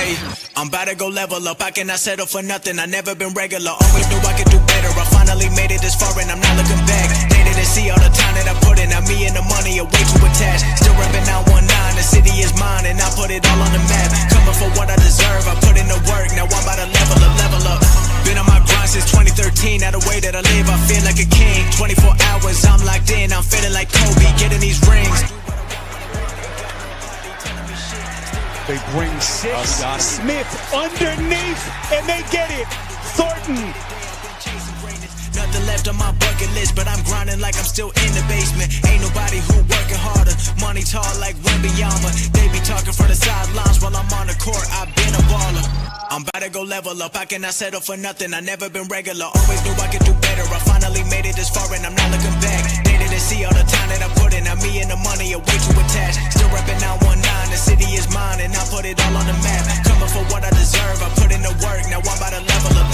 Hey, I'm about to go level up. I cannot settle for nothing. I never been regular. Always knew I could do better. I finally made it this far and I'm not looking back. They didn't see all the time that I put in. Now me and the money are way too attached. Still repping 919. The city is mine and I put it all on the map. Coming for what I deserve. I put in the work. Now I'm about to level up. Been on my grind since 2013. Now the way that I live, I feel like a king. 24 hours, I'm locked in. I'm feeling like Kobe, getting these rings. They bring six. Smith underneath, and they get it. Thornton. Nothing left on my bucket list, but I'm grinding like I'm still in the basement. Ain't nobody who working harder. Money tall like Wembanyama. They be talking for the sidelines while I'm on the court. I've been a baller. I'm about to go level up. I cannot settle for nothing. I never been regular. Always knew I could do better. I finally made it this far and I'm not looking back. They didn't see all the time that I put in. Now me and the money are way too attached. Still repping 919. The city is mine and I put it all on the map. Coming for what I deserve. I put in the work. Now I'm about to level up.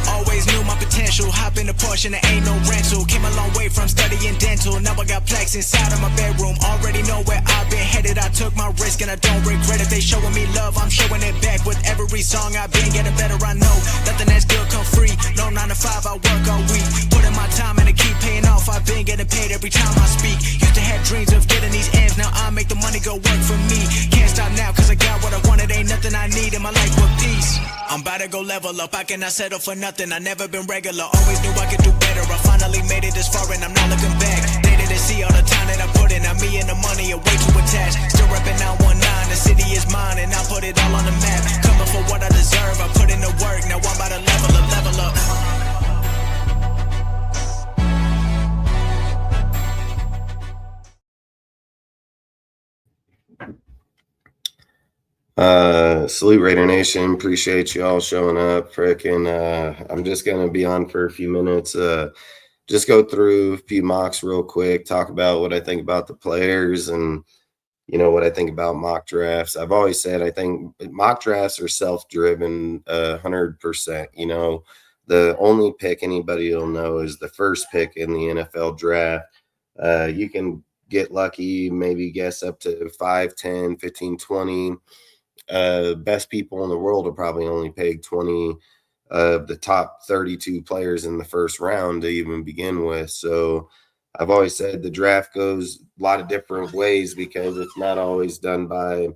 Always knew my potential. Hop in the Porsche and there ain't no rental. Came a long way from studying dental. Now I got plaques inside of my bedroom. Already know where I've been headed. I took my risk and I don't regret it. They showing me love, I'm showing it back. With every song I've been getting better. I know nothing that's good come free. No 9 to 5, I work all week. Put in my time and it keep paying off. I've been getting paid every time I speak. Used to have dreams of getting these M's. Now I make the money go work for me. Can't stop now cause I got what I wanted. Ain't nothing I need in my life but peace. I'm about to go level up. I cannot settle for nothing. I never been regular. Always knew I could do better. I finally made it this far and I'm not looking back. They didn't see all the time that I put in. Now me and the money are way too attached. Still repping 919. The city is mine and I put it all on the map. Coming for what I deserve. I put in the work. Now I'm about to level up. Salute Raider Nation. Appreciate you all showing up. I'm just gonna be on for a few minutes. Just go through a few mocks real quick, talk about what I think about the players and what I think about mock drafts. I've always said I think mock drafts are self-driven 100%. The only pick anybody will know is the first pick in the NFL draft. You can get lucky, maybe guess up to 5, 10, 15, 20. Best people in the world will probably only pick 20 of the top 32 players in the first round to even begin with. So I've always said the draft goes a lot of different ways because it's not always done by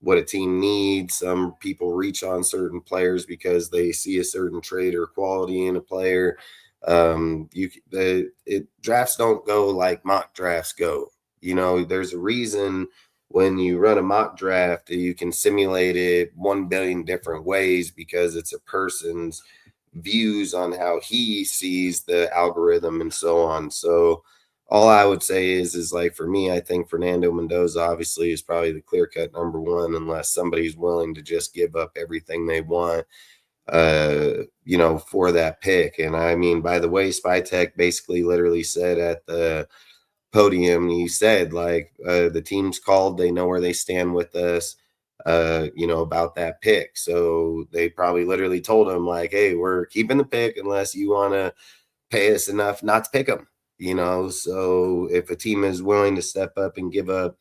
what a team needs. Some people reach on certain players because they see a certain trait or quality in a player. Drafts don't go like mock drafts go. There's a reason when you run a mock draft, you can simulate it 1 billion different ways because it's a person's views on how he sees the algorithm and so on. So all I would say is like for me, I think Fernando Mendoza obviously is probably the clear-cut number one unless somebody's willing to just give up everything they want, for that pick. And I mean, by the way, Spytech basically literally said at the podium, he said like the team's called, they know where they stand with us, about that pick. So they probably literally told him like, hey, we're keeping the pick unless you want to pay us enough not to pick them. So if a team is willing to step up and give up,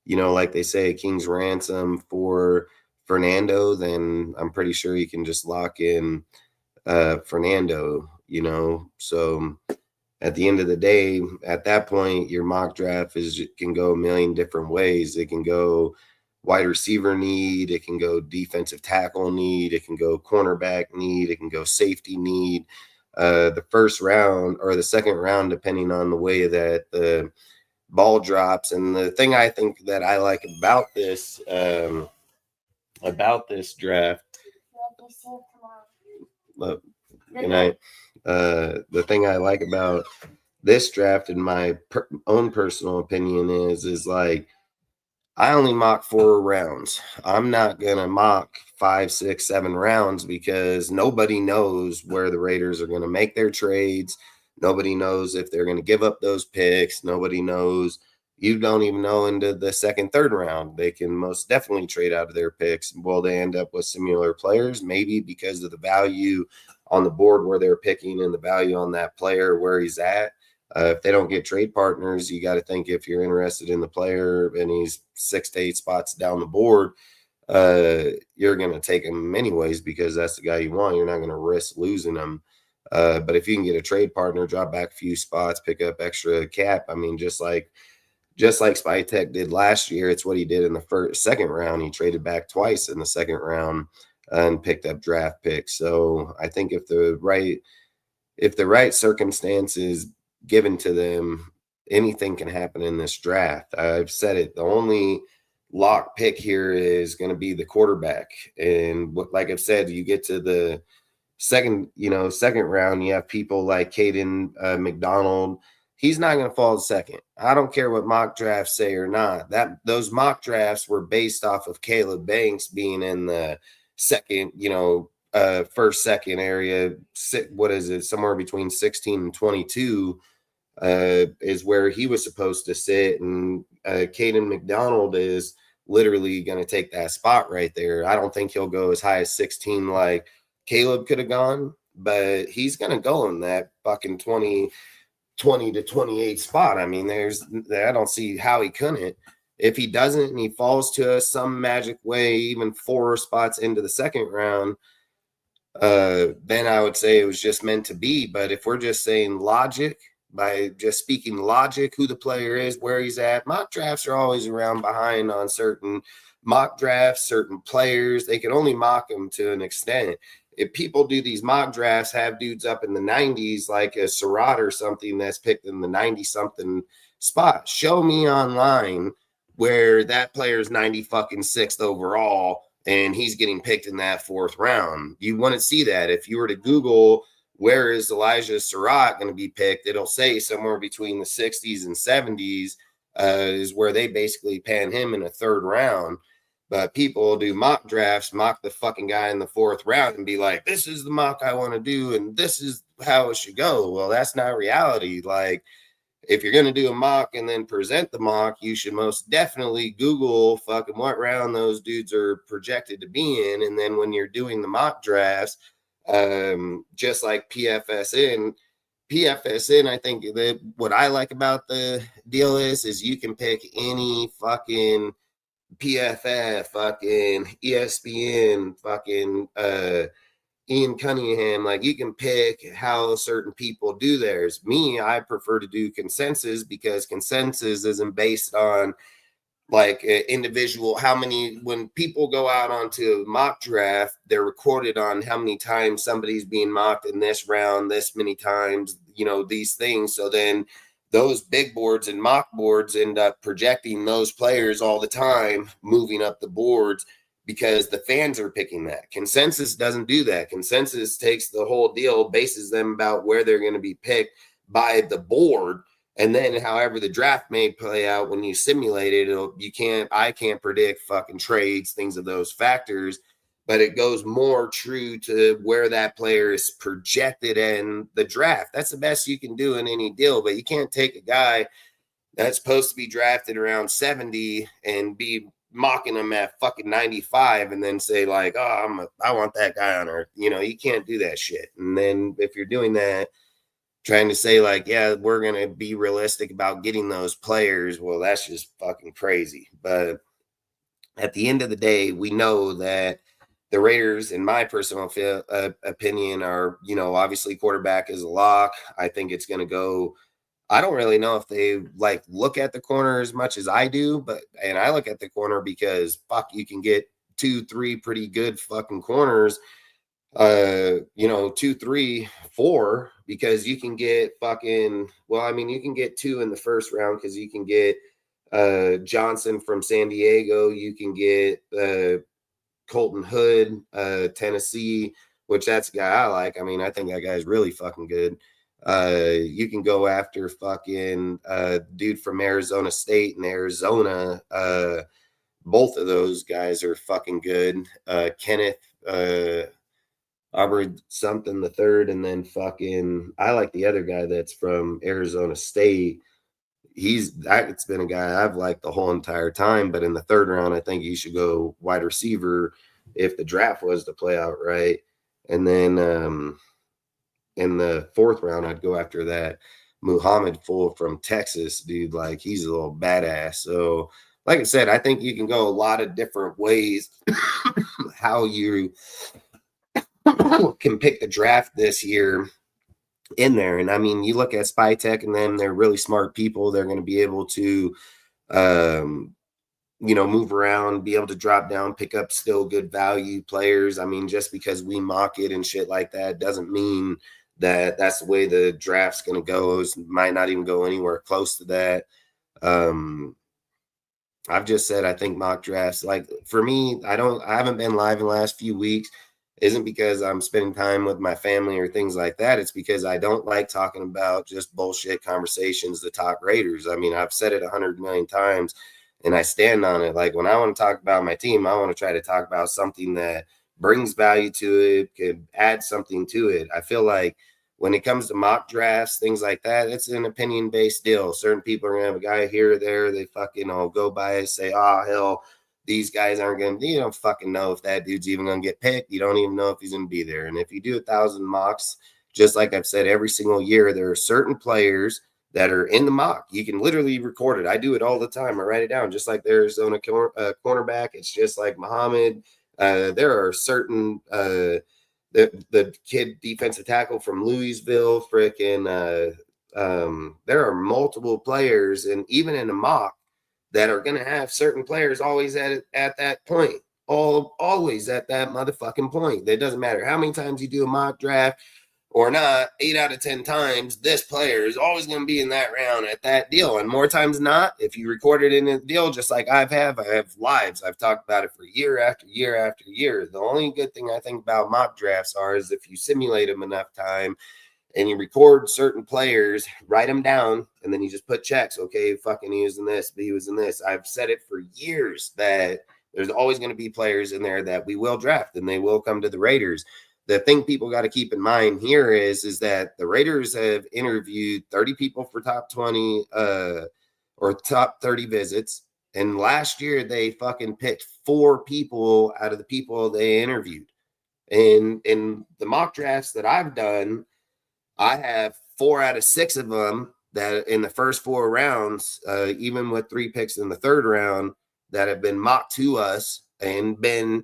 like they say, a king's ransom for Fernando, then I'm pretty sure you can just lock in Fernando, So at the end of the day, at that point, your mock draft can go a million different ways. It can go wide receiver need. It can go defensive tackle need. It can go cornerback need. It can go safety need. The first round or the second round, depending on the way that the ball drops. And the thing I think that I like about this draft, the thing I like about this draft, in my own personal opinion, is like I only mock 4 rounds. I'm not gonna mock 5, 6, 7 rounds because nobody knows where the Raiders are going to make their trades. Nobody knows if they're going to give up those picks. Nobody knows. You don't even know into the second, third round. They can most definitely trade out of their picks. Will they end up with similar players? Maybe because of the value on the board where they're picking and the value on that player where he's at. If they don't get trade partners, you got to think if you're interested in the player and he's 6 to 8 spots down the board, you're going to take him anyways because that's the guy you want. You're not going to risk losing him. But if you can get a trade partner, drop back a few spots, pick up extra cap, I mean, just like Spytek did last year, it's what he did in the second round. He traded back twice in the second round and picked up draft picks. So I think if the right circumstances given to them, anything can happen in this draft. I've said it. The only lock pick here is going to be the quarterback. And like I've said, you get to the second round, you have people like Caden McDonald. He's not going to fall to second. I don't care what mock drafts say or not. Those mock drafts were based off of Caleb Banks being in the second, first, second area. What is it? Somewhere between 16 and 22 is where he was supposed to sit. And Caden McDonald is literally going to take that spot right there. I don't think he'll go as high as 16 like Caleb could have gone, but he's going to go in that fucking 20 to 28 spot. I mean, I don't see how he couldn't. If he doesn't and he falls to us some magic way, even 4 spots into the second round, then I would say it was just meant to be. But if we're just saying logic, by just speaking logic, who the player is, where he's at, mock drafts are always around behind on certain mock drafts, certain players. They can only mock them to an extent. If people do these mock drafts, have dudes up in the 90s, like a Surratt or something that's picked in the 90-something spot, show me online where that player's 96th overall and he's getting picked in that 4th round. You want to see that. If you were to Google where is Elijah Surratt going to be picked, it'll say somewhere between the 60s and 70s is where they basically pan him in a 3rd round. But people do mock drafts, mock the fucking guy in the 4th round and be like, this is the mock I want to do and this is how it should go. Well, that's not reality. Like, if you're going to do a mock and then present the mock, you should most definitely Google fucking what round those dudes are projected to be in. And then when you're doing the mock drafts, just like PFSN, I think that what I like about the deal is you can pick any fucking PFF, fucking ESPN, fucking Ian Cunningham. Like, you can pick how certain people do theirs. Me, I prefer to do consensus because consensus isn't based on like individual, how many, when people go out onto a mock draft, they're recorded on how many times somebody's being mocked in this round, this many times, these things. So then those big boards and mock boards end up projecting those players all the time, moving up the boards because the fans are picking that. Consensus doesn't do that. Consensus takes the whole deal, bases them about where they're going to be picked by the board. And then however the draft may play out when you simulate it, I can't predict fucking trades, things of those factors, but it goes more true to where that player is projected in the draft. That's the best you can do in any deal, but you can't take a guy that's supposed to be drafted around 70 and be mocking him at fucking 95 and then say like, oh, I want that guy on earth. You can't do that shit. And then if you're doing that, trying to say like, yeah, we're going to be realistic about getting those players, well, that's just fucking crazy. But at the end of the day, we know that the Raiders, in my personal opinion, are, obviously quarterback is a lock. I think it's going to go. I don't really know if they like look at the corner as much as I do, and I look at the corner because you can get 2-3 pretty good fucking corners. 2, 3, 4, because you can get you can get 2 in the first round because you can get Johnson from San Diego. You can get Colton Hood, Tennessee, which that's a guy I like. I mean, I think that guy's really fucking good. You can go after fucking dude from Arizona State and Arizona. Both of those guys are fucking good. Kenneth Aubrey something the third, and then fucking I like the other guy that's from Arizona State. It's been a guy I've liked the whole entire time, but in the 3rd round, I think he should go wide receiver if the draft was to play out right. And then in the 4th round, I'd go after that Muhammad Full from Texas, dude. Like, he's a little badass. So like I said, I think you can go a lot of different ways how you can pick the draft this year in there. And I mean, you look at SpyTech and them, they're really smart people. They're going to be able to, move around, be able to drop down, pick up still good value players. I mean, just because we mock it and shit like that doesn't mean that that's the way the draft's going to go. It might not even go anywhere close to that. I've just said, I think mock drafts, like for me, I haven't been live in the last few weeks. Isn't because I'm spending time with my family or things like that. It's because I don't like talking about just bullshit conversations to talk Raiders. I mean, I've said it 100 million times and I stand on it. Like when I want to talk about my team, I want to try to talk about something that brings value to it, could add something to it. I feel like when it comes to mock drafts, things like that, it's an opinion-based deal. Certain people are going to have a guy here or there. They fucking go by it, say, oh, hell, these guys aren't going to, you don't fucking know if that dude's even going to get picked. You don't even know if he's going to be there. And if you do 1,000 mocks, just like I've said every single year, there are certain players that are in the mock. You can literally record it. I do it all the time. I write it down, just like the Arizona cornerback. It's just like Muhammad. There are certain the kid defensive tackle from Louisville, there are multiple players, and even in a mock, that are going to have certain players always at that point, always at that motherfucking point. It doesn't matter how many times you do a mock draft or not, 8 out of 10 times, this player is always going to be in that round at that deal. And more times than not, if you record it in a deal, just like I have lives. I've talked about it for year after year after year. The only good thing I think about mock drafts is if you simulate them enough time and you record certain players, write them down, and then you just put checks. Okay, fucking he was in this, he was in this. I've said it for years that there's always going to be players in there that we will draft and they will come to the Raiders. The thing people got to keep in mind here is that the Raiders have interviewed 30 people for top 20 or top 30 visits. And last year they fucking picked 4 people out of the people they interviewed. And in the mock drafts that I've done, I have 4 out of 6 of them that in the first 4 rounds, even with 3 picks in the 3rd round, that have been mocked to us and been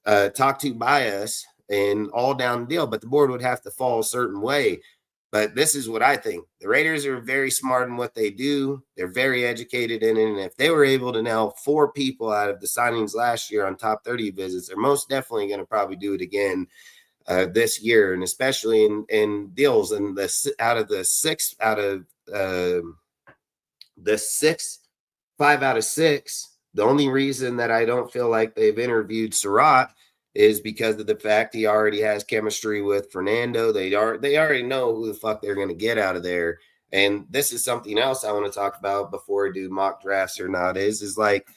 talked to by us and all down the deal. But the board would have to fall a certain way. But this is what I think. The Raiders are very smart in what they do. They're very educated in it. And if they were able to nail 4 people out of the signings last year on top 30 visits, they're most definitely going to probably do it again this year, and especially in deals. And out of the 5 out of 6, the only reason that I don't feel like they've interviewed Surratt is because of the fact he already has chemistry with Fernando. They already know who the fuck they're going to get out of there. And this is something else I want to talk about before I do mock drafts or not is like,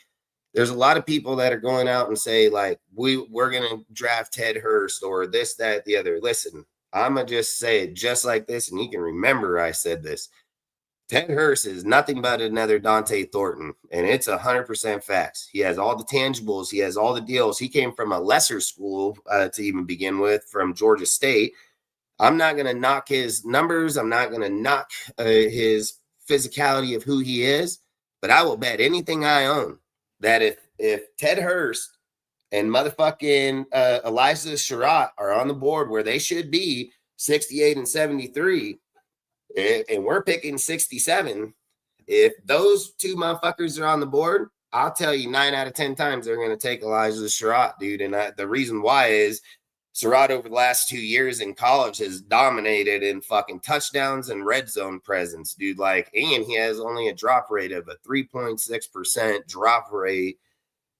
there's a lot of people that are going out and say like, we're going to draft Ted Hurst or this, that, the other. Listen, I'm going to just say it just like this. And you can remember I said this. Ted Hurst is nothing but another Dante Thornton, and it's 100% facts. He has all the tangibles. He has all the deals. He came from a lesser school to even begin with, from Georgia State. I'm not going to knock his numbers. I'm not going to knock his physicality of who he is, but I will bet anything I own that if Ted Hurst and motherfucking Elijah Surratt are on the board where they should be, 68 and 73, and we're picking 67, if those 2 motherfuckers are on the board, I'll tell you 9 out of 10 times they're going to take Elijah Surratt, dude. And the reason why is Surratt over the last 2 years in college has dominated in fucking touchdowns and red zone presence, dude. Like, and he has only a drop rate of a 3.6% drop rate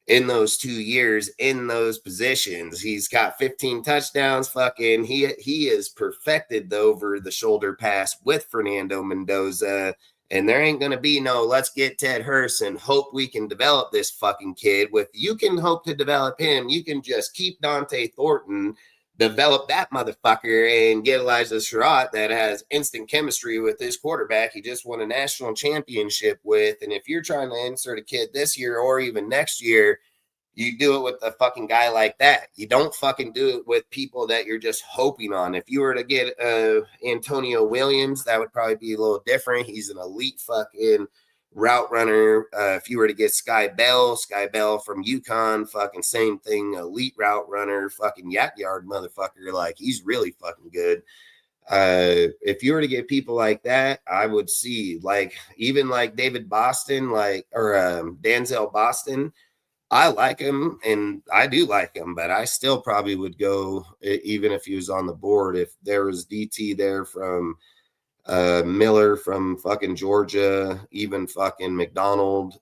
in those 2 years in those positions. He's got 15 touchdowns. Fucking he is perfected the over the shoulder pass with Fernando Mendoza. And there ain't going to be no, let's get Ted Hurst and hope we can develop this fucking kid. You can hope to develop him. You can just keep Dante Thornton, develop that motherfucker, and get Elijah Surratt that has instant chemistry with this quarterback he just won a national championship with. And if you're trying to insert a kid this year or even next year, you do it with a fucking guy like that. You don't fucking do it with people that you're just hoping on. If you were to get Antonio Williams, that would probably be a little different. He's an elite fucking route runner. If you were to get Sky Bell from UConn, fucking same thing, elite route runner, fucking yak yard motherfucker. Like, he's really fucking good. If you were to get people like that, I would see like even like David Boston, like or Denzel Boston. I like him and I do like him, but I still probably would go even if he was on the board. If there was DT there from Miller from fucking Georgia, even fucking McDonald,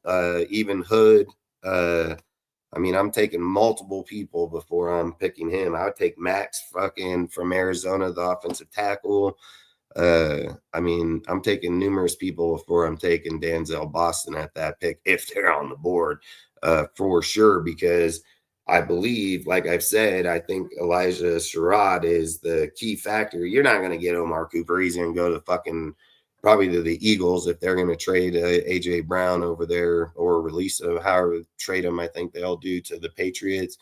even Hood. I mean, I'm taking multiple people before I'm picking him. I would take Max fucking from Arizona, the offensive tackle. I mean, I'm taking numerous people before I'm taking Denzel Boston at that pick if they're on the board, for sure, because I believe, like I've said, I think Elijah Sherrod is the key factor. You're not going to get Omar Cooper. He's going to go to fucking probably to the Eagles if they're going to trade A.J. Brown over there or release him, however trade him. I think they'll do to the Patriots.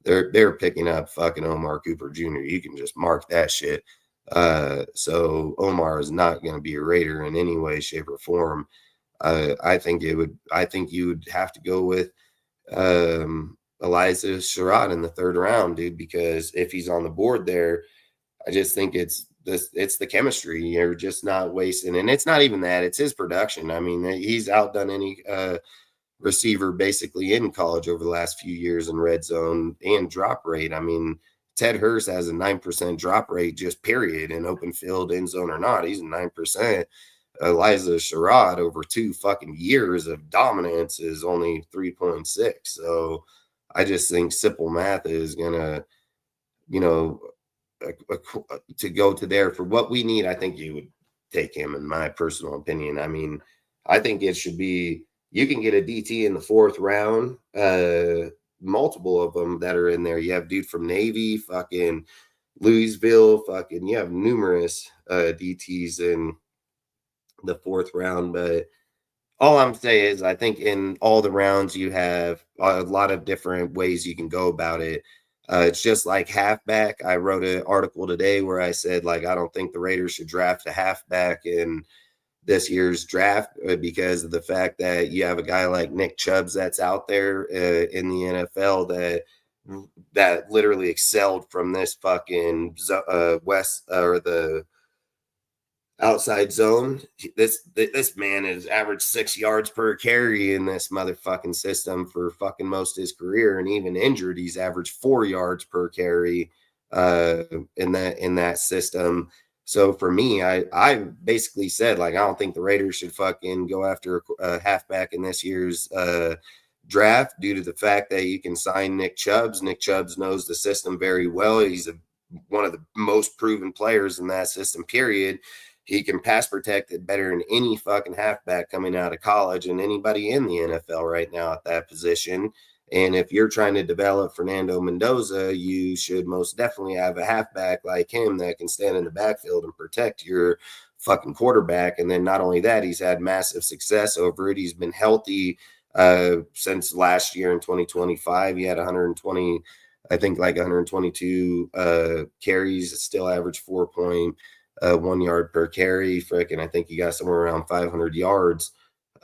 They're picking up fucking Omar Cooper Jr. You can just mark that shit. So Omar is not going to be a Raider in any way, shape, or form. I think you would have to go with Elijah Sherrod in the third round, dude, because if he's on the board there, I just think it's the chemistry. You're just not wasting, and it's not even that, it's his production. I mean, he's outdone any receiver basically in college over the last few years in red zone and drop rate. I mean, Ted Hurst has a 9% drop rate, just period, in open field, end zone or not. He's 9%. Elijah Sherrod over 2 fucking years of dominance is only 3.6. So I just think simple math is gonna, to go to there for what we need. I think you would take him, in my personal opinion. I mean, I think it should be, you can get a DT in the 4th round, multiple of them that are in there. You have dude from Navy, fucking Louisville, fucking, you have numerous DTs in the 4th round. But all I'm saying is, I think in all the rounds you have a lot of different ways you can go about it. It's just like halfback. I wrote an article today where I said, like, I don't think the Raiders should draft a halfback in this year's draft because of the fact that you have a guy like Nick Chubbs that's out there in the NFL that literally excelled from this fucking west or the outside zone. This man has averaged 6 yards per carry in this motherfucking system for fucking most of his career, and even injured, he's averaged 4 yards per carry in that system. So for me, I basically said, like, I don't think the Raiders should fucking go after a halfback in this year's draft due to the fact that you can sign Nick Chubbs. Nick Chubbs knows the system very well. He's one of the most proven players in that system, period. He can pass protect it better than any fucking halfback coming out of college and anybody in the NFL right now at that position. And if you're trying to develop Fernando Mendoza, you should most definitely have a halfback like him that can stand in the backfield and protect your fucking quarterback. And then not only that, he's had massive success over it. He's been healthy since last year in 2025. He had 120, I think like 122 carries, still averaged 4.1 yard per carry. Frickin', I think he got somewhere around 500 yards.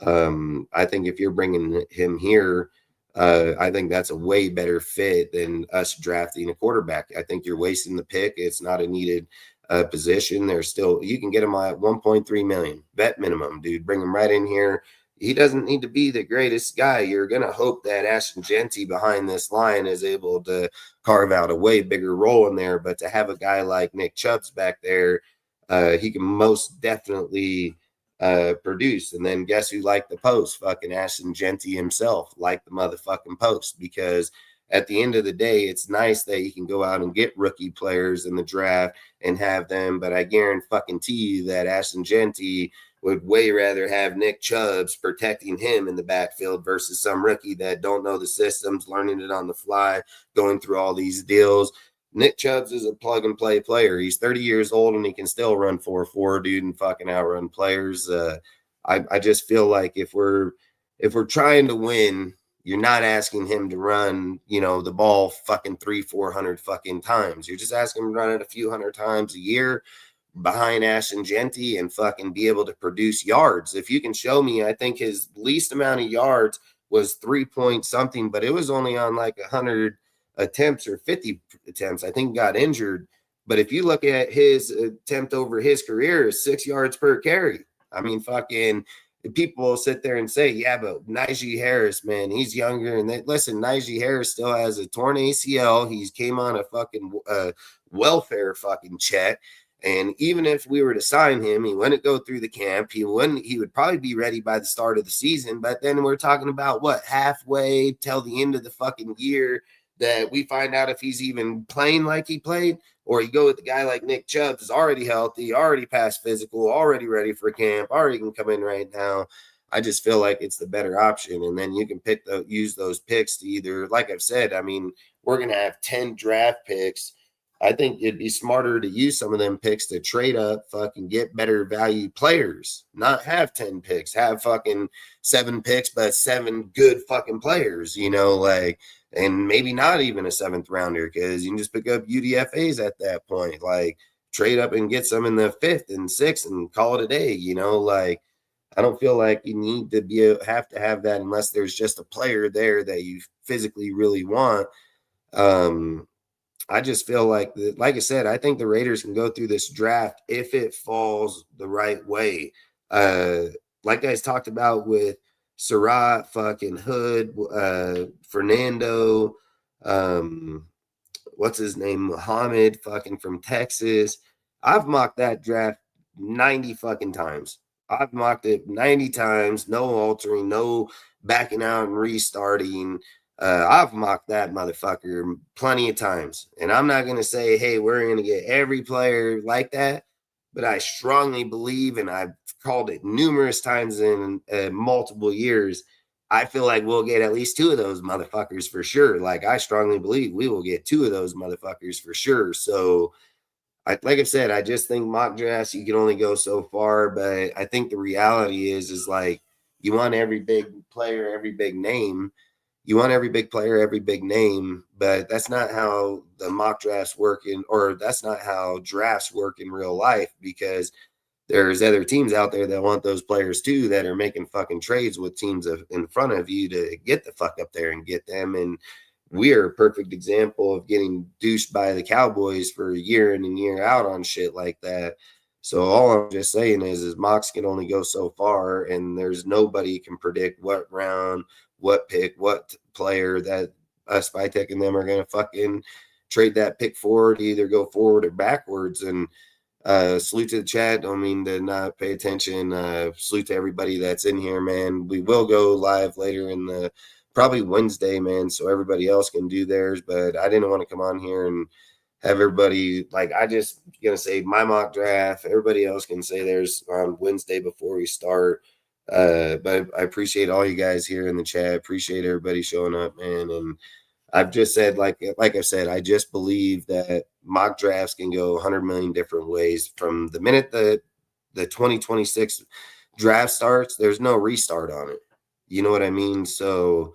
I think if you're bringing him here, I think that's a way better fit than us drafting a quarterback. I think you're wasting the pick. It's not a needed position. There's still, you can get him at 1.3 million vet minimum, dude. Bring him right in here. He doesn't need to be the greatest guy. You're going to hope that Ashton Genty behind this line is able to carve out a way bigger role in there. But to have a guy like Nick Chubbs back there, he can most definitely produce. And then guess who liked the post? Fucking Ashton Genty himself liked the motherfucking post, because at the end of the day, it's nice that you can go out and get rookie players in the draft and have them. But I guarantee you that Ashton Genty would way rather have Nick Chubbs protecting him in the backfield versus some rookie that don't know the systems, learning it on the fly, going through all these deals. Nick Chubbs is a plug-and-play player. He's 30 years old, and he can still run 4.4, dude, and fucking outrun players. I just feel like if we're trying to win, you're not asking him to run, the ball fucking 300-400 fucking times. You're just asking him to run it a few hundred times a year. behind Ashton Genty and fucking be able to produce yards. If you can show me, I think his least amount of yards was 3 point something, but it was only on like 100 attempts or 50 attempts. I think got injured. But if you look at his attempt over his career, 6 yards per carry. I mean, fucking people will sit there and say, yeah, but Najee Harris, man, he's younger. And listen, Najee Harris still has a torn ACL. He's came on a fucking welfare fucking check. And even if we were to sign him, he wouldn't go through the camp. He would probably be ready by the start of the season. But then we're talking about what, halfway till the end of the fucking year that we find out if he's even playing like he played, or you go with the guy like Nick Chubb, who's already healthy, already passed physical, already ready for camp, already can come in right now. I just feel like it's the better option. And then you can use those picks to either, like I've said, I mean, we're going to have 10 draft picks. I think it'd be smarter to use some of them picks to trade up, fucking get better value players, not have 10 picks, have fucking 7 picks, but 7 good fucking players, you know, like, and maybe not even a 7th rounder, because you can just pick up UDFAs at that point, like trade up and get some in the 5th and 6th and call it a day, you know, like, I don't feel like you need to have to have that unless there's just a player there that you physically really want. I just feel like like I said, I think the Raiders can go through this draft if it falls the right way. Like guys talked about with Surratt, fucking Hood, Fernando, what's his name, Muhammad, fucking from Texas. I've mocked that draft 90 fucking times. I've mocked it 90 times, no altering, no backing out and restarting. I've mocked that motherfucker plenty of times. And I'm not going to say, hey, we're going to get every player like that. But I strongly believe, and I've called it numerous times in multiple years, I feel like we'll get at least 2 of those motherfuckers for sure. Like, I strongly believe we will get 2 of those motherfuckers for sure. So, like I said, I just think mock drafts, you can only go so far. But I think the reality is like, you want every big player, every big name. You want every big player, every big name, but that's not how the mock drafts work or that's not how drafts work in real life, because there's other teams out there that want those players too, that are making fucking trades with teams in front of you to get the fuck up there and get them. And we're a perfect example of getting douched by the Cowboys for year in and year out on shit like that. So all I'm just saying is mocks can only go so far, and there's nobody can predict what round, what pick, what player that Spytek and them are going to fucking trade that pick forward, either go forward or backwards. And salute to the chat. Don't mean to not pay attention. Salute to everybody that's in here, man. We will go live later in the probably Wednesday, man, so everybody else can do theirs. But I didn't want to come on here and have everybody, like, I just gonna say my mock draft. Everybody else can say theirs on Wednesday before we start. But I appreciate all you guys here in the chat. Appreciate everybody showing up, man. And I've just said, like I said, I just believe that mock drafts can go 100 million different ways. From the minute the 2026 draft starts, there's no restart on it. You know what I mean? So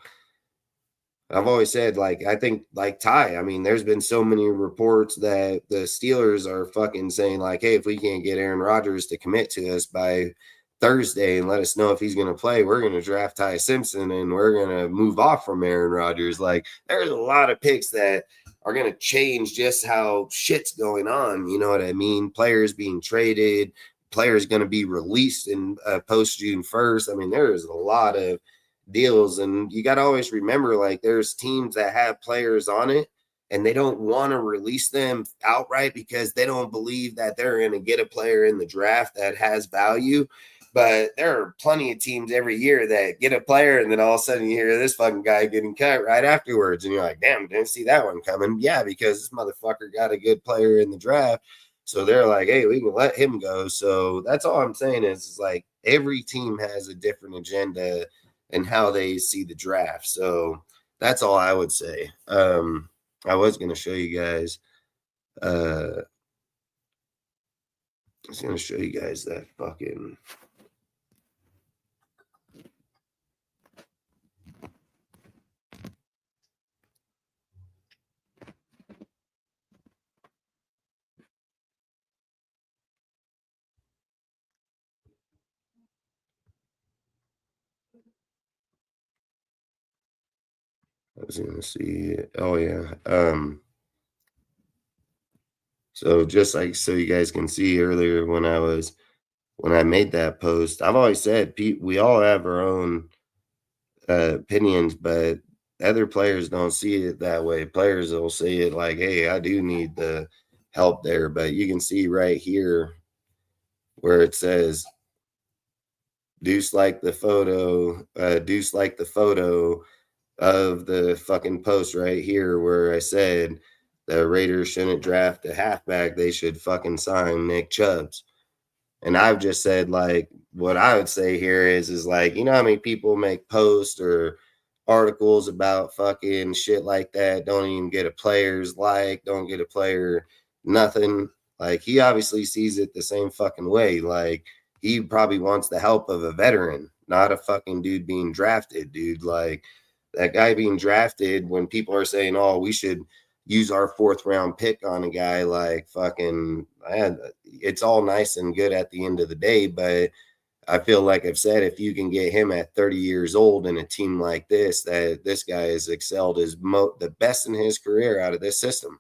I've always said, like, I think, like Ty, I mean, there's been so many reports that the Steelers are fucking saying, like, hey, if we can't get Aaron Rodgers to commit to us by Thursday and let us know if he's going to play, we're going to draft Ty Simpson and we're going to move off from Aaron Rodgers. Like, there's a lot of picks that are going to change just how shit's going on. You know what I mean? Players being traded, players going to be released in post June 1st. I mean, there's a lot of deals, and you got to always remember, like, there's teams that have players on it and they don't want to release them outright because they don't believe that they're going to get a player in the draft that has value. But there are plenty of teams every year that get a player and then all of a sudden you hear this fucking guy getting cut right afterwards. And you're like, damn, didn't see that one coming. Yeah, because this motherfucker got a good player in the draft. So they're like, hey, we can let him go. So that's all I'm saying is like every team has a different agenda and how they see the draft. So that's all I would say. I was going to show you guys. I was going to show you guys that fucking. I was gonna see it. Oh yeah. So just like so you guys can see earlier when I made that post, I've always said we all have our own opinions, but other players don't see it that way. Players will see it like, hey, I do need the help there. But you can see right here where it says Deuce like the photo of the fucking post right here where I said the Raiders shouldn't draft a halfback. They should fucking sign Nick Chubbs. And I've just said, like, what I would say here is like, you know how many people make posts or articles about fucking shit like that, don't even get a player's like, don't get a player nothing. Like, he obviously sees it the same fucking way. Like, he probably wants the help of a veteran, not a fucking dude being drafted, dude. Like, that guy being drafted, when people are saying, oh, we should use our 4th round pick on a guy, like, fucking, it's all nice and good at the end of the day, but I feel like I've said, if you can get him at 30 years old in a team like this, that this guy has excelled as the best in his career out of this system.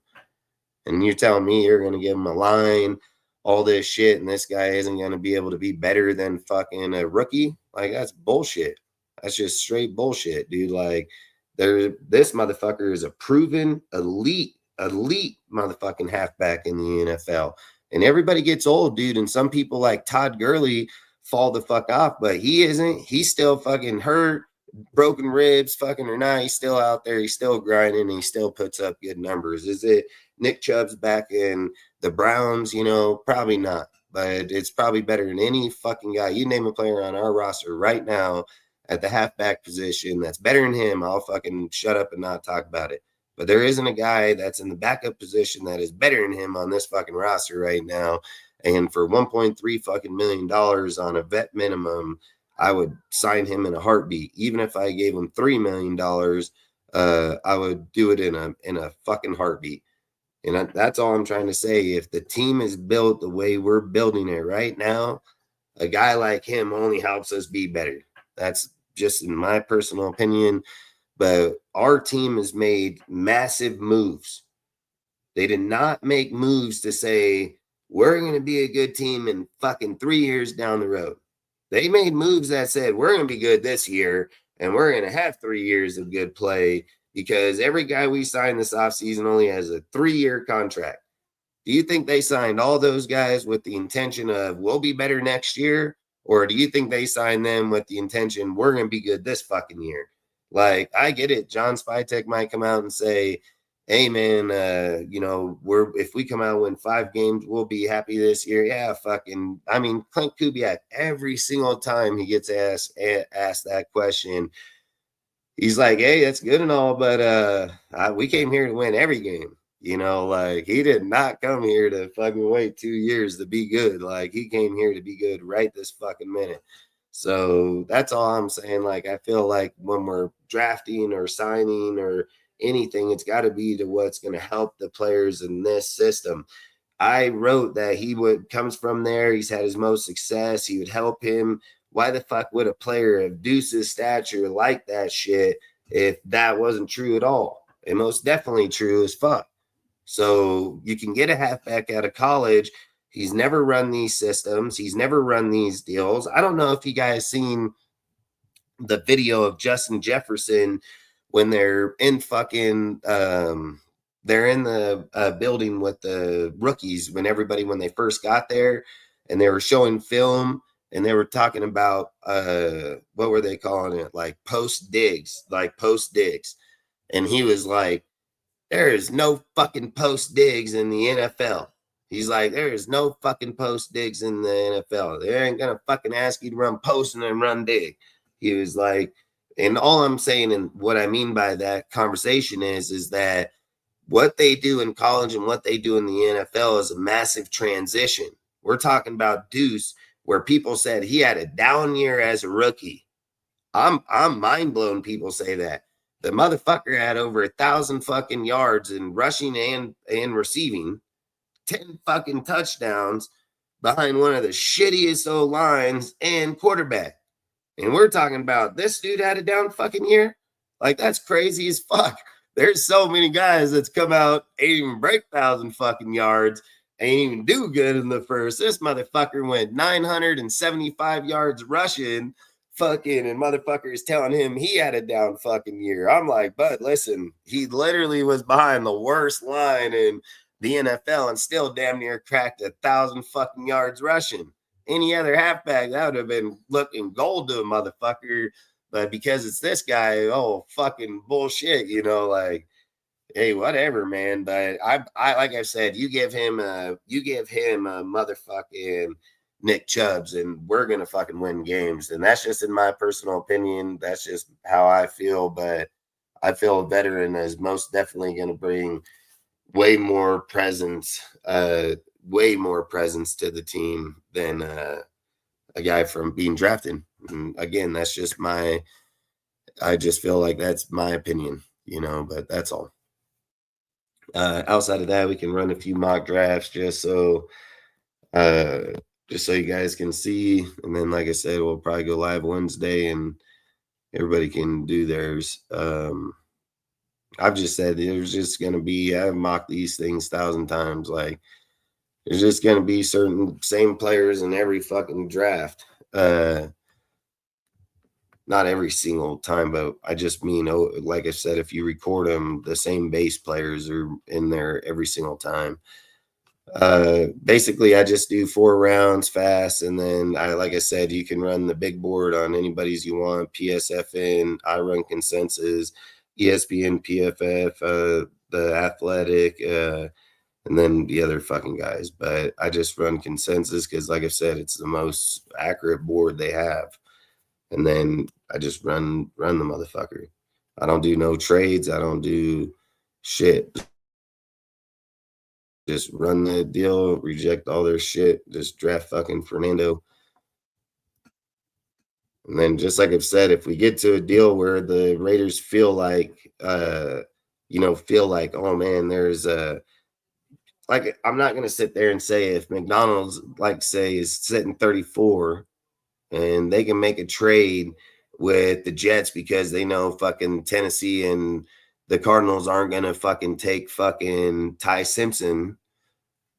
And you're telling me you're going to give him a line, all this shit, and this guy isn't going to be able to be better than fucking a rookie? Like, that's bullshit. That's just straight bullshit, dude. Like, this motherfucker is a proven elite motherfucking halfback in the NFL. And everybody gets old, dude. And some people like Todd Gurley fall the fuck off, but he isn't. He's still fucking hurt, broken ribs, fucking or not. He's still out there. He's still grinding. And he still puts up good numbers. Is it Nick Chubb's back in the Browns? You know, probably not. But it's probably better than any fucking guy. You name a player on our roster right now at the halfback position that's better than him, I'll fucking shut up and not talk about it. But there isn't a guy that's in the backup position that is better than him on this fucking roster right now. And for $1.3 fucking million on a vet minimum, I would sign him in a heartbeat. Even if I gave him $3 million, I would do it in a fucking heartbeat. And that's all I'm trying to say. If the team is built the way we're building it right now, a guy like him only helps us be better. That's just in my personal opinion. But our team has made massive moves. They did not make moves to say, we're going to be a good team in fucking 3 years down the road. They made moves that said, we're going to be good this year, and we're going to have 3 years of good play, because every guy we signed this offseason only has a 3-year contract. Do you think they signed all those guys with the intention of, we'll be better next year? Or do you think they signed them with the intention, we're going to be good this fucking year? Like, I get it. John Spytek might come out and say, hey, man, if we come out and win 5 games, we'll be happy this year. Yeah, fucking, I mean, Clint Kubiak, every single time he gets asked that question, he's like, hey, that's good and all, but we came here to win every game. You know, like, he did not come here to fucking wait 2 years to be good. Like, he came here to be good right this fucking minute. So that's all I'm saying. Like, I feel like when we're drafting or signing or anything, it's got to be to what's going to help the players in this system. I wrote that comes from there. He's had his most success. He would help him. Why the fuck would a player of Deuce's stature like that shit if that wasn't true at all? And most definitely true as fuck. So you can get a halfback out of college. He's never run these systems. He's never run these deals. I don't know if you guys seen the video of Justin Jefferson when they're in fucking they're in the building with the rookies when they first got there, and they were showing film, and they were talking about what were they calling it, like post digs. And he was like, there is no fucking post digs in the NFL. He's like, there is no fucking post digs in the NFL. They ain't going to fucking ask you to run post and then run dig. He was like, and all I'm saying and what I mean by that conversation is that what they do in college and what they do in the NFL is a massive transition. We're talking about Deuce, where people said he had a down year as a rookie. I'm mind blown people say that. The motherfucker had over 1,000 fucking yards in rushing and receiving, 10 fucking touchdowns behind one of the shittiest O-lines and quarterback. And we're talking about this dude had a down fucking year. Like, that's crazy as fuck. There's so many guys that's come out, ain't even break 1,000 fucking yards, ain't even do good in the first. This motherfucker went 975 yards rushing, fucking, and motherfucker is telling him he had a down fucking year. I'm like, bud, listen, he literally was behind the worst line in the NFL and still damn near cracked 1,000 fucking yards rushing. Any other halfback, that would have been looking gold to a motherfucker. But because it's this guy, oh, fucking bullshit, you know, like, hey, whatever, man. But I like I said, you give him a motherfucking Nick Chubbs, and we're gonna fucking win games. And that's just in my personal opinion. That's just how I feel. But I feel a veteran is most definitely gonna bring way more presence to the team than a guy from being drafted. And again, that's just I just feel like that's my opinion, you know, but that's all. Outside of that, we can run a few mock drafts just so you guys can see. And then, like I said, we'll probably go live Wednesday and everybody can do theirs. I've just said there's just going to be, I've mocked these things 1,000 times. Like, there's just going to be certain same players in every fucking draft. Not every single time, but I just mean, like I said, if you record them, the same base players are in there every single time. Basically, I just do 4 rounds fast, and then like I said, you can run the big board on anybody's you want. PSFN, I run consensus, ESPN, PFF, the Athletic, and then the other fucking guys. But I just run consensus because, like I said, it's the most accurate board they have. And then I just run the motherfucker. I don't do no trades. I don't do shit. Just run the deal, reject all their shit, just draft fucking Fernando. And then just like I've said, if we get to a deal where the Raiders feel like, oh man, there's like, I'm not going to sit there and say if McDonald's, like say, is sitting 34 and they can make a trade with the Jets because they know fucking Tennessee and the Cardinals aren't going to fucking take fucking Ty Simpson,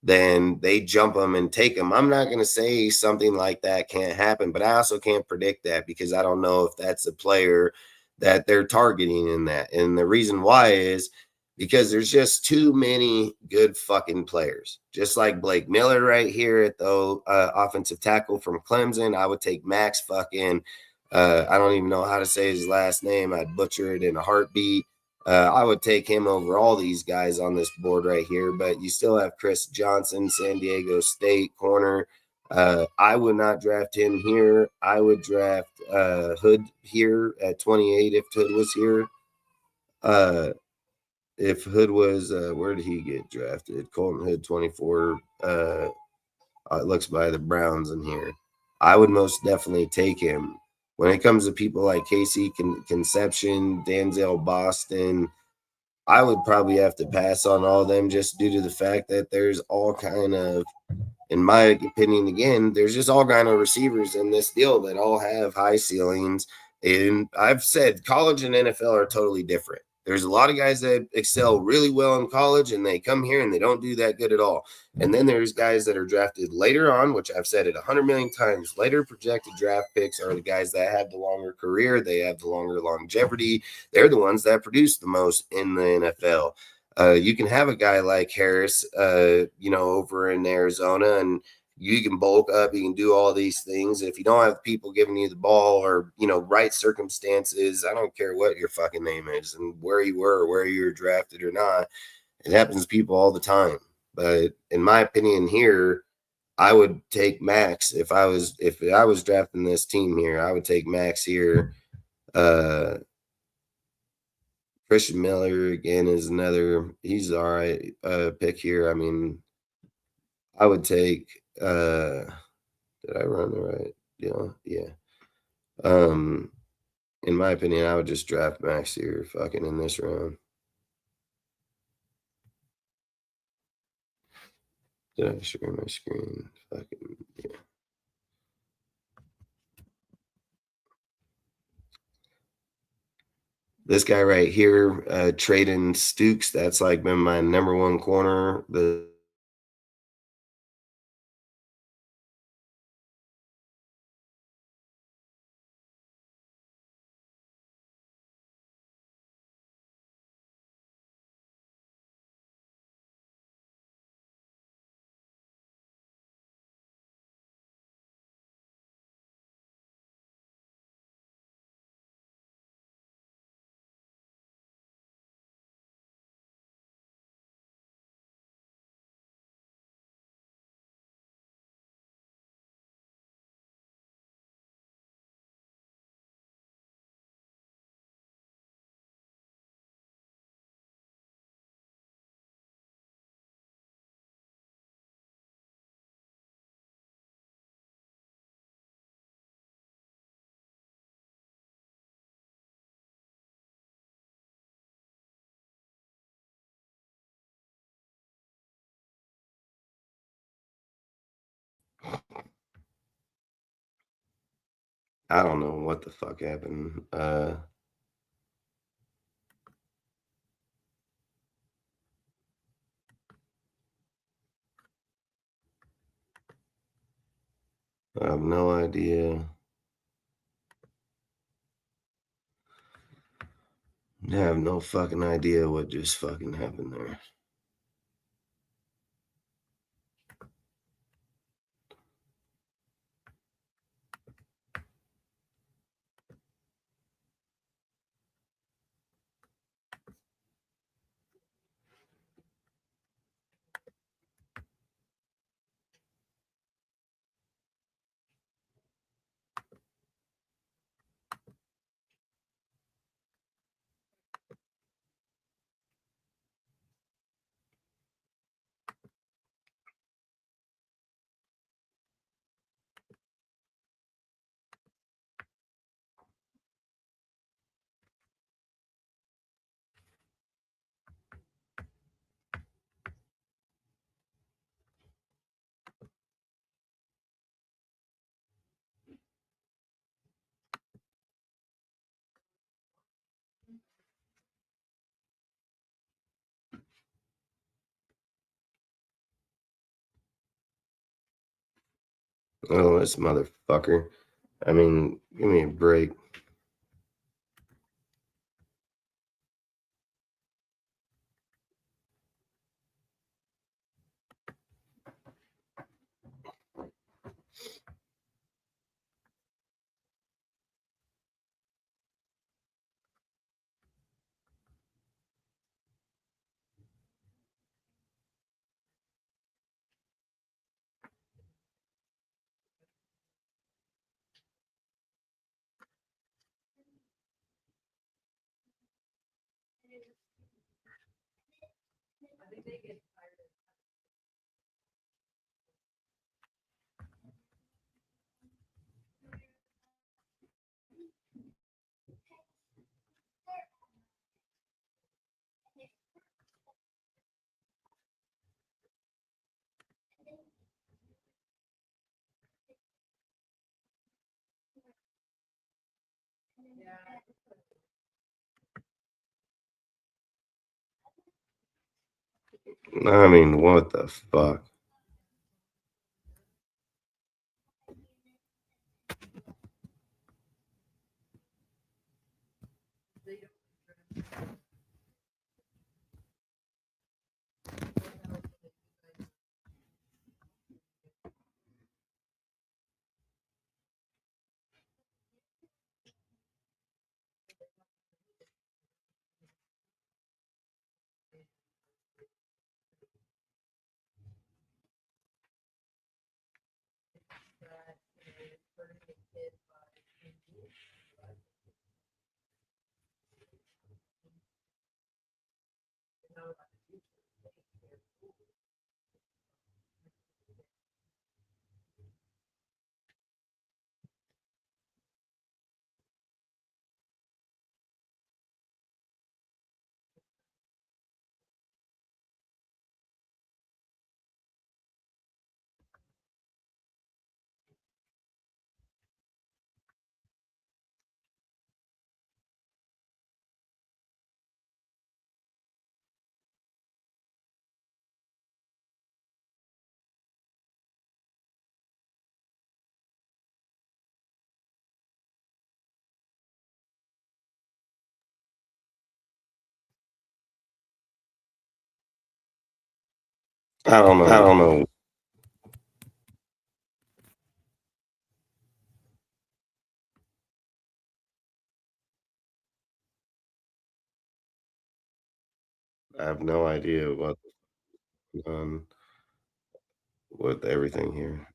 then they jump them and take them. I'm not going to say something like that can't happen, but I also can't predict that because I don't know if that's a player that they're targeting in that. And the reason why is because there's just too many good fucking players. Just like Blake Miller right here at the offensive tackle from Clemson. I would take Max fucking, I don't even know how to say his last name. I'd butcher it in a heartbeat. I would take him over all these guys on this board right here, but you still have Chris Johnson, San Diego State corner. I would not draft him here. I would draft Hood here at 28 if Hood was here. If Hood was, where did he get drafted? Colton Hood, 24. It looks by the Browns in here. I would most definitely take him. When it comes to people like Casey Conception, Denzel Boston, I would probably have to pass on all of them just due to the fact that there's all kind of, in my opinion, again, there's just all kind of receivers in this deal that all have high ceilings. And I've said college and NFL are totally different. There's a lot of guys that excel really well in college and they come here and they don't do that good at all. And then there's guys that are drafted later on, which I've said it 100 million times. Later projected draft picks are the guys that have the longer career. They have the longer longevity. They're the ones that produce the most in the NFL. You can have a guy like Harris, over in Arizona, and you can bulk up, you can do all these things. If you don't have people giving you the ball or, right circumstances, I don't care what your fucking name is and where you were or where you were drafted or not. It happens to people all the time. But in my opinion here, I would take Max. If I was drafting this team here, I would take Max here. Christian Miller again is another, he's all right pick here. I mean, I would take did I run the right deal? Yeah. In my opinion, I would just draft Max here fucking in this round. Did I share my screen? Fucking yeah. This guy right here, Traden Stukes, that's like been my number one corner. I don't know what the fuck happened. I have no idea. I have no fucking idea what just fucking happened there. Oh, this motherfucker. I mean, give me a break. I mean, what the fuck? I don't know. I don't know. I have no idea what with everything here.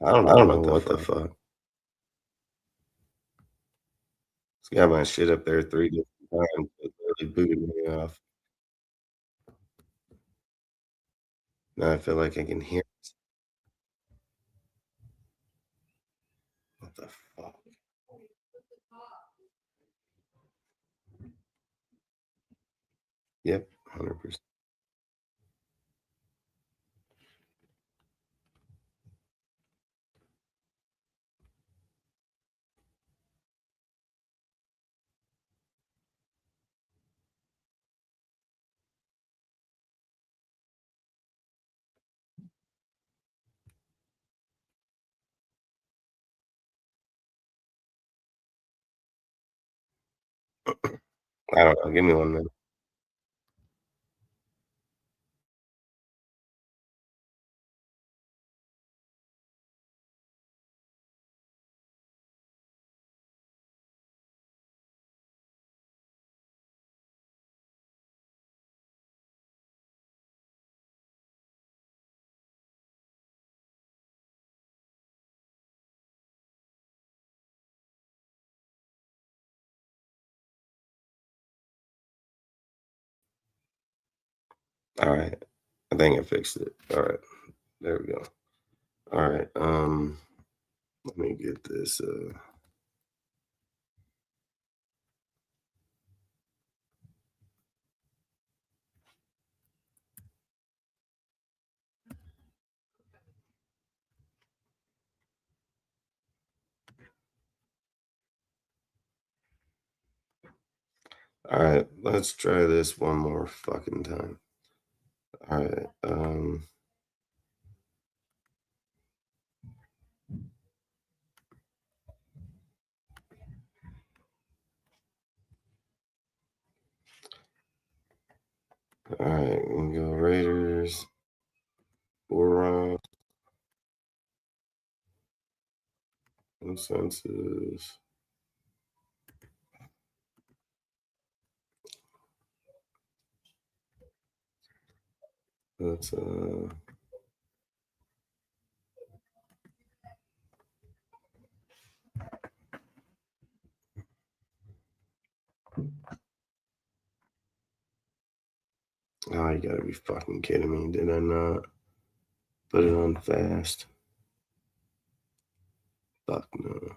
I don't know what the fuck. It's got my shit up there 3 different times. It really booted me off. Now I feel like I can hear it. What the fuck? Yep, 100%. I don't know. Give me 1 minute. All right. I think I fixed it. All right. There we go. All right. Let me get this. All right. Let's try this one more fucking time. All right. All right. We can go Raiders. 4 rounds. Consensus. That's oh, you gotta be fucking kidding me. Did I not put it on fast? Fuck no.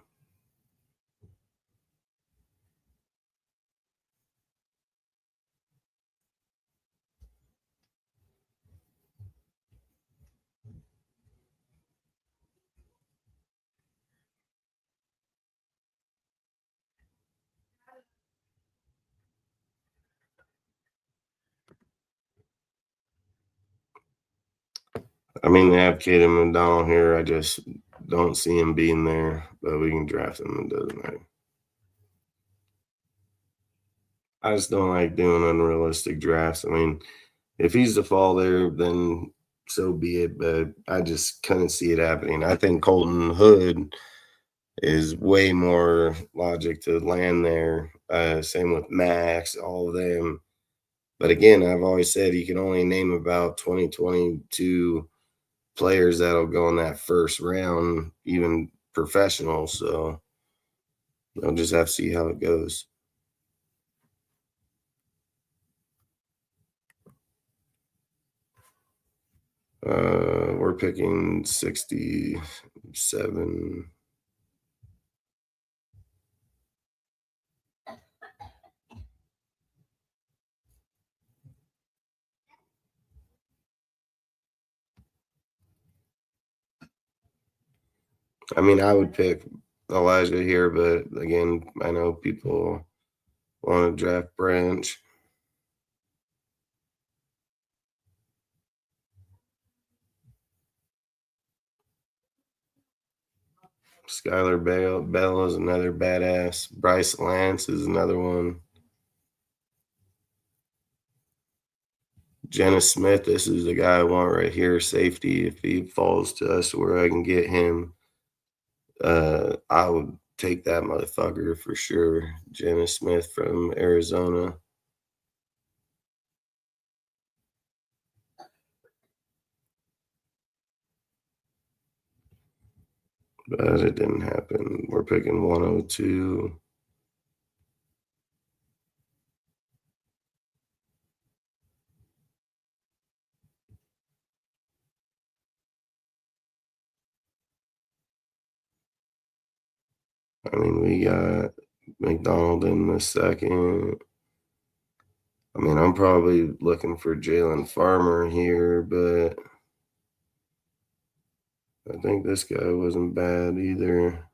I mean, they have Caden McDonald here. I just don't see him being there, but we can draft him. It doesn't matter. I just don't like doing unrealistic drafts. I mean, if he's to fall there, then so be it. But I just couldn't see it happening. I think Colton Hood is way more logic to land there. Same with Max, all of them. But again, I've always said you can only name about 2022 players that'll go in that first round, even professional. So they'll just have to see how it goes. We're picking 67. I mean, I would pick Elijah here, but again, I know people want to draft Branch. Skylar Bell is another badass. Bryce Lance is another one. Dennis Smith, this is the guy I want right here, safety. If he falls to us where I can get him, I would take that motherfucker for sure. Dennis Smith from Arizona. But it didn't happen. We're picking 102. I mean, we got McDonald in the second. I mean, I'm probably looking for Jalen Farmer here, but I think this guy wasn't bad either.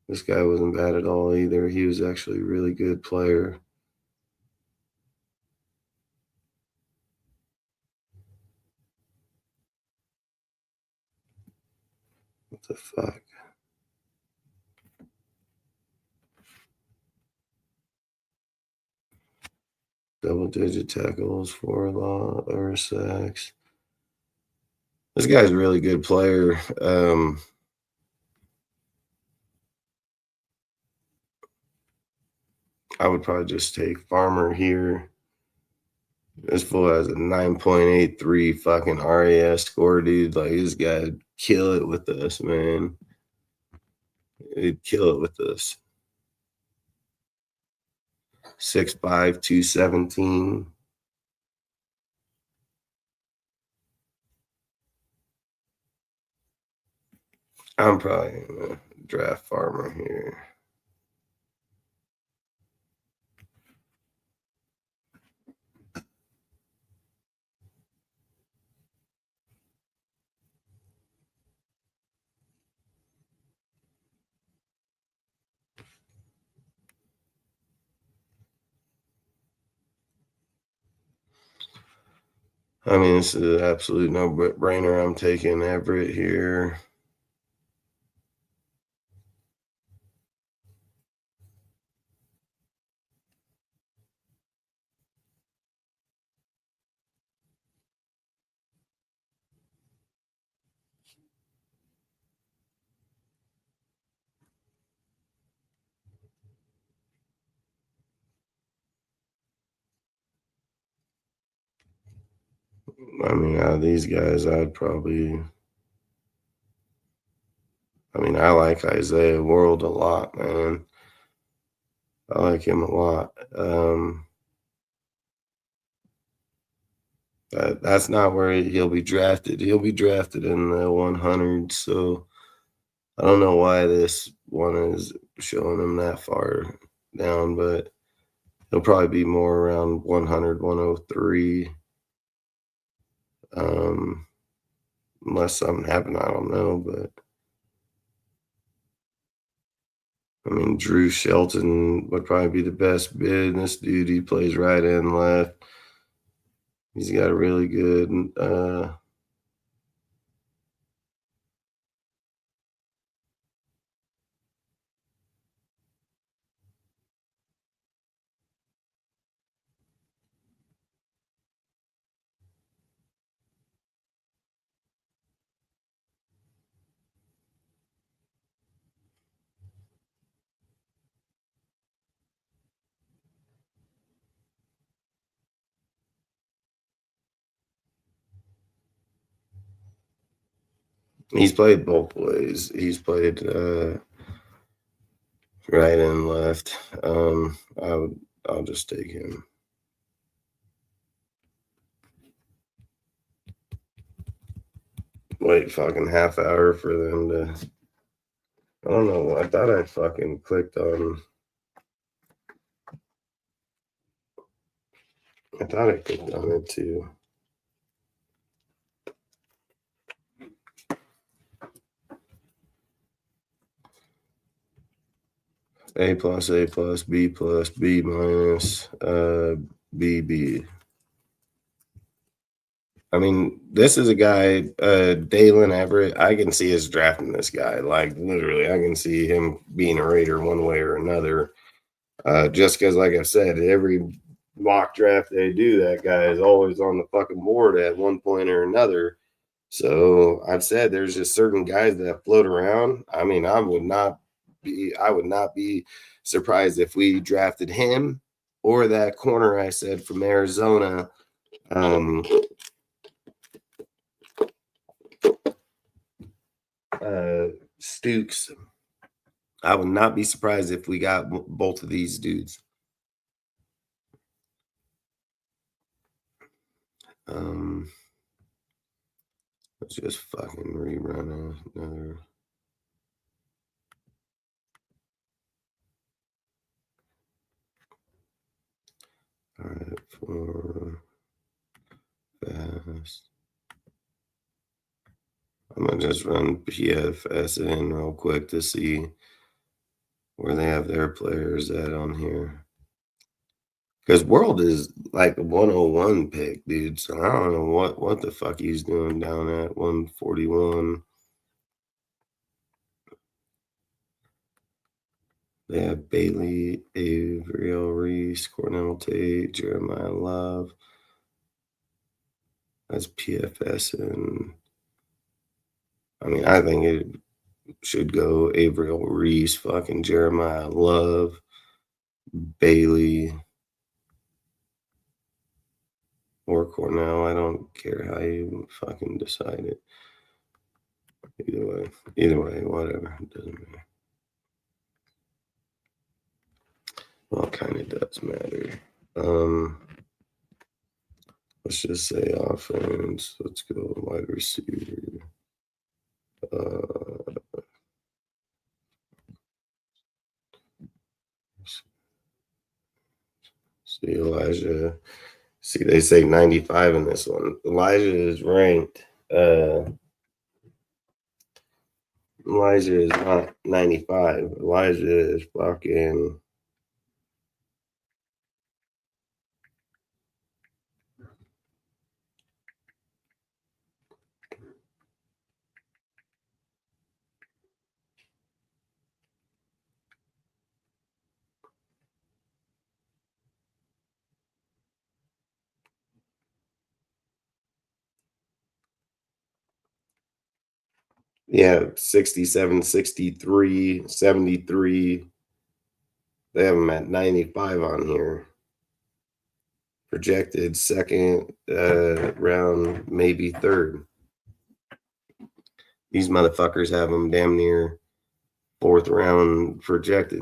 This guy wasn't bad at all either. He was actually a really good player. What the fuck? Double-digit tackles, 4 sacks. This guy's a really good player. I would probably just take Farmer here. This fool has a 9.83 fucking RAS score, dude. Like, this guy kill it with us, man. He'd kill it with us. 6'5", 217. I'm probably gonna draft Farmer here. I mean, this is an absolute no-brainer. I'm taking Everett here. I mean, out of these guys, I like Isaiah World a lot, man. I like him a lot. That's not where he'll be drafted. He'll be drafted in the 100s. So I don't know why this one is showing him that far down, but he'll probably be more around 100, 103. Unless something happened, I don't know. But I mean, Drew Shelton would probably be the best bid. This dude, he plays right and left. He's got a really good he's played both ways. He's played right and left. I'll just take him. Wait fucking half hour for them to. I don't know. I thought I fucking clicked on. I thought I clicked on it too. A plus, B plus, B minus, BB. I mean, this is a guy, Dalen Everett. I can see us drafting this guy. Like, literally, I can see him being a Raider one way or another. Just because, like I said, every mock draft they do, that guy is always on the fucking board at one point or another. So I've said there's just certain guys that float around. I mean, I would not be surprised if we drafted him or that corner I said from Arizona. Stukes. I would not be surprised if we got both of these dudes. Let's just fucking rerun another. All right, for fast. I'm gonna just run PFS in real quick to see where they have their players at on here. Because World is like a 101 pick, dude. So I don't know what the fuck he's doing down at 141. They have Bailey, Avriel Reese, Cornell Tate, Jeremiah Love. That's PFS. And I mean, I think it should go Avriel Reese, fucking Jeremiah Love, Bailey, or Cornell. I don't care how you fucking decide it. Either way, whatever. It doesn't matter. Well, it kind of does matter. Let's just say offense. Let's go wide receiver. See Elijah. See, they say 95 in this one. Elijah is ranked. Elijah is not 95. Elijah is fucking. Yeah, 67, 63, 73. They have him at 95 on here. Projected second round, maybe third. These motherfuckers have him damn near fourth round projected.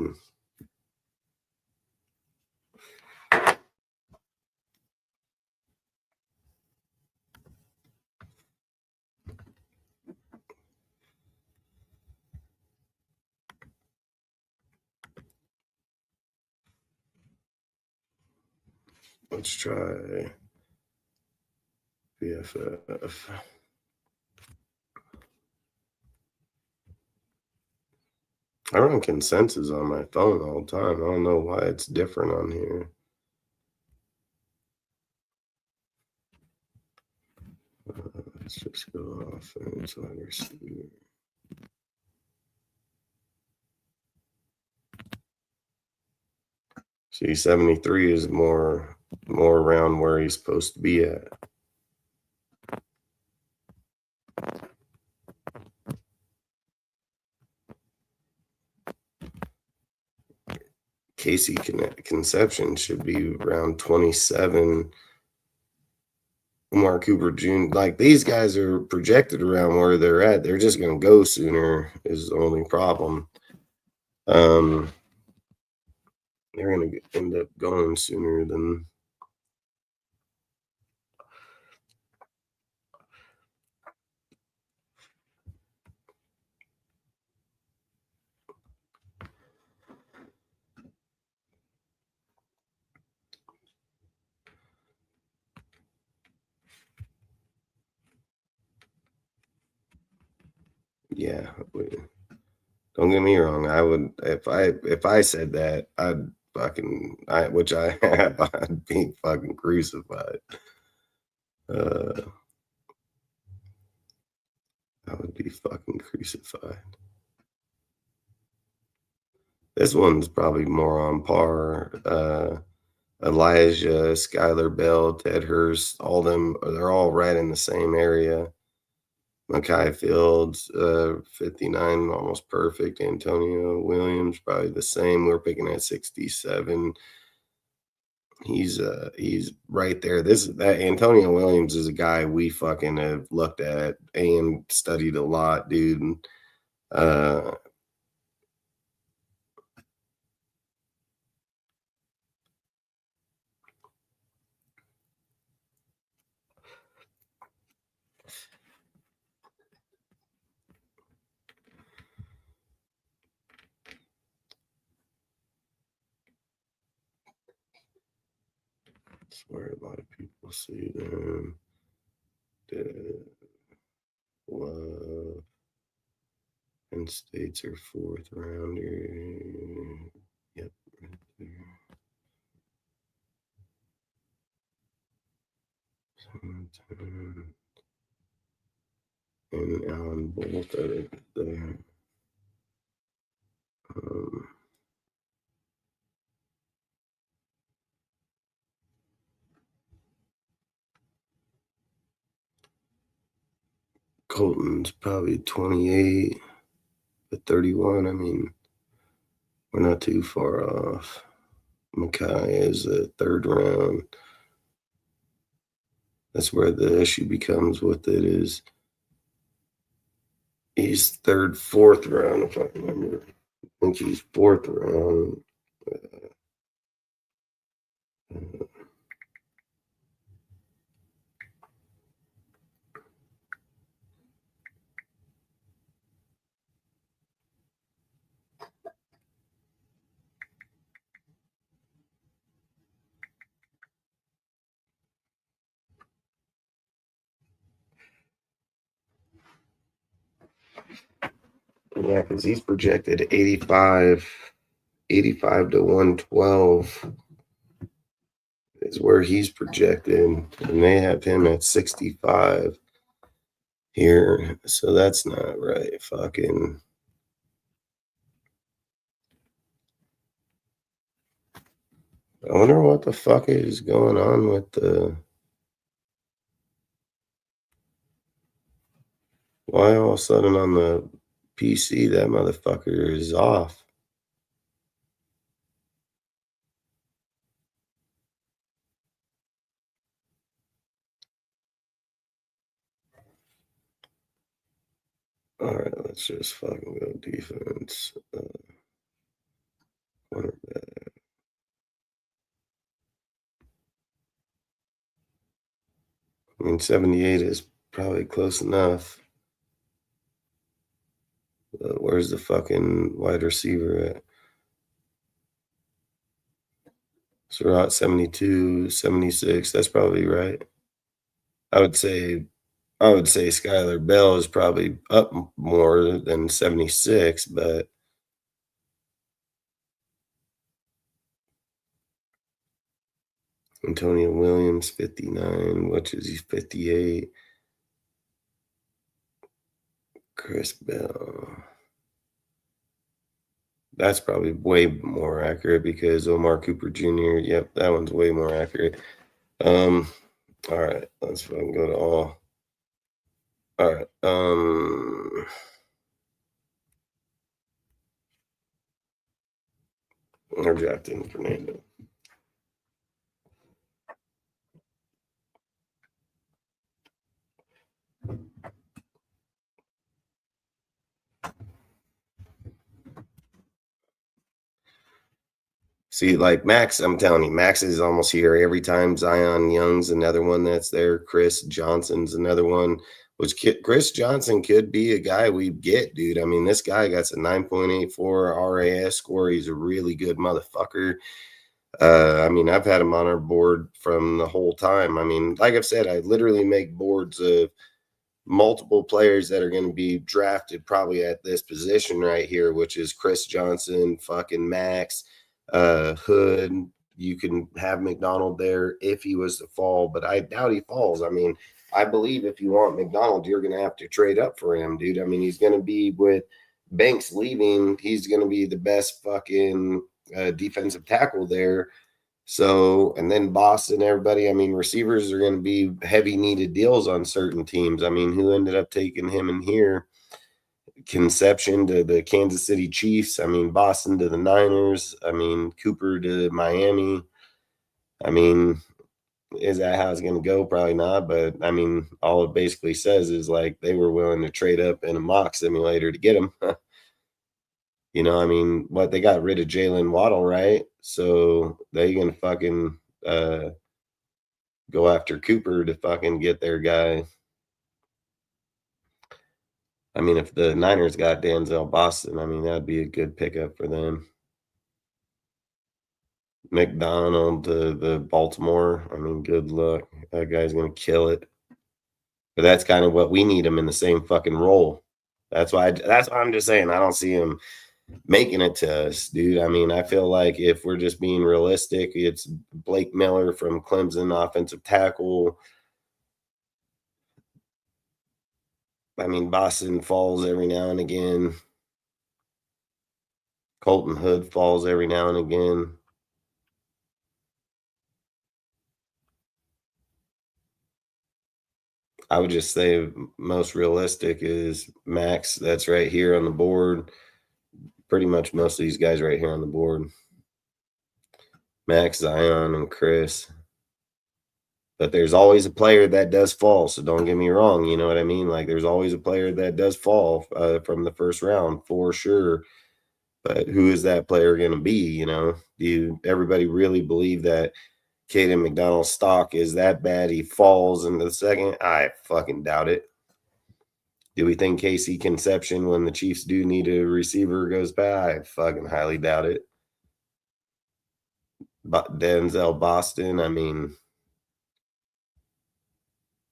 Let's try BFF. I run consensus on my phone all the time. I don't know why it's different on here. Let's just go offense, wide receiver. See, 73 is more around where he's supposed to be at. Casey Conception should be around 27. Mark Cooper Jr. Like, these guys are projected around where they're at. They're just going to go sooner is the only problem. They're going to end up going sooner than. Yeah, Don't get me wrong. I would if I said that, I'd which I have, I'd be fucking crucified. I would be fucking crucified. This one's probably more on par. Elijah, Skylar Bell, Ted Hurst, all them, they're all right in the same area. Makai Fields, 59, almost perfect. Antonio Williams, probably the same. We're picking at 67. He's right there. That Antonio Williams is a guy we fucking have looked at and studied a lot, dude. I swear a lot of people see them. Love and States are fourth rounder. Yep, right there. And Alan Bolt are there. Colton's probably 28, but 31. I mean, we're not too far off. Makai is a third round. That's where the issue becomes with it is he's third, fourth round, if I remember. I think he's fourth round. Yeah, because he's projected 85 to 112 is where he's projected, and they have him at 65 here. So that's not right. Fucking. I wonder what the fuck is going on with the. Why all of a sudden on the PC that motherfucker is off? All right, let's just fucking go defense. Cornerback. I mean, 78 is probably close enough. But where's the fucking wide receiver at? Surratt 72, 76. That's probably right. I would say Skylar Bell is probably up more than 76, but Antonio Williams 59, which is he's 58. Chris Bell. That's probably way more accurate because Omar Cooper Jr. Yep, that one's way more accurate. All right, let's fucking go to all. All right. We're drafting Fernando. See, like Max, I'm telling you, Max is almost here every time. Zion Young's another one that's there. Chris Johnson's another one. Chris Johnson could be a guy we get, dude. I mean, this guy got a 9.84 RAS score. He's a really good motherfucker. I mean, I've had him on our board from the whole time. I mean, like I've said, I literally make boards of multiple players that are going to be drafted probably at this position right here, which is Chris Johnson, fucking Max, Hood. You can have McDonald there if he was to fall, but I doubt he falls. I mean, I believe if you want McDonald, you're going to have to trade up for him, dude. I mean, he's going to be with Banks leaving. He's going to be the best fucking defensive tackle there. So, and then Boston, everybody, I mean, receivers are going to be heavy needed deals on certain teams. I mean, who ended up taking him in here? Conception to the Kansas City Chiefs. I mean, Boston to the Niners. I mean, Cooper to Miami. I mean, is that how it's going to go? Probably not. But I mean, all it basically says is like they were willing to trade up in a mock simulator to get him. You know, I mean, what, they got rid of Jalen Waddle, right? So they can fucking go after Cooper to fucking get their guy. I mean, if the Niners got Denzel Boston, I mean, that'd be a good pickup for them. McDonald to the Baltimore. I mean, good luck. That guy's going to kill it. But that's kind of what we need him in the same fucking role. That's why I'm just saying I don't see him making it to us, dude. I mean, I feel like if we're just being realistic, it's Blake Miller from Clemson, offensive tackle. I mean, Boston falls every now and again. Colton Hood falls every now and again. I would just say most realistic is Max. That's right here on the board. Pretty much most of these guys right here on the board. Max, Zion, and Chris. But there's always a player that does fall, so don't get me wrong. You know what I mean? Like, there's always a player that does fall from the first round for sure. But who is that player going to be? You know, everybody really believe that Caden McDonald's stock is that bad he falls into the second? I fucking doubt it. Do we think Casey Conception, when the Chiefs do need a receiver, goes by? I fucking highly doubt it. But Denzel Boston, I mean,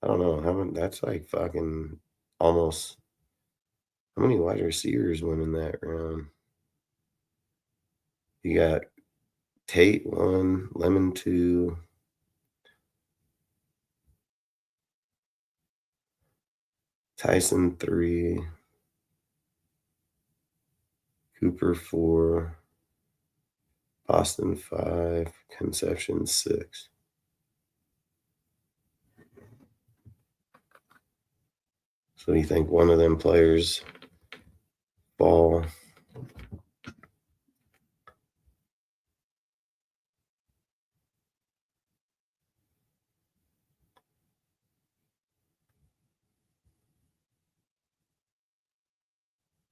I don't know. That's like fucking almost. How many wide receivers went in that round? You got Tate 1, Lemon 2. Tyson 3. Cooper 4. Boston 5. Conception 6. So you think one of them players fall?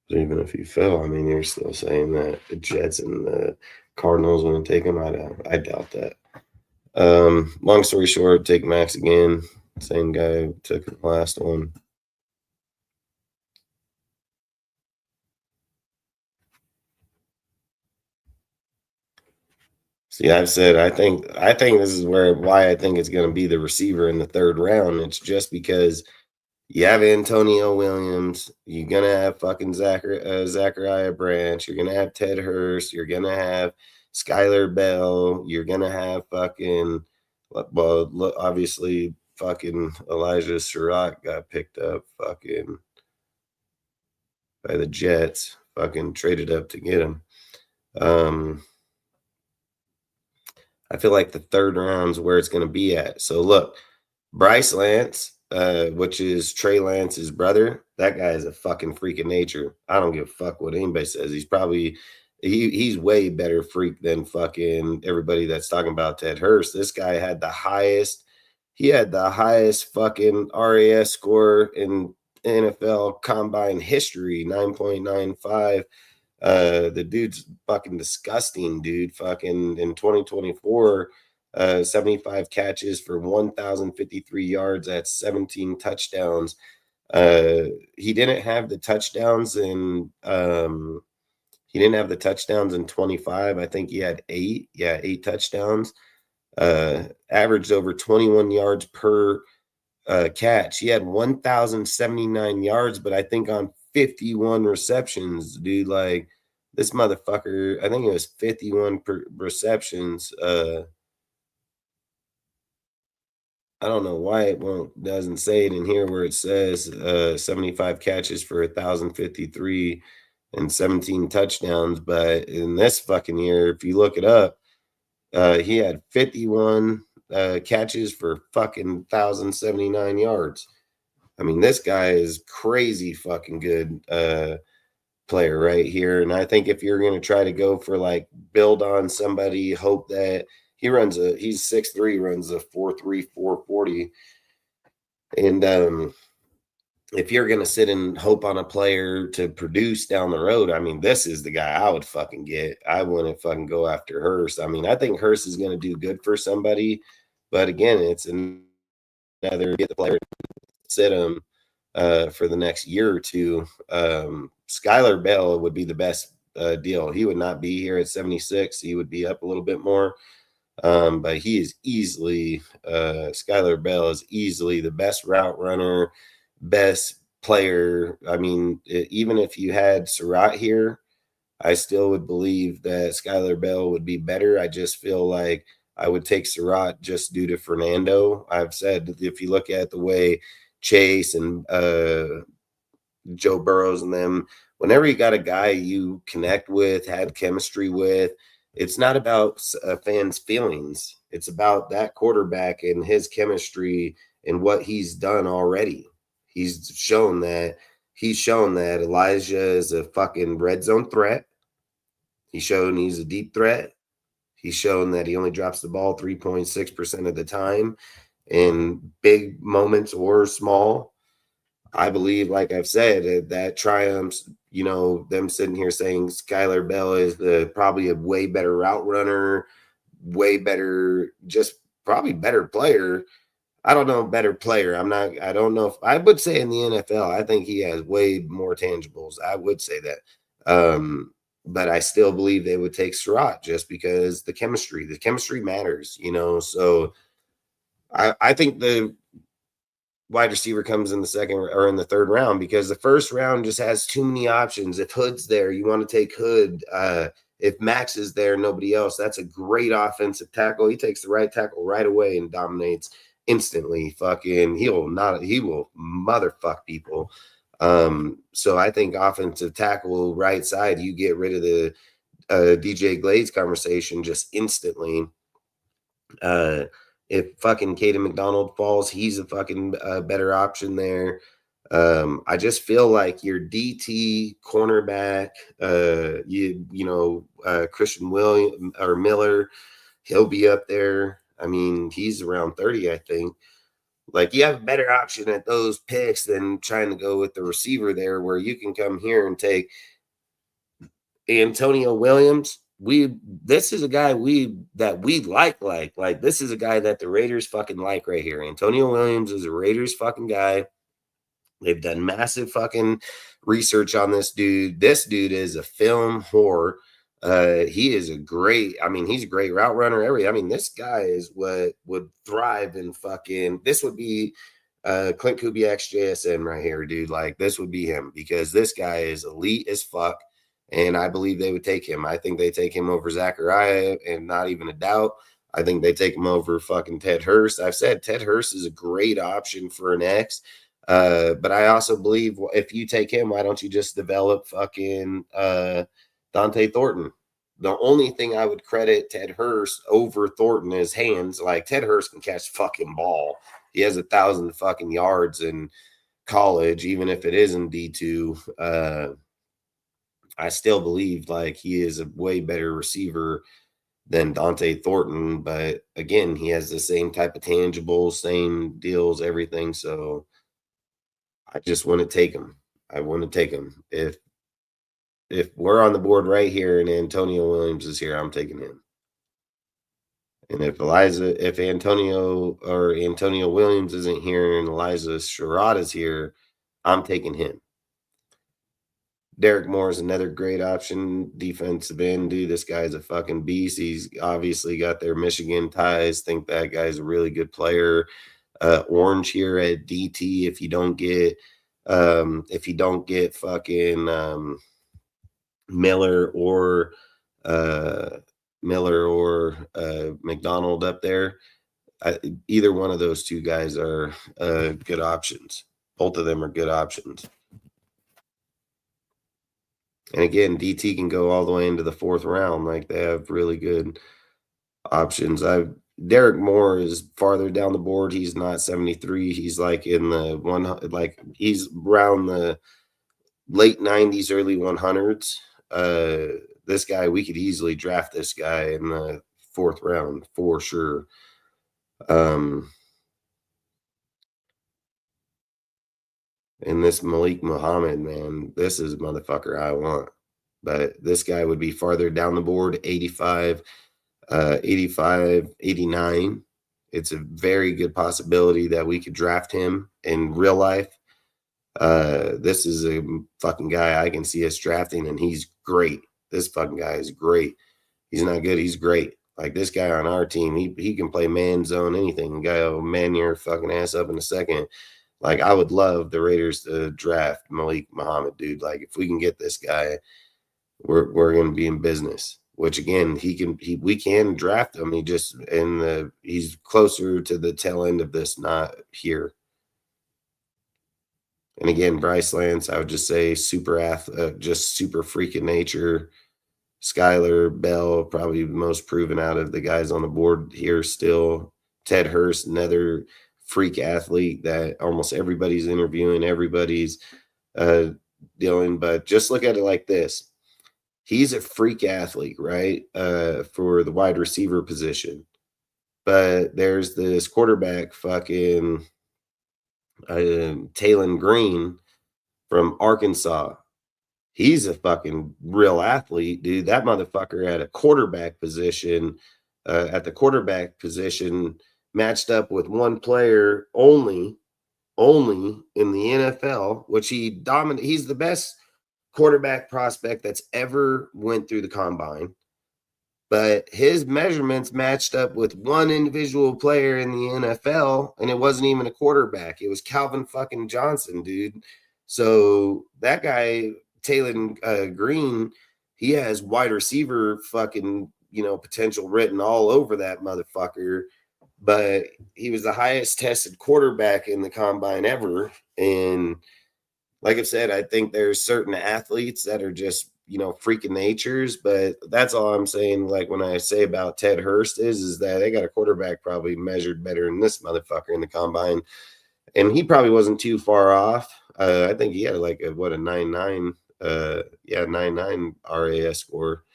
Even if you fell, I mean, you're still saying that the Jets and the Cardinals wouldn't take him. I doubt that. Long story short, take Max again. Same guy who took the last one. See, I've said I think this is why I think it's going to be the receiver in the third round. It's just because you have Antonio Williams, you're gonna have fucking Zachariah Branch, you're gonna have Ted Hurst, you're gonna have Skylar Bell, you're gonna have fucking, well, obviously fucking Elijah Surratt got picked up fucking by the Jets, fucking traded up to get him. I feel like the third round's where it's gonna be at. So look, Bryce Lance, which is Trey Lance's brother, that guy is a fucking freak of nature. I don't give a fuck what anybody says. He's probably he's way better freak than fucking everybody that's talking about Ted Hurst. This guy had the highest fucking RAS score in NFL combine history, 9.95. The dude's fucking disgusting, dude. Fucking in 2024, 75 catches for 1,053 yards at 17 touchdowns. He didn't have the touchdowns in 25. I think he had 8. Yeah, 8 touchdowns. Averaged over 21 yards per catch. He had 1,079 yards, but I think on 51 receptions, dude. Like this motherfucker, I think it was 51 receptions. I don't know why it doesn't say it in here where it says 75 catches for 1,053 and 17 touchdowns. But in this fucking year, if you look it up, he had 51 catches for fucking 1,079 yards. I mean, this guy is crazy fucking good player right here. And I think if you're going to try to go for like build on somebody, hope that he's 6'3", runs a 4.3, 440. And if you're going to sit and hope on a player to produce down the road, I mean, this is the guy I would fucking get. I wouldn't fucking go after Hurst. I mean, I think Hurst is going to do good for somebody. But again, it's another get the player, sit him for the next year or two. Skylar Bell would be the best deal. He would not be here at 76. He would be up a little bit more. But he is easily, Skylar Bell is easily the best route runner, best player. I mean, even if you had Surratt here, I still would believe that Skylar Bell would be better. I just feel like I would take Surratt just due to Fernando. I've said if you look at the way Chase and Joe Burrows and them, whenever you got a guy you connect with, had chemistry with, it's not about fans' feelings. It's about that quarterback and his chemistry and what he's done already. He's shown that Elijah is a fucking red zone threat. He's shown he's a deep threat. He's shown that he only drops the ball 3.6% of the time in big moments or small. I believe, like I've said, that triumphs, you know, them sitting here saying Skylar Bell is probably a way better route runner, way better, just probably better player. I don't know, better player. I don't know if I would say in the NFL, I think he has way more tangibles. I would say that. But I still believe they would take Surratt just because the chemistry matters, you know. So I think the wide receiver comes in the second or in the third round because the first round just has too many options. If Hood's there, you want to take Hood. If Max is there, nobody else. That's a great offensive tackle. He takes the right tackle right away and dominates instantly. He will motherfuck people. So I think offensive tackle right side, you get rid of the DJ Glades conversation just instantly. If fucking Caden McDonald falls, he's a fucking better option there. I just feel like your DT cornerback, Christian Williams or Miller, he'll be up there. I mean, he's around 30, I think. Like, you have a better option at those picks than trying to go with the receiver there, where you can come here and take Antonio Williams. This is a guy that we like. This is a guy that the Raiders fucking like right here. Antonio Williams is a Raiders fucking guy. They've done massive fucking research on this dude. This dude is a film whore. He is he's a great route runner. This guy is what would thrive in fucking, this would be Clint Kubiak's JSN right here, dude. Like, this would be him because this guy is elite as fuck. And I believe they would take him. I think they take him over Zachariah, and not even a doubt. I think they take him over fucking Ted Hurst. I've said Ted Hurst is a great option for an X. But I also believe if you take him, why don't you just develop fucking Dante Thornton? The only thing I would credit Ted Hurst over Thornton is hands. Like, Ted Hurst can catch fucking ball. He has 1,000 fucking yards in college, even if it is in D2. I still believe like he is a way better receiver than Dante Thornton, but again, he has the same type of tangibles, same deals, everything. So I just want to take him. I want to take him. If we're on the board right here and Antonio Williams is here, I'm taking him. And if Antonio Williams isn't here and Elijah Sherrod is here, I'm taking him. Derek Moore is another great option, defensive end, dude. This guy's a fucking beast. He's obviously got their Michigan ties. Think that guy's a really good player. orange here at DT if you don't get fucking Miller or McDonald up there. Either one of those two guys are good options. Both of them are good options. And again, DT can go all the way into the 4th round. Like, they have really good options. Derek Moore is farther down the board. He's not 73. He's like in the he's around the late 90s, early 100s. This guy, we could easily draft this guy in the 4th round for sure. And this Malik Muhammad, man, this is a motherfucker I want. But this guy would be farther down the board, 85, 89. It's a very good possibility that we could draft him in real life. This is a fucking guy I can see us drafting, and he's great. This fucking guy is great. He's not good. He's great. Like, this guy on our team, he can play man zone, anything. Guy will man your fucking ass up in a second. Like, I would love the Raiders to draft Malik Muhammad, dude. Like, if we can get this guy, we're going to be in business. Which, again, we can draft him. He's closer to the tail end of this, not here. And again, Bryce Lance, I would just say just super freak in nature. Skylar Bell, probably the most proven out of the guys on the board here still. Ted Hurst, another freak athlete that almost everybody's interviewing, everybody's dealing. But just look at it like this. He's a freak athlete, right, for the wide receiver position. But there's this quarterback fucking Talon Green from Arkansas. He's a fucking real athlete, dude. That motherfucker at a quarterback position, matched up with one player only in the NFL, which he dominated. He's the best quarterback prospect that's ever went through the combine. But his measurements matched up with one individual player in the NFL, and it wasn't even a quarterback. It was Calvin fucking Johnson, dude. So that guy, Talon Green, he has wide receiver fucking, potential written all over that motherfucker. But he was the highest tested quarterback in the combine ever. And like I've said, I think there's certain athletes that are just, freaking natures, but that's all I'm saying. Like, when I say about Ted Hurst is that they got a quarterback probably measured better than this motherfucker in the combine. And he probably wasn't too far off. I think he had like a 9.9, 9.9 RAS score.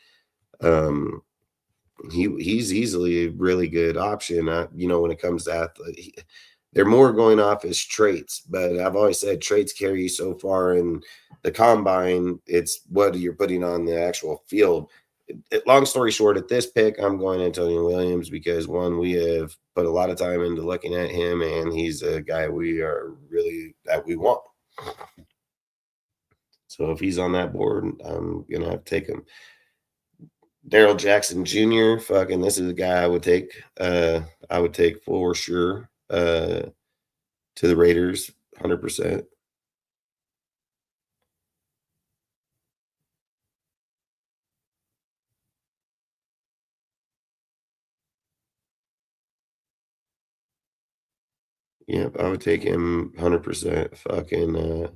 He's easily a really good option. When it comes to athlete, they're more going off his traits, but I've always said traits carry you so far in the combine. It's what you're putting on the actual field. Long story short, at this pick, I'm going Antonio Williams because, one, we have put a lot of time into looking at him, and he's a guy that we want. So if he's on that board, I'm going to have to take him. Daryl Jackson Jr., this is a guy I would take. I would take for sure. To the Raiders, 100%. Yep, I would take him 100%. Fucking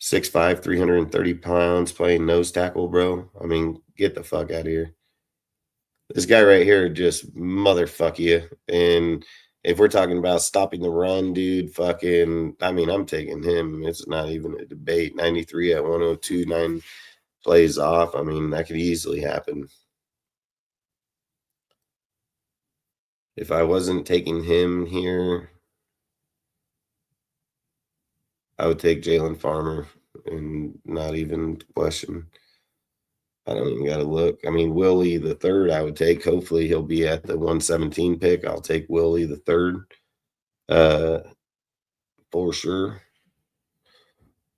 6'5", 330 pounds, playing nose tackle, bro. I mean, get the fuck out of here. This guy right here just motherfuck you. And if we're talking about stopping the run, dude, I'm taking him. It's not even a debate. 93 at 102, 9 plays off. I mean, that could easily happen. If I wasn't taking him here, I would take Jalen Farmer, and not even question. I don't even got to look. I mean, Willie the third, I would take. Hopefully, he'll be at the 117 pick. I'll take Willie the third, for sure.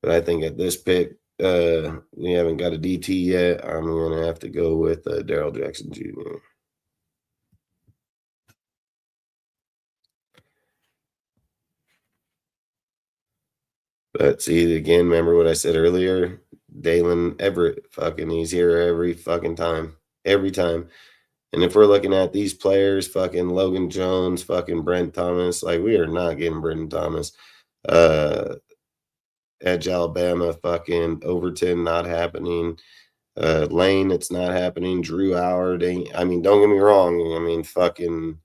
But I think at this pick, we haven't got a DT yet. I'm going to have to go with Daryl Jackson Jr. But see, again, remember what I said earlier? Dalen Everett, fucking, he's here every fucking time. Every time. And if we're looking at these players, fucking Logan Jones, fucking Brent Thomas, like, we are not getting Brenton Thomas. Edge Alabama, fucking Overton, not happening. Lane, it's not happening. Drew Howard, I mean, don't get me wrong.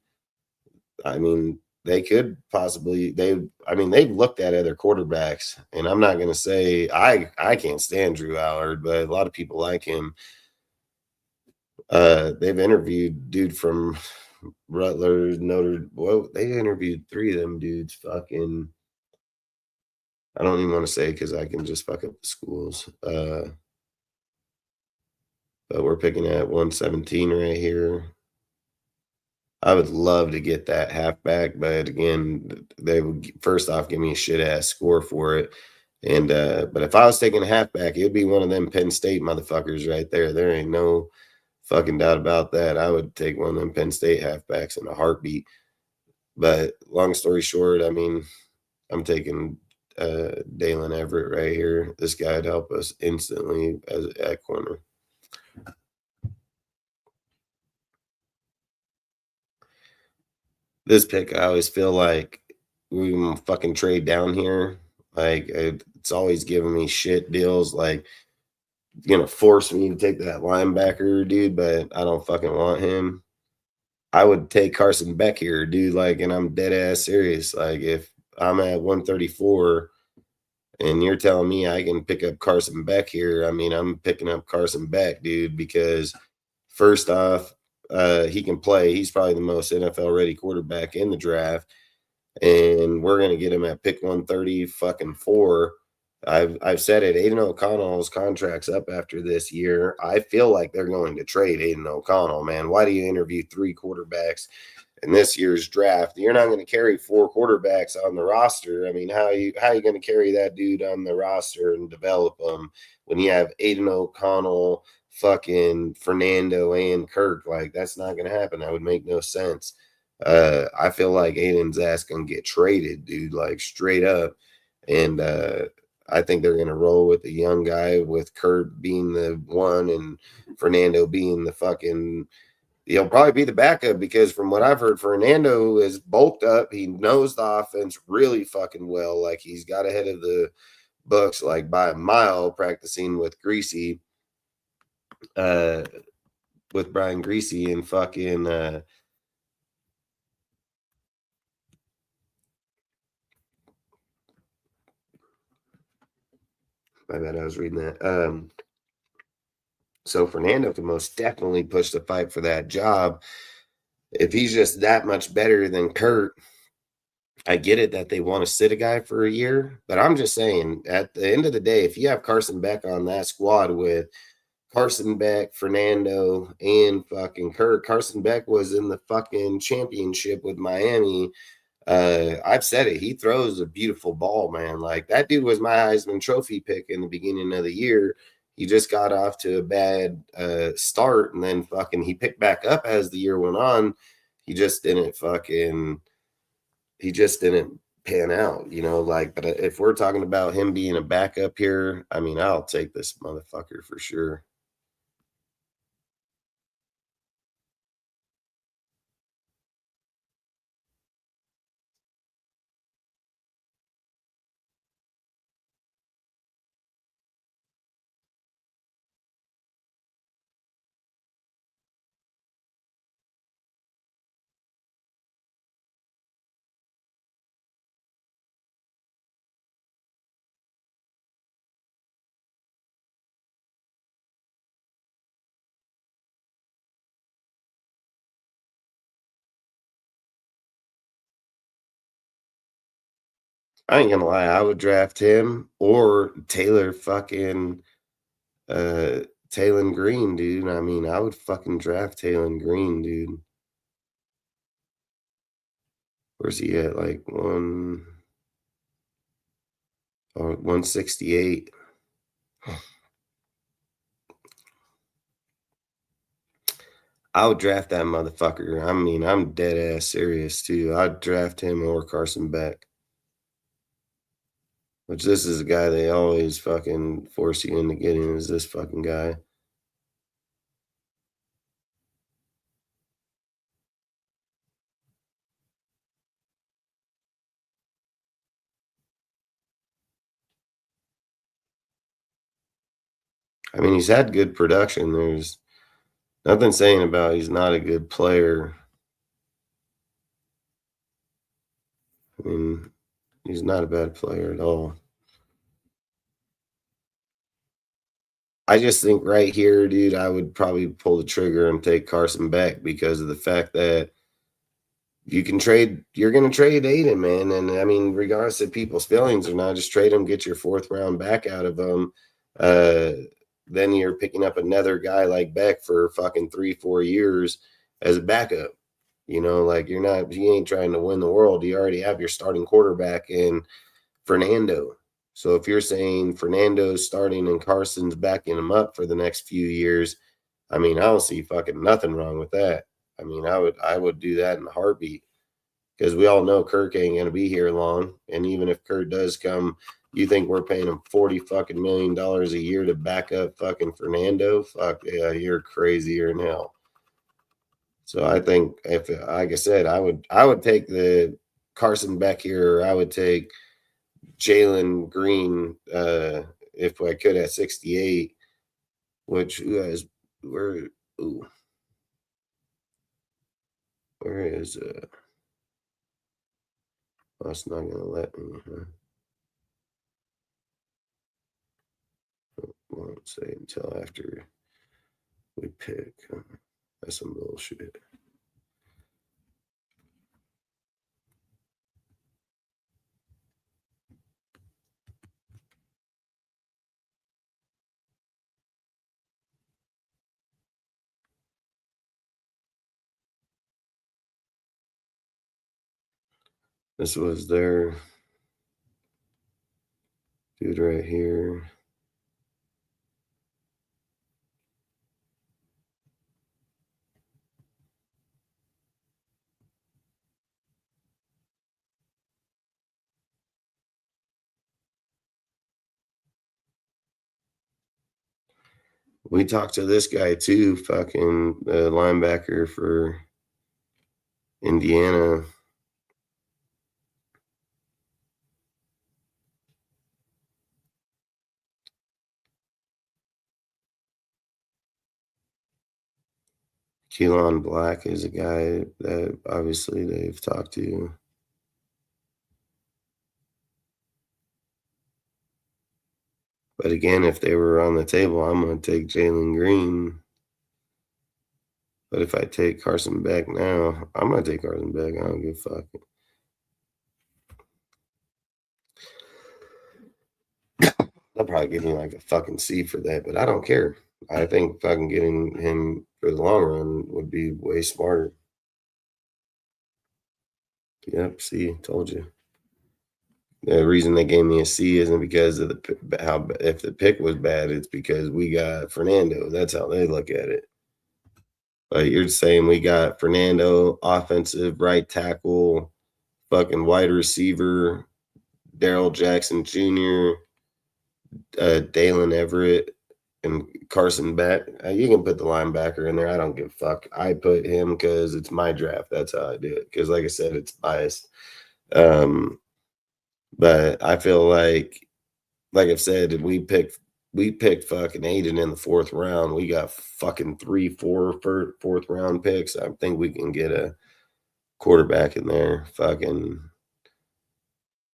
They could possibly, they've looked at other quarterbacks, and I'm not going to say I can't stand Drew Howard, but a lot of people like him. They've interviewed dude from Rutgers, they interviewed 3 of them dudes. Fucking, I don't even want to say because I can just fuck up the schools. But we're picking at 117 right here. I would love to get that halfback, but again, they would first off give me a shit ass score for it. And but if I was taking a halfback, it'd be one of them Penn State motherfuckers right there. There ain't no fucking doubt about that. I would take one of them Penn State halfbacks in a heartbeat. But long story short, I mean, I'm taking Dalen Everett right here. This guy'd help us instantly at corner. This pick, I always feel like we can fucking trade down here. Like, it's always giving me shit deals. Like, gonna force me to take that linebacker, dude, but I don't fucking want him. I would take Carson Beck here, dude. Like, and I'm dead ass serious. Like, if I'm at 134 and you're telling me I can pick up Carson Beck here, I mean, I'm picking up Carson Beck, dude, because first off, he can play. He's probably the most NFL ready quarterback in the draft. And we're going to get him at pick 130 fucking 4. I've said it. Aiden O'Connell's contract's up after this year. I feel like they're going to trade Aiden O'Connell, man. Why do you interview 3 quarterbacks in this year's draft? You're not going to carry 4 quarterbacks on the roster. I mean, how are you going to carry that dude on the roster and develop them when you have Aiden O'Connell, fucking Fernando, and Kirk? Like, that's not going to happen. That would make no sense. I feel like Aiden's ass gonna get traded, dude, like straight up. And I think they're gonna roll with the young guy, with Kurt being the one and Fernando being the fucking, he'll probably be the backup, because from what I've heard, Fernando is bulked up. He knows the offense really fucking well. Like, he's got ahead of the Bucks like by a mile practicing with Greasy, with Brian Greasy, and fucking my bad, I was reading that. So Fernando can most definitely push the fight for that job. If he's just that much better than Kurt, I get it that they want to sit a guy for a year, but I'm just saying, at the end of the day, if you have Carson Beck on that squad with Carson Beck, Fernando, and fucking Kurt, Carson Beck was in the fucking championship with Miami. I've said it. He throws a beautiful ball, man. Like, that dude was my Heisman Trophy pick in the beginning of the year. He just got off to a bad start, and then fucking he picked back up as the year went on. He just didn't pan out, you know. Like, but if we're talking about him being a backup here, I mean, I'll take this motherfucker for sure. I ain't gonna lie, I would draft him or Taylor fucking Taylor Green, dude. I mean, I would fucking draft Taylor Green, dude. Where's he at? Like 168. I would draft that motherfucker. I mean, I'm dead ass serious too. I'd draft him or Carson Beck. Which this is a guy they always fucking force you into getting, is this fucking guy. I mean, he's had good production. There's nothing saying about he's not a good player. I mean, he's not a bad player at all. I just think right here, dude, I would probably pull the trigger and take Carson Beck because of the fact that you're going to trade Aiden, man. And I mean, regardless of people's feelings or not, just trade him, get your 4th round back out of him. Then you're picking up another guy like Beck for fucking 3-4 years as a backup. You know, like you ain't trying to win the world. You already have your starting quarterback in Fernando. So if you're saying Fernando's starting and Carson's backing him up for the next few years, I mean, I don't see fucking nothing wrong with that. I mean, I would do that in a heartbeat because we all know Kirk ain't going to be here long. And even if Kirk does come, you think we're paying him $40 fucking million a year to back up fucking Fernando? Fuck yeah, you're crazier than hell. So I think if, like I said, I would take the Carson Beck here, or I would take Jalen Green if I could at 68, which who has where is oh, it's not gonna let me, huh? Won't say until after we pick. That's some bullshit. This was their dude right here. We talked to this guy too, fucking linebacker for Indiana. Keelan Black is a guy that obviously they've talked to. But again, if they were on the table, I'm going to take Jalen Green. But if I take Carson Beck now, I'm going to take Carson Beck. I don't give a fuck. They'll probably give me like a fucking C for that, but I don't care. I think fucking getting him for the long run would be way smarter. Yep, see, told you. The reason they gave me a C isn't because of if the pick was bad, it's because we got Fernando. That's how they look at it. But you're saying we got Fernando, offensive right tackle, fucking wide receiver, Daryl Jackson Jr., Dalen Everett, and Carson Beck. You can put the linebacker in there. I don't give a fuck. I put him because it's my draft. That's how I do it. Because, like I said, it's biased. But I feel like I've said, we picked fucking Aiden in the 4th round. We got fucking 3-4 4th round picks. I think we can get a quarterback in there.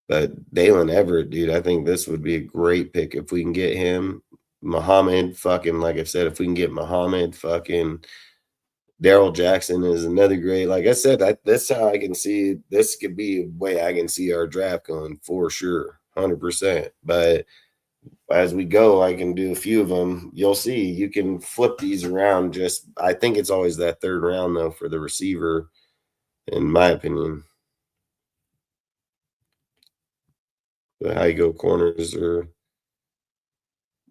But Dalen Everett, dude, I think this would be a great pick if we can get him. Muhammad, fucking, like I've said, if we can get Muhammad, fucking Daryl Jackson is another great. Like I said, that's how I can see this could be a way I can see our draft going for sure, 100%. But as we go, I can do a few of them. You'll see. You can flip these around. I think it's always that 3rd round though for the receiver, in my opinion. But how you go corners, or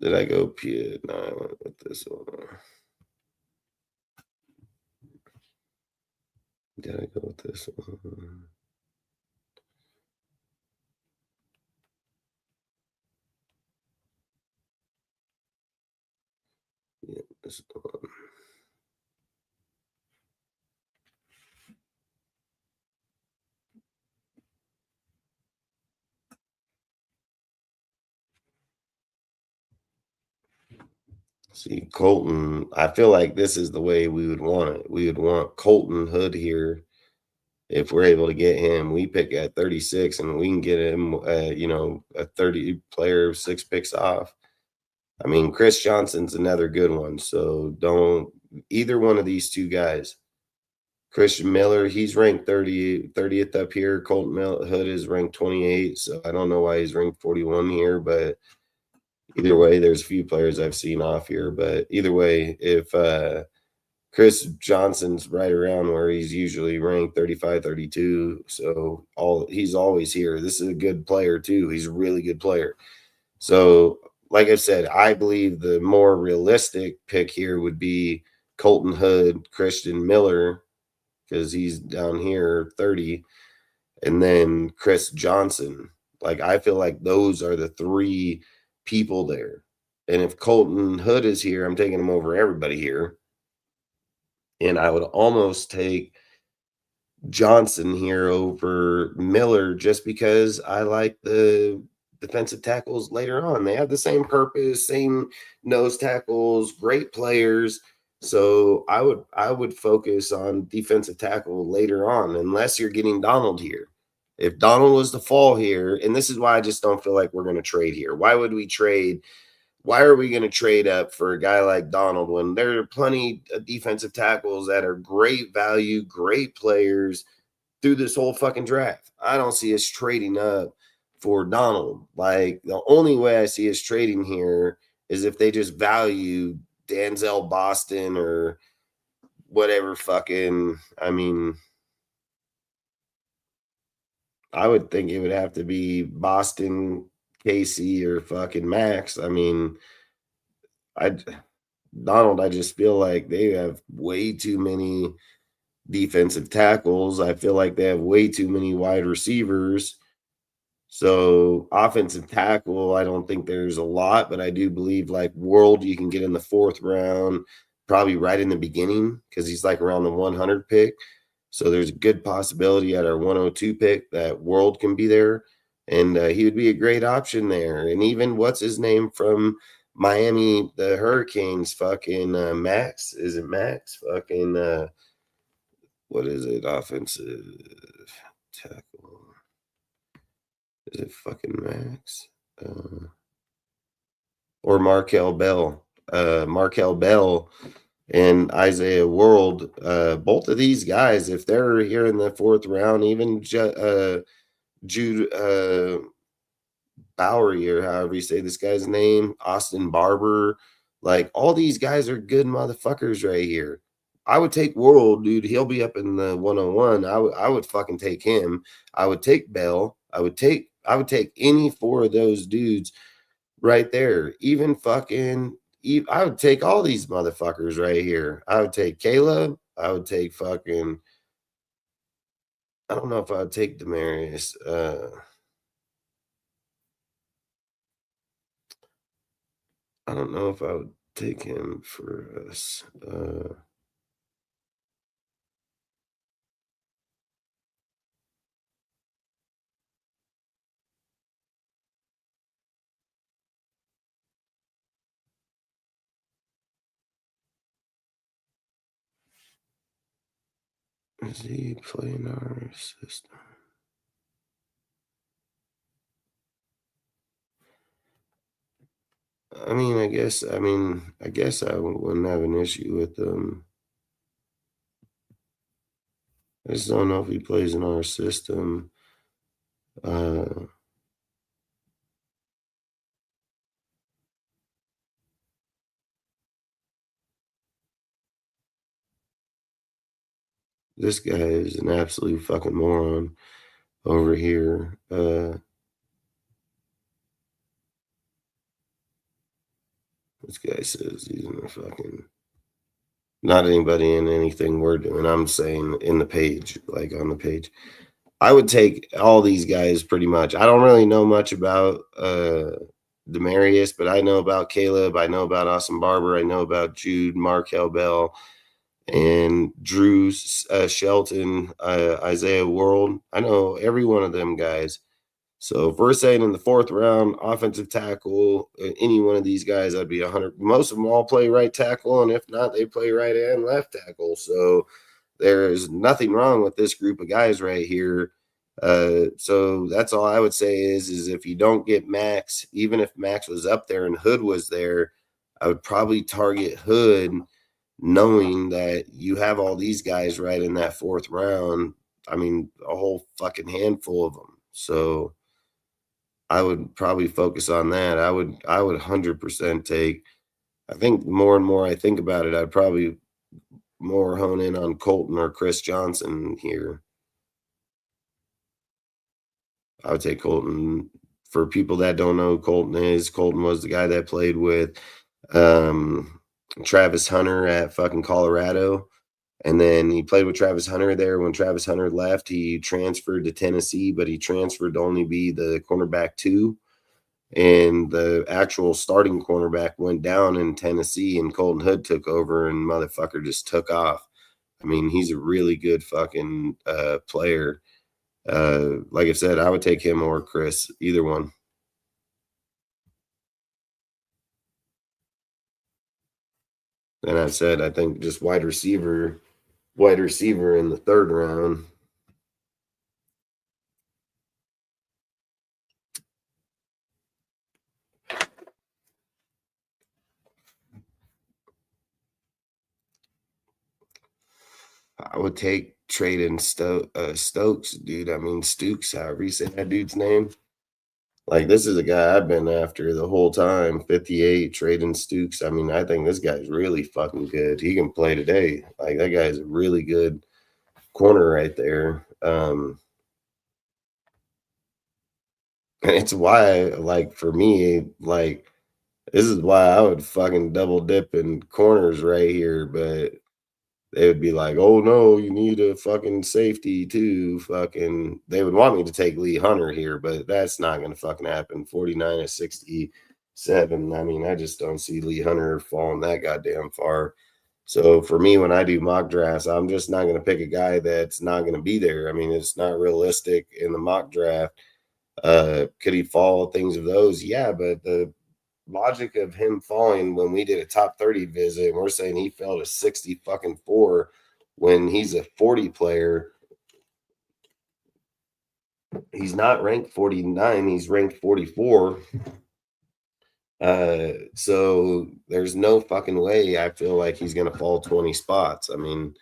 did I go Piet? No, I went with this one. Did I go with this one? See, Colton, I feel like this is the way we would want it. We would want Colton Hood here. If we're able to get him, we pick at 36 and we can get him, a 30 player, 6 picks off. I mean, Chris Johnson's another good one. So don't either one of these two guys. Christian Miller, he's ranked 30th up here. Colton Hood is ranked 28. So I don't know why he's ranked 41 here, but either way, there's a few players I've seen off here. But either way, if Chris Johnson's right around where he's usually ranked 35, 32. So he's always here. This is a good player too. He's a really good player. So like I said, I believe the more realistic pick here would be Colton Hood, Christian Miller, because he's down here 30, and then Chris Johnson. Like, I feel like those are the 3 people there. And if Colton Hood is here, I'm taking him over everybody here. And I would almost take Johnson here over Miller just because I like the defensive tackles later on. They have the same purpose, same nose tackles, great players. So I would focus on defensive tackle later on, unless you're getting Donald here. If Donald was to fall here, and this is why I just don't feel like we're going to trade here. Why would we trade? Why are we going to trade up for a guy like Donald when there are plenty of defensive tackles that are great value, great players through this whole fucking draft? I don't see us trading up for Donald. Like, the only way I see us trading here is if they just value Denzel Boston or whatever fucking, I mean, I would think it would have to be Boston, Casey, or fucking Max. I mean, Donald, I just feel like they have way too many defensive tackles. I feel like they have way too many wide receivers. So offensive tackle, I don't think there's a lot, but I do believe like World you can get in the 4th round, probably right in the beginning, because he's like around the 100 pick. So there's a good possibility at our 102 pick that World can be there, and he would be a great option there. And even what's his name from Miami, the Hurricanes, fucking Max. Is it Max? Fucking what is it? Offensive tackle. Is it fucking Max? Or Markel Bell. Markel Bell and Isaiah World. Both of these guys, if they're here in the 4th round, even Jude Bowery, or however you say this guy's name, Austin Barber, like, all these guys are good motherfuckers right here. I would take World, dude. He'll be up in the 101. I would fucking take him. I would take Bell. I would take any 4 of those dudes right there. Even fucking, I would take all these motherfuckers right here. I would take Caleb. I would take fucking, I don't know if I would take Demarius. I don't know if I would take him for us. Is he playing our system? I mean, I guess I wouldn't have an issue with them. I just don't know if he plays in our system. This guy is an absolute fucking moron over here. This guy says he's in the fucking, not anybody in anything we're doing. I'm saying in the page, like on the page. I would take all these guys pretty much. I don't really know much about Demarius, but I know about Caleb. I know about Austin Barber. I know about Jude, Markel Bell, and Drew Shelton, Isaiah World. I know every one of them guys. So if we're saying in the 4th round, offensive tackle, any one of these guys, I'd be 100. Most of them all play right tackle, and if not, they play right and left tackle. So there's nothing wrong with this group of guys right here. So that's all I would say is if you don't get Max, even if Max was up there and Hood was there, I would probably target Hood, knowing that you have all these guys right in that 4th round. I mean, a whole fucking handful of them. So I would probably focus on that. I would 100% take. I think more and more I think about it, I'd probably more hone in on Colton or Chris Johnson here. I would take Colton. For people that don't know who Colton is, Colton was the guy that played with Travis Hunter at fucking Colorado. And then he played with Travis Hunter there. When Travis Hunter left, he transferred to Tennessee, but he transferred to only be the cornerback 2. And the actual starting cornerback went down in Tennessee, and Colton Hood took over, and motherfucker just took off. I mean, he's a really good fucking player. Like I said, I would take him or Chris, either one. And I said, I think just wide receiver in the 3rd round. I would take Traden Stokes, dude. I mean, Stooks, however you say that dude's name. Like, this is a guy I've been after the whole time. 58, Traden Stooks. I mean, I think this guy's really fucking good. He can play today. Like, that guy's a really good corner right there. And it's why, like, for me, like, this is why I would fucking double dip in corners right here, but they would be like, oh no, you need a fucking safety too. Fucking, they would want me to take Lee Hunter here, but that's not going to fucking happen. 49 to 67. I mean, I just don't see Lee Hunter falling that goddamn far. So for me, when I do mock drafts, I'm just not going to pick a guy that's not going to be there. I mean, it's not realistic in the mock draft. Could he fall? Things of those? Yeah, but the logic of him falling when we did a top 30 visit, and we're saying he fell to 60 fucking 4 when he's a 40 player. He's not ranked 49, he's ranked 44. So there's no fucking way I feel like he's gonna fall 20 spots. I mean,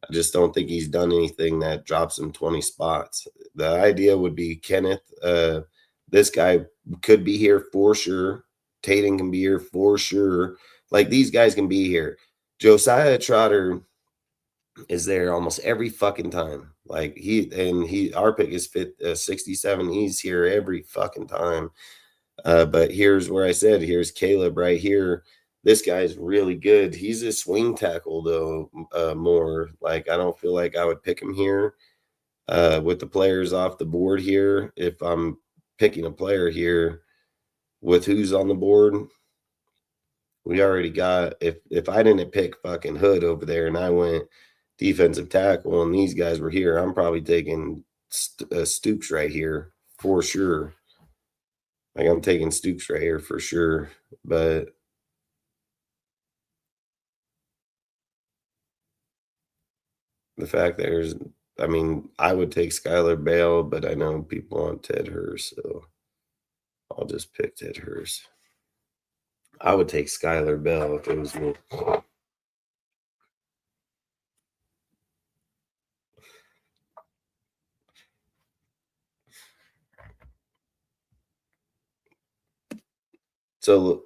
I just don't think he's done anything that drops him 20 spots. The idea would be Kenneth. This guy could be here for sure. Tatum can be here for sure. Like, these guys can be here. Josiah Trotter is there almost every fucking time. Like, our pick is 67. He's here every fucking time. But here's where I said, here's Caleb right here. This guy's really good. He's a swing tackle though, more. Like, I don't feel like I would pick him here. With the players off the board here, if I'm picking a player here, with who's on the board, we already got, if I didn't pick fucking Hood over there and I went defensive tackle and these guys were here, I'm probably taking Stoops right here for sure. Like, I'm taking Stoops right here for sure. But the fact there's, I mean, I would take Skylar Bale, but I know people want Ted Hurst, so I'll just pick Ted Hurst. I would take Skylar Bell if it was me. So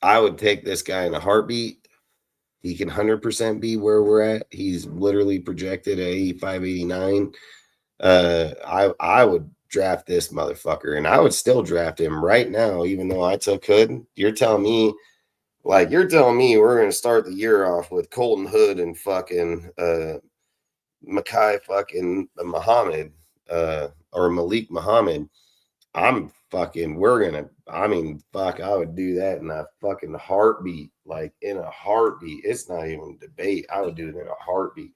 I would take this guy in a heartbeat. He can 100% be where we're at. He's literally projected at 85, 89. I would draft this motherfucker, and I would still draft him right now, even though I took Hood. You're telling me we're going to start the year off with Colton Hood and fucking Makai fucking Muhammad or Malik Muhammad. I mean, fuck, I would do that in a fucking heartbeat, like in a heartbeat. It's not even debate. I would do it in a heartbeat.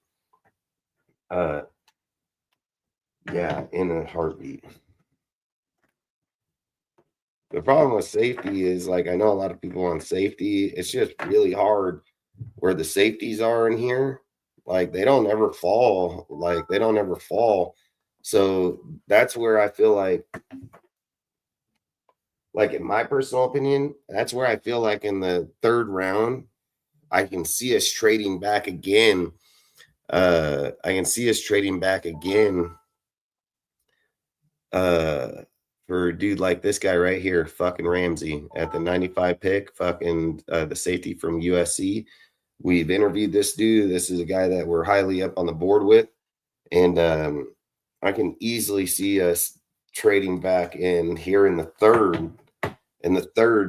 Yeah, in a heartbeat. The problem with safety is, like, I know a lot of people on safety. It's just really hard where the safeties are in here. Like, they don't ever fall. Like, they don't ever fall. So that's where I feel like in my personal opinion, that's where I feel like in the third round, I can see us trading back again. I can see us trading back again uh for a dude like this guy right here, fucking Ramsey at the 95 pick, fucking the safety from USC. We've interviewed this dude. This is a guy that we're highly up on the board with. And I can easily see us trading back in here in the third,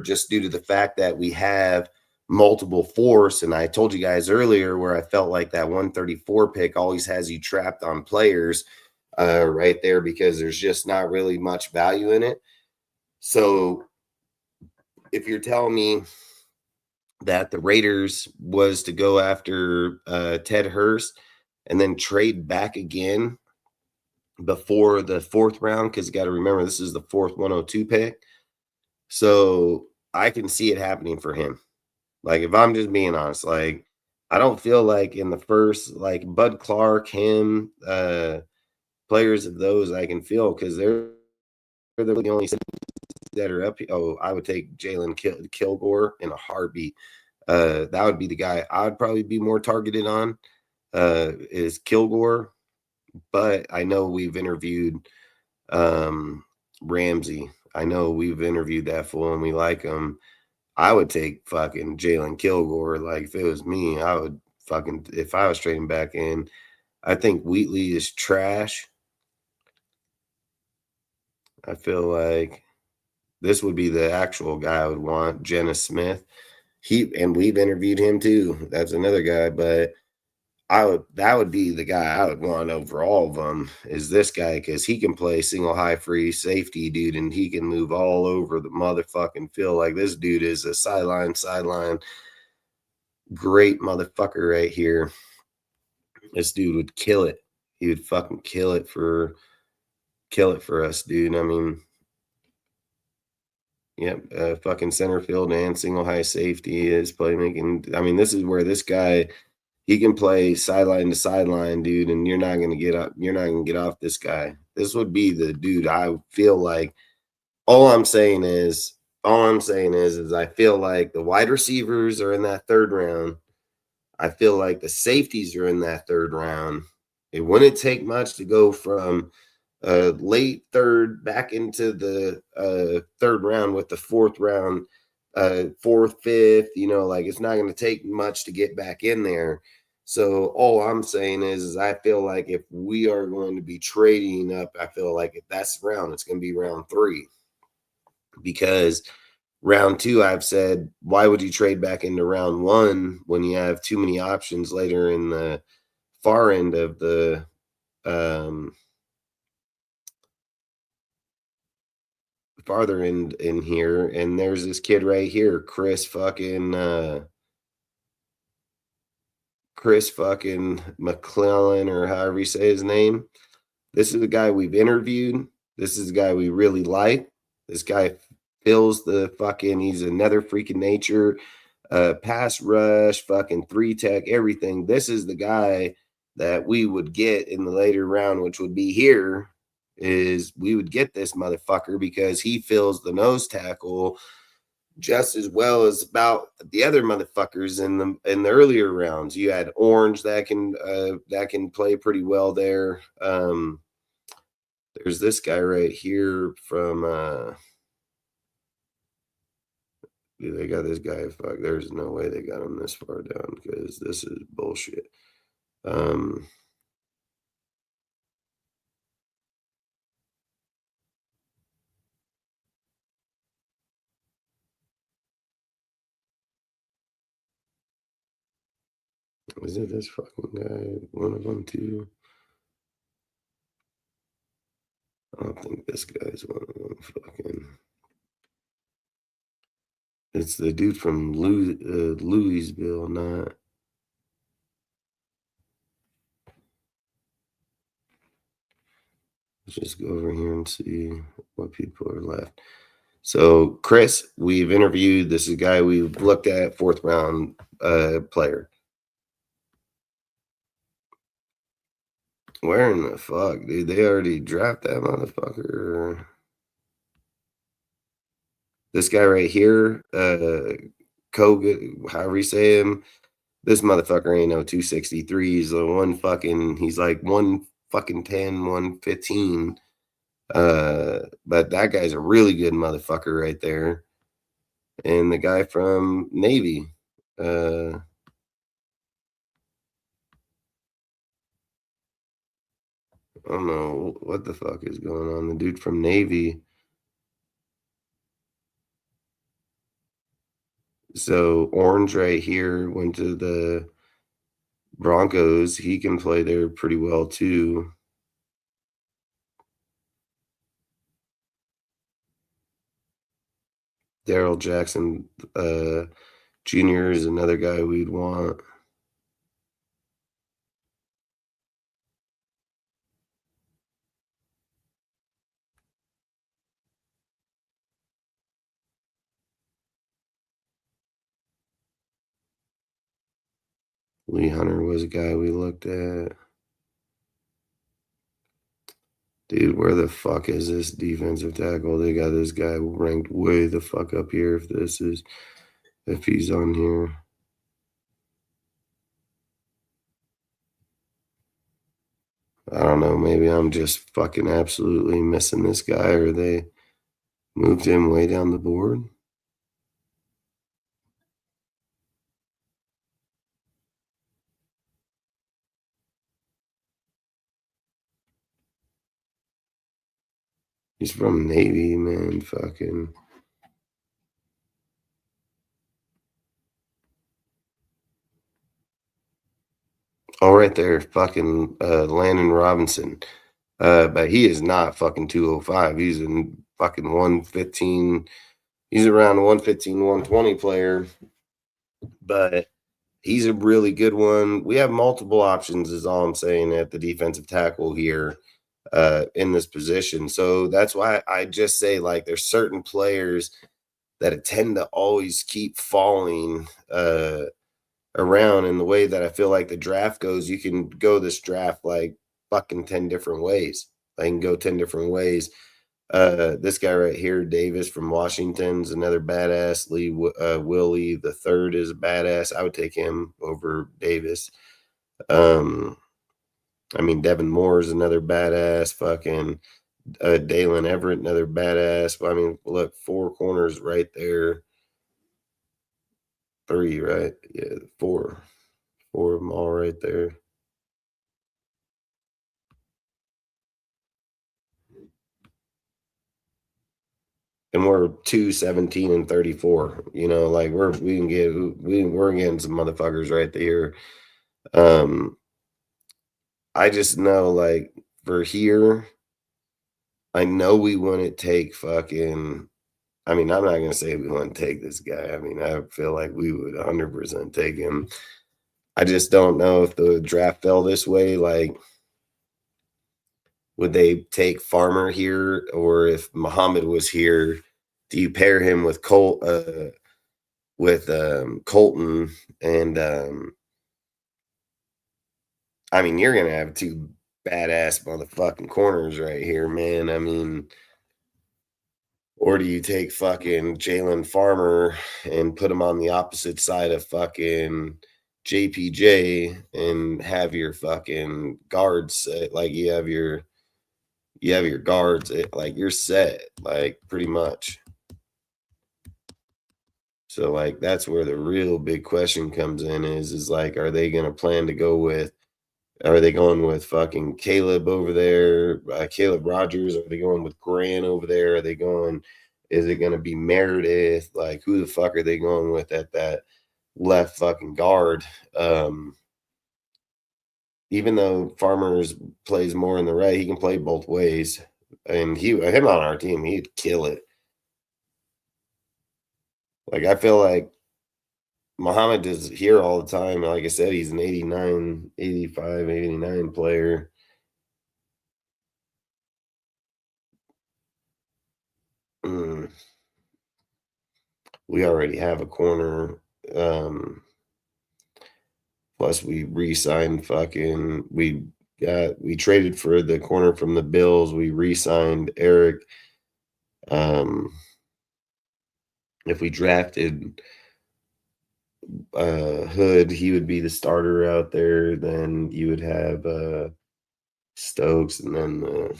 just due to the fact that we have multiple fourths. And I told you guys earlier where I felt like that 134 pick always has you trapped on players right there because there's just not really much value in it. So if you're telling me that the Raiders was to go after Ted Hurst and then trade back again before the fourth round, because you got to remember this is the fourth 102 pick. So I can see it happening for him. Like, if I'm just being honest, like, I don't feel like in the first, like Bud Clark, him, players of those I can feel because they're the only that are up. Oh, I would take Jalen Kilgore in a heartbeat. That would be the guy I would probably be more targeted on, is Kilgore. But I know we've interviewed Ramsey. I know we've interviewed that fool and we like him. I would take fucking Jalen Kilgore. Like, if it was me, I would fucking, if I was trading back in, I think Wheatley is trash. I feel like this would be the actual guy I would want, Jenna Smith. And we've interviewed him too. That's another guy, but that would be the guy I would want over all of them, is this guy, because he can play single high free safety, dude, and he can move all over the motherfucking field. Like, this dude is a sideline great motherfucker right here. This dude would kill it. He would fucking kill it for us, dude. I mean, yeah, fucking center field and single high safety is playmaking. I mean, this is where this guy, he can play sideline to sideline, dude, and you're not gonna get up. You're not gonna get off this guy. This would be the dude. I feel like all I'm saying is I feel like the wide receivers are in that third round. I feel like the safeties are in that third round. It wouldn't take much to go from late third back into the third round with the fourth round, fourth, fifth. Like, it's not going to take much to get back in there. So all I'm saying is I feel like if we are going to be trading up, I feel like if that's the round, it's going to be round 3, because round 2, I've said, why would you trade back into round 1 when you have too many options later in the far end of the farther in here? And there's this kid right here, Chris fucking McClellan, or however you say his name. This is the guy we've interviewed. This is the guy we really like. This guy fills the fucking, he's another freaking nature, pass rush, fucking 3-tech, everything. This is the guy that we would get in the later round, which would be here, is we would get this motherfucker because he fills the nose tackle just as well as about the other motherfuckers in the earlier rounds. You had Orange that can play pretty well there. There's this guy right here from dude, they got this guy. Fuck, there's no way they got him this far down because this is bullshit. Is it this fucking guy? One of them too? don't think this guy's one of them fucking. It's the dude from Louisville, not. Let's just go over here and see what people are left. So, Chris, we've interviewed. This is a guy we've looked at, 4th round player. Where in the fuck, dude? They already drafted that motherfucker. This guy right here, Koga, however you say him, this motherfucker ain't no 263. He's he's like 110, 115. But that guy's a really good motherfucker right there. And the guy from Navy, I don't know what the fuck is going on. The dude from Navy. So Orange right here went to the Broncos. He can play there pretty well too. Daryl Jackson Jr. is another guy we'd want. Lee Hunter was a guy we looked at. Dude, where the fuck is this defensive tackle? They got this guy ranked way the fuck up here if he's on here. I don't know. Maybe I'm just fucking absolutely missing this guy, or they moved him way down the board. He's from Navy, man. Fucking. Oh, right there. Fucking Landon Robinson. But he is not fucking 205. He's in fucking 115. He's around 115, 120 player. But he's a really good one. We have multiple options, is all I'm saying, at the defensive tackle here in this position. So that's why I just say, like, there's certain players that tend to always keep falling around. In the way that I feel like the draft goes, you can go this draft like fucking 10 different ways. I can go 10 different ways. This guy right here, Davis from Washington's another badass. Willie the third is a badass. I would take him over Davis. Devin Moore is another badass. Fucking Dalen Everett, another badass. I mean, look, 4 corners right there. 3, right? Yeah, 4. 4 of them all right there. And we're 2, 17, and 34. You know, like we're getting some motherfuckers right there. I just know, like, for here, I know we wouldn't take fucking. I mean, I'm not gonna say we wouldn't take this guy. I mean, I feel like we would 100% take him. I just don't know if the draft fell this way. Like, would they take Farmer here, or if Muhammad was here, do you pair him with Colton and I mean, you're gonna have 2 badass motherfucking corners right here, man. I mean, or do you take fucking Jalen Farmer and put him on the opposite side of fucking JPJ and have your fucking guards like you have your guards like you're set, like, pretty much. So, like, that's where the real big question comes in is like, are they going to plan to go with, are they going with fucking Caleb over there, Caleb Rogers? Are they going with Grant over there? Is it going to be Meredith? Like, who the fuck are they going with at that left fucking guard? Even though Farmers plays more in the right, he can play both ways. And him on our team, he'd kill it. Like, I feel like Muhammad is here all the time. Like I said, he's an 89, 85, 89 player. We already have a corner. Plus, we re-signed we traded for the corner from the Bills. We re-signed Eric. If we drafted Hood, he would be the starter out there. Then you would have Stokes, and then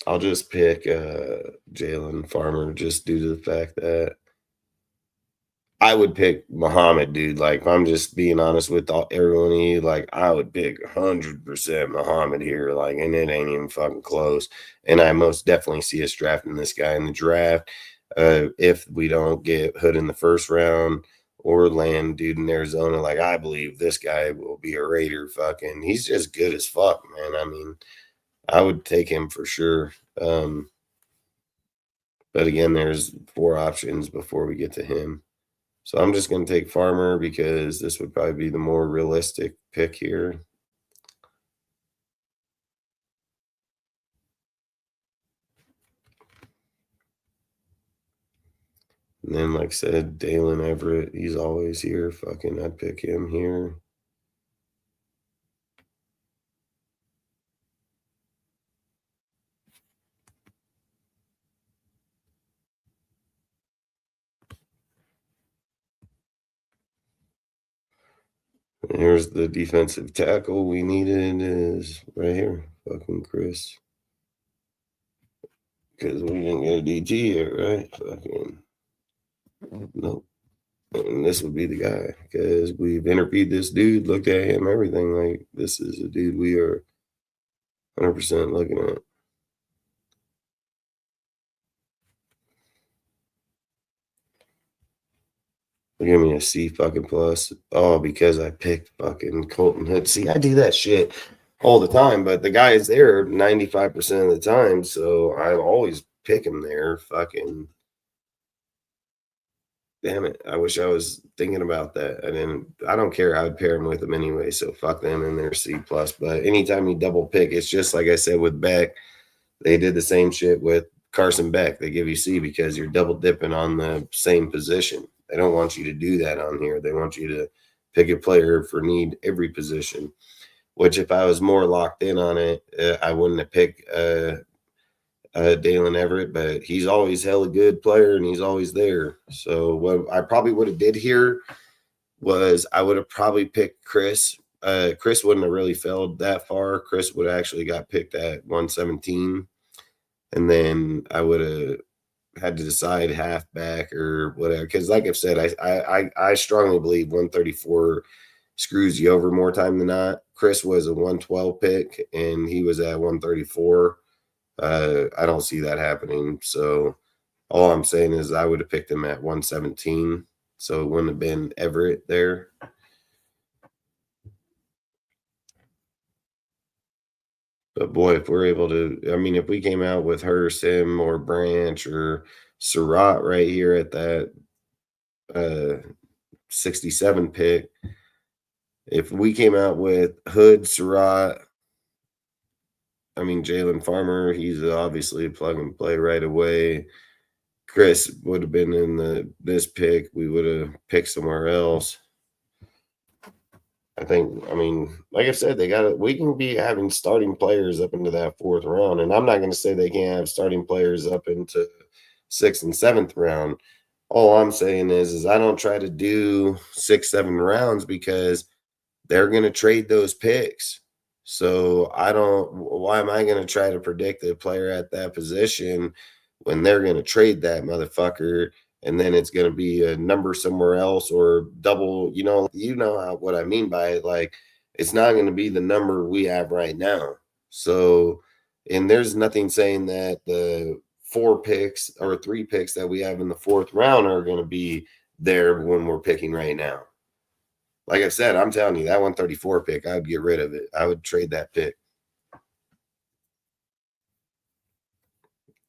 I'll just pick Jalen Farmer just due to the fact that I would pick Muhammad, dude. Like, if I'm just being honest with everyone of you, like, I would pick 100% Muhammad here. Like, and it ain't even fucking close. And I most definitely see us drafting this guy in the draft. If we don't get Hood in the first round or land dude in Arizona, like, I believe this guy will be a Raider. Fucking, he's just good as fuck, man. I mean, I would take him for sure. But again, there's 4 options before we get to him. So I'm just going to take Farmer because this would probably be the more realistic pick here. And then, like I said, Dalen Everett, he's always here. Fucking, I'd pick him here. And here's the defensive tackle we needed is right here. Fucking Chris. Because we didn't get a DT yet, right? Fucking, nope. And this would be the guy because we've interviewed this dude, looked at him, everything. Like, this is a dude we are 100% looking at. Give me a C fucking plus. Oh, because I picked fucking Colton Hood. See, I do that shit all the time, but the guy is there 95% of the time, so I always pick him there. Fucking damn it. I wish I was thinking about that. I don't care. I would pair him with him anyway, so fuck them in their C plus. But anytime you double pick, it's just like I said with Beck. They did the same shit with Carson Beck. They give you C because you're double dipping on the same position. They don't want you to do that on here. They want you to pick a player for need every position, which if I was more locked in on it, I wouldn't have picked Dalen Everett, but he's always hella good player and he's always there. So what I probably would have did here was I would have probably picked Chris. Chris wouldn't have really failed that far. Chris would have actually got picked at 117. And then I would have had to decide halfback or whatever. Because like I've said, I strongly believe 134 screws you over more time than not. Chris was a 112 pick, and he was at 134. I don't see that happening. So all I'm saying is I would have picked him at 117. So it wouldn't have been Everett there. But boy, if we're able to, I mean, if we came out with her, Sim, or Branch, or Surratt right here at that 67 pick, if we came out with Hood, Surratt, I mean, Jalen Farmer, he's obviously a plug and play right away. Chris would have been in this pick. We would have picked somewhere else. I think, I mean, like I said, we can be having starting players up into that 4th round. And I'm not going to say they can't have starting players up into 6th and 7th round. All I'm saying is I don't try to do 6, 7 rounds because they're going to trade those picks. So why am I going to try to predict a player at that position when they're going to trade that motherfucker? And then it's going to be a number somewhere else or double, what I mean by it. Like, it's not going to be the number we have right now. So, and there's nothing saying that the 4 picks or 3 picks that we have in the 4th round are going to be there when we're picking right now. Like I said, I'm telling you, that 134 pick, I would get rid of it. I would trade that pick.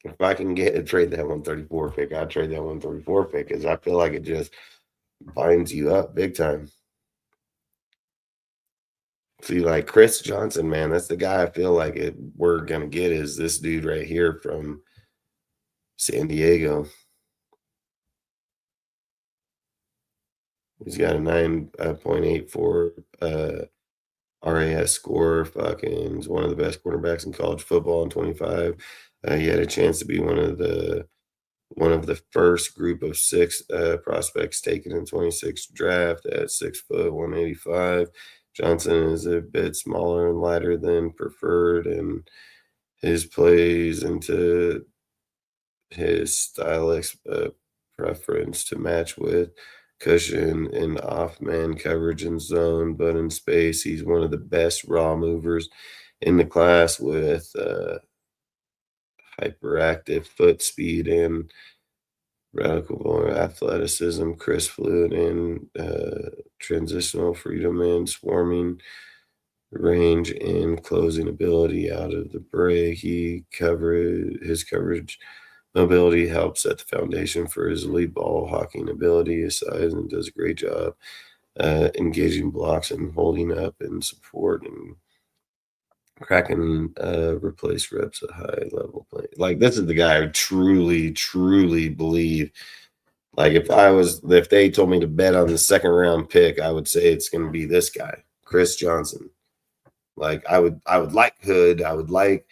If I can trade that 134 pick, I'd trade that 134 pick because I feel like it just binds you up big time. See, like Chris Johnson, man, that's the guy I feel like we're going to get is this dude right here from San Diego. He's got a 9.84 RAS score. Fucking is one of the best quarterbacks in college football in 25. He had a chance to be one of the first group of 6 prospects taken in 26 draft at 6 foot 185. Johnson is a bit smaller and lighter than preferred, and his plays into his stylistic preference to match with cushion and off-man coverage and zone, but in space, he's one of the best raw movers in the class with hyperactive foot speed and radical athleticism, crisp fluid, and transitional freedom and swarming range and closing ability out of the break. His coverage mobility helps set the foundation for his elite ball hawking ability. His size and does a great job engaging blocks and holding up and support and cracking replace reps at high level play. Like, this is the guy I truly, truly believe. Like, if they told me to bet on the second round pick, I would say it's going to be this guy, Chris Johnson. Like, I would like Hood. I would like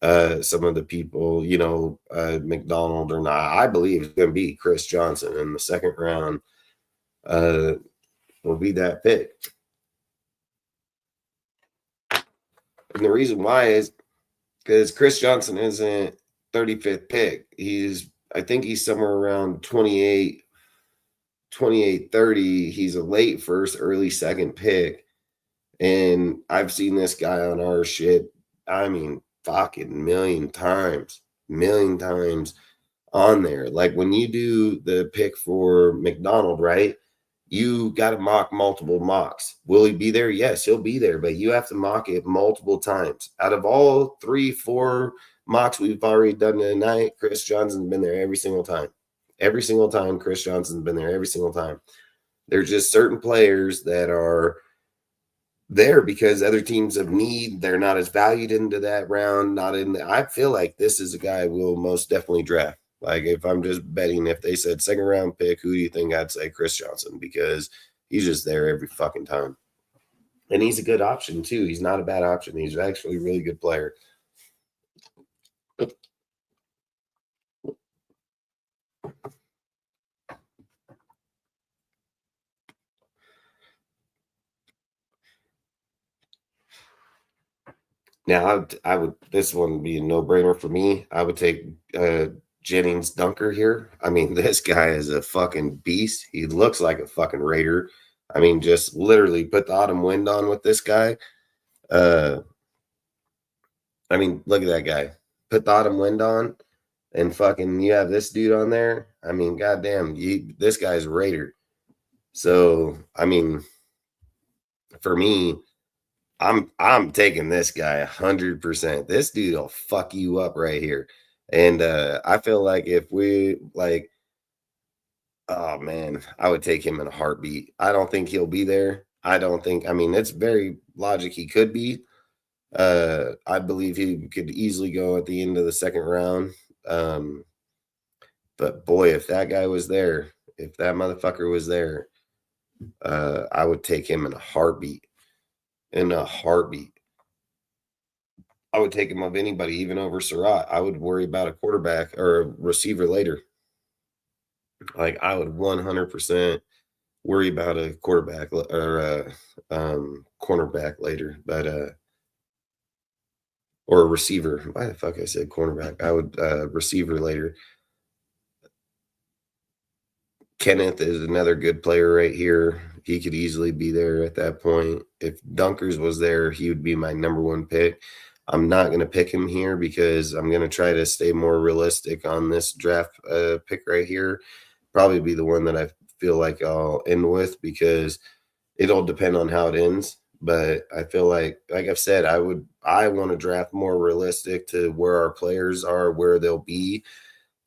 some of the people, McDonald or not. I believe it's going to be Chris Johnson in the second round. Will be that pick. And the reason why is because Chris Johnson isn't 35th pick. I think he's somewhere around 28, 30. He's a late first, early second pick. And I've seen this guy on our shit, I mean, fucking million times on there. Like, when you do the pick for McDonald, right? You got to mock multiple mocks. Will he be there? Yes, he'll be there, but you have to mock it multiple times. Out of all 3-4 mocks we've already done tonight, Chris Johnson's been there every single time. Every single time, Chris Johnson's been there every single time. There's just certain players that are there because other teams of need. They're not as valued into that round. I feel like this is a guy we'll most definitely draft. Like, if I'm just betting, if they said second round pick, who do you think? I'd say Chris Johnson, because he's just there every fucking time. And he's a good option too. He's not a bad option. He's actually a really good player. Now, I would this one would be a no-brainer for me. I would take Jennings Dunker here. I mean, this guy is a fucking beast. He looks like a fucking Raider. I mean, just literally put the autumn wind on with this guy. I mean, look at that guy. Put the autumn wind on, and fucking you have this dude on there. I mean, goddamn, this guy's a Raider. So, I mean, for me, I'm taking this guy 100%. This dude will fuck you up right here. And I feel like if we oh man, I would take him in a heartbeat. I don't think he'll be there. I mean, it's very logic he could be. I believe he could easily go at the end of the second round. But boy, if that guy was there, if that motherfucker was there, I would take him in a heartbeat. In a heartbeat. I would take him of anybody, even over Surratt. I would worry about a quarterback or a receiver later. Like, I would 100% worry about a quarterback or a cornerback later, but or a receiver. Why the fuck I said cornerback? I would receiver later. Kenneth is another good player right here. He could easily be there at that point. If Dunkers was there, he would be my number one pick. I'm not going to pick him here because I'm going to try to stay more realistic on this draft pick right here. Probably be the one that I feel like I'll end with, because it'll depend on how it ends. But I feel like I've said, I want to draft more realistic to where our players are, where they'll be.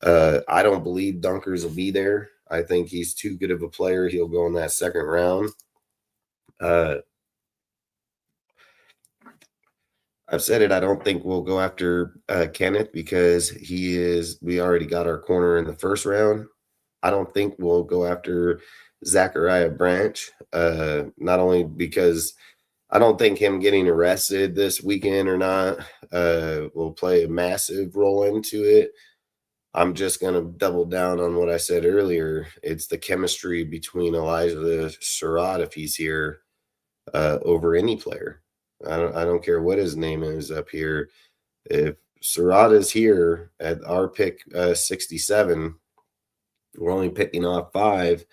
I don't believe Dunkers will be there. I think he's too good of a player. He'll go in that second round. I've said it. I don't think we'll go after Kenneth because we already got our corner in the first round. I don't think we'll go after Zachariah Branch, not only because I don't think him getting arrested this weekend or not will play a massive role into it. I'm just going to double down on what I said earlier. It's the chemistry between Elijah Surratt, if he's here, over any player. I don't care what his name is up here. If Surratt is here at our pick 67, we're only picking off 5.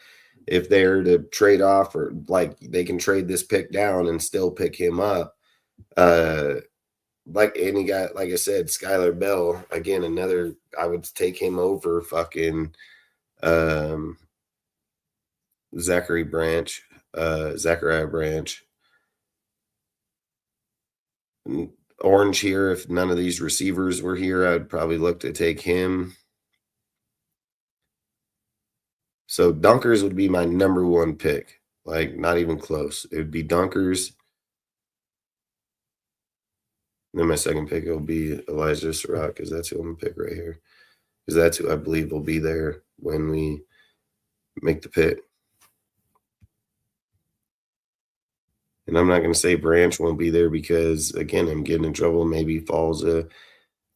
If they're to trade off, or like they can trade this pick down and still pick him up. Like any guy, like I said, Skylar Bell, again, another, I would take him over fucking Zachariah Branch. Orange here, if none of these receivers were here, I'd probably look to take him. So Dunkers would be my number 1 pick. Like, not even close. It would be Dunkers. And then my second pick will be Elijah Surratt, because that's who I'm going to pick right here. Because that's who I believe will be there when we make the pick. And I'm not going to say Branch won't be there because, again, I'm getting in trouble. Maybe he falls a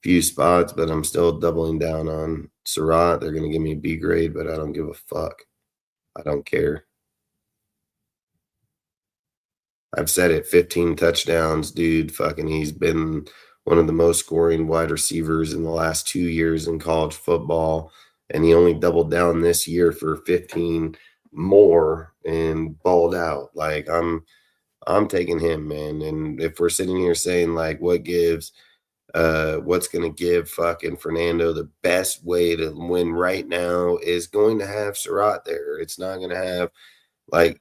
few spots, but I'm still doubling down on Surratt. They're going to give me a B grade, but I don't give a fuck. I don't care. I've said it, 15 touchdowns, dude. Fucking, he's been one of the most scoring wide receivers in the last 2 years in college football. And he only doubled down this year for 15 more and balled out. Like, I'm taking him, man. And if we're sitting here saying, like, what's going to give fucking Fernando the best way to win right now is going to have Surratt there. It's not going to have, like,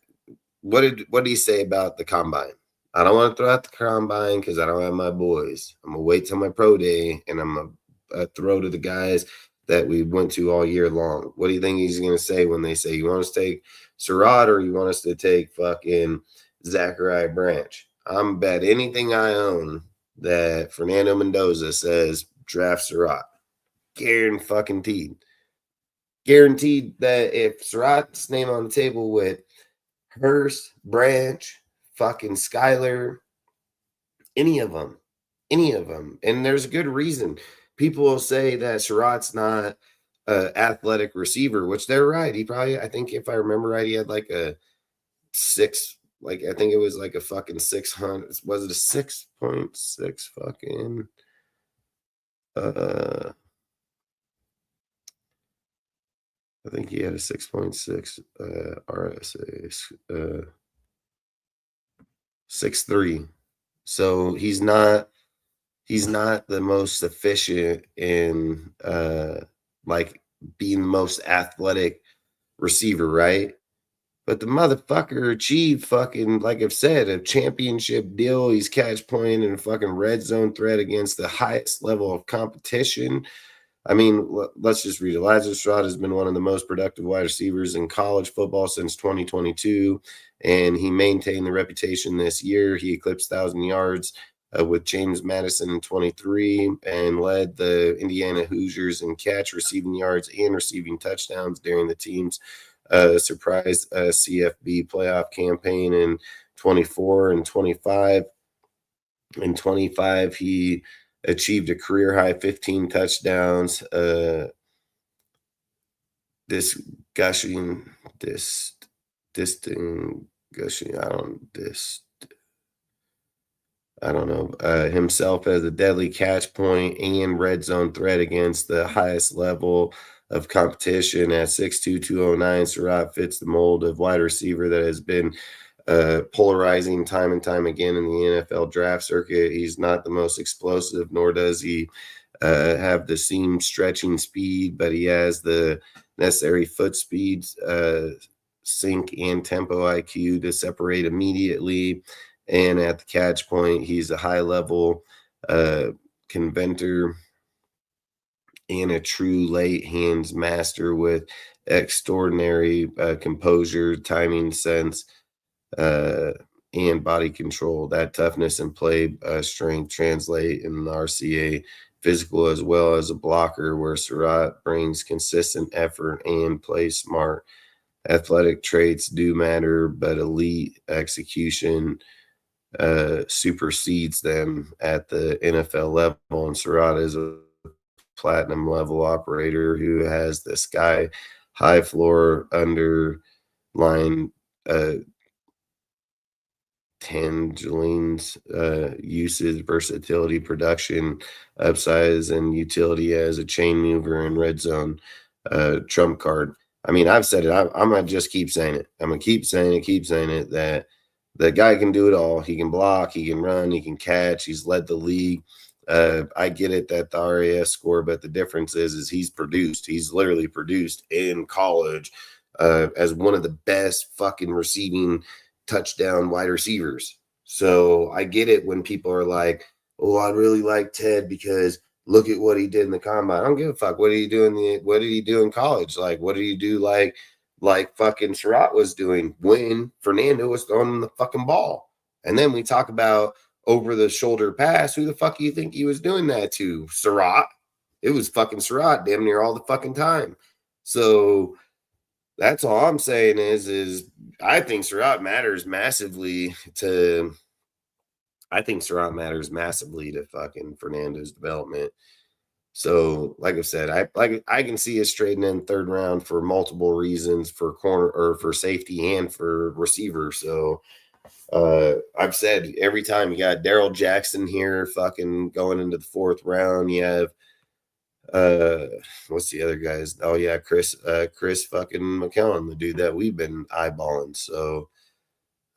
what did he say about the combine? I don't want to throw out the combine because I don't have my boys. I'm going to wait till my pro day, and I'm going to throw to the guys that we went to all year long. What do you think he's going to say when they say, you want us to take Surratt or you want us to take fucking Zachariah Branch? I'm bet anything I own that Fernando Mendoza says draft Surratt. Guaranteed. Guaranteed that if Surratt's name on the table with Hurst, Branch, fucking Skylar, any of them. And there's a good reason. People will say that Surratt's not an athletic receiver, which they're right. He probably, I think if I remember right, he had like a 6, like I think it was like a fucking 600. Was it a 6.6 fucking I think he had a 6.6 RSA 6'3". So he's not the most efficient in like being the most athletic receiver, right? But the motherfucker achieved fucking, like I've said, a championship deal. He's catch point and a fucking red zone threat against the highest level of competition. I mean, let's just read it. Elijah Surratt has been one of the most productive wide receivers in college football since 2022, and he maintained the reputation this year. He eclipsed 1,000 yards with James Madison in 23 and led the Indiana Hoosiers in catch, receiving yards, and receiving touchdowns during the team's surprise CFB playoff campaign in 24 and 25. In 25, he achieved a career high 15 touchdowns. I don't know, himself as a deadly catch point and red zone threat against the highest level of competition at 6'2", 209. Surratt fits the mold of wide receiver that has been polarizing time and time again in the NFL draft circuit. He's not the most explosive, nor does he have the seam stretching speed, but he has the necessary foot speeds, sync and tempo IQ to separate immediately. And at the catch point, he's a high-level conventor and a true late hands master with extraordinary composure, timing sense, and body control. That toughness and play strength translate in the RCA physical as well as a blocker, where Surratt brings consistent effort and plays smart. Athletic traits do matter, but elite execution supersedes them at the NFL level. And Surratt is a platinum level operator who has the sky high floor underline Tangelines, usage, versatility, production, upsize, and utility as a chain mover in red zone, trump card. I mean, I've said it. I'm going to just keep saying it. I'm going to keep saying it, that the guy can do it all. He can block, he can run, he can catch. He's led the league. I get it that the RAS score, but the difference is he's produced. He's literally produced in college as one of the best fucking receiving touchdown wide receivers. So I get it when people are like, oh, I really like Ted because look at what he did in the combine. I don't give a fuck. What did he do in college? Like, what did he do like fucking Surratt was doing when Fernando was throwing him the fucking ball? And then we talk about over the shoulder pass. Who the fuck do you think he was doing that to? Surratt. It was fucking Surratt damn near all the fucking time. So that's all I'm saying is I think Surratt matters massively to fucking Fernando's development. So, like I said, I can see us trading in third round for multiple reasons, for corner or for safety and for receiver. So I've said every time you got Darrell Jackson here fucking going into the fourth round, you have what's the other guys? Oh yeah, Chris fucking McKellen, the dude that we've been eyeballing. So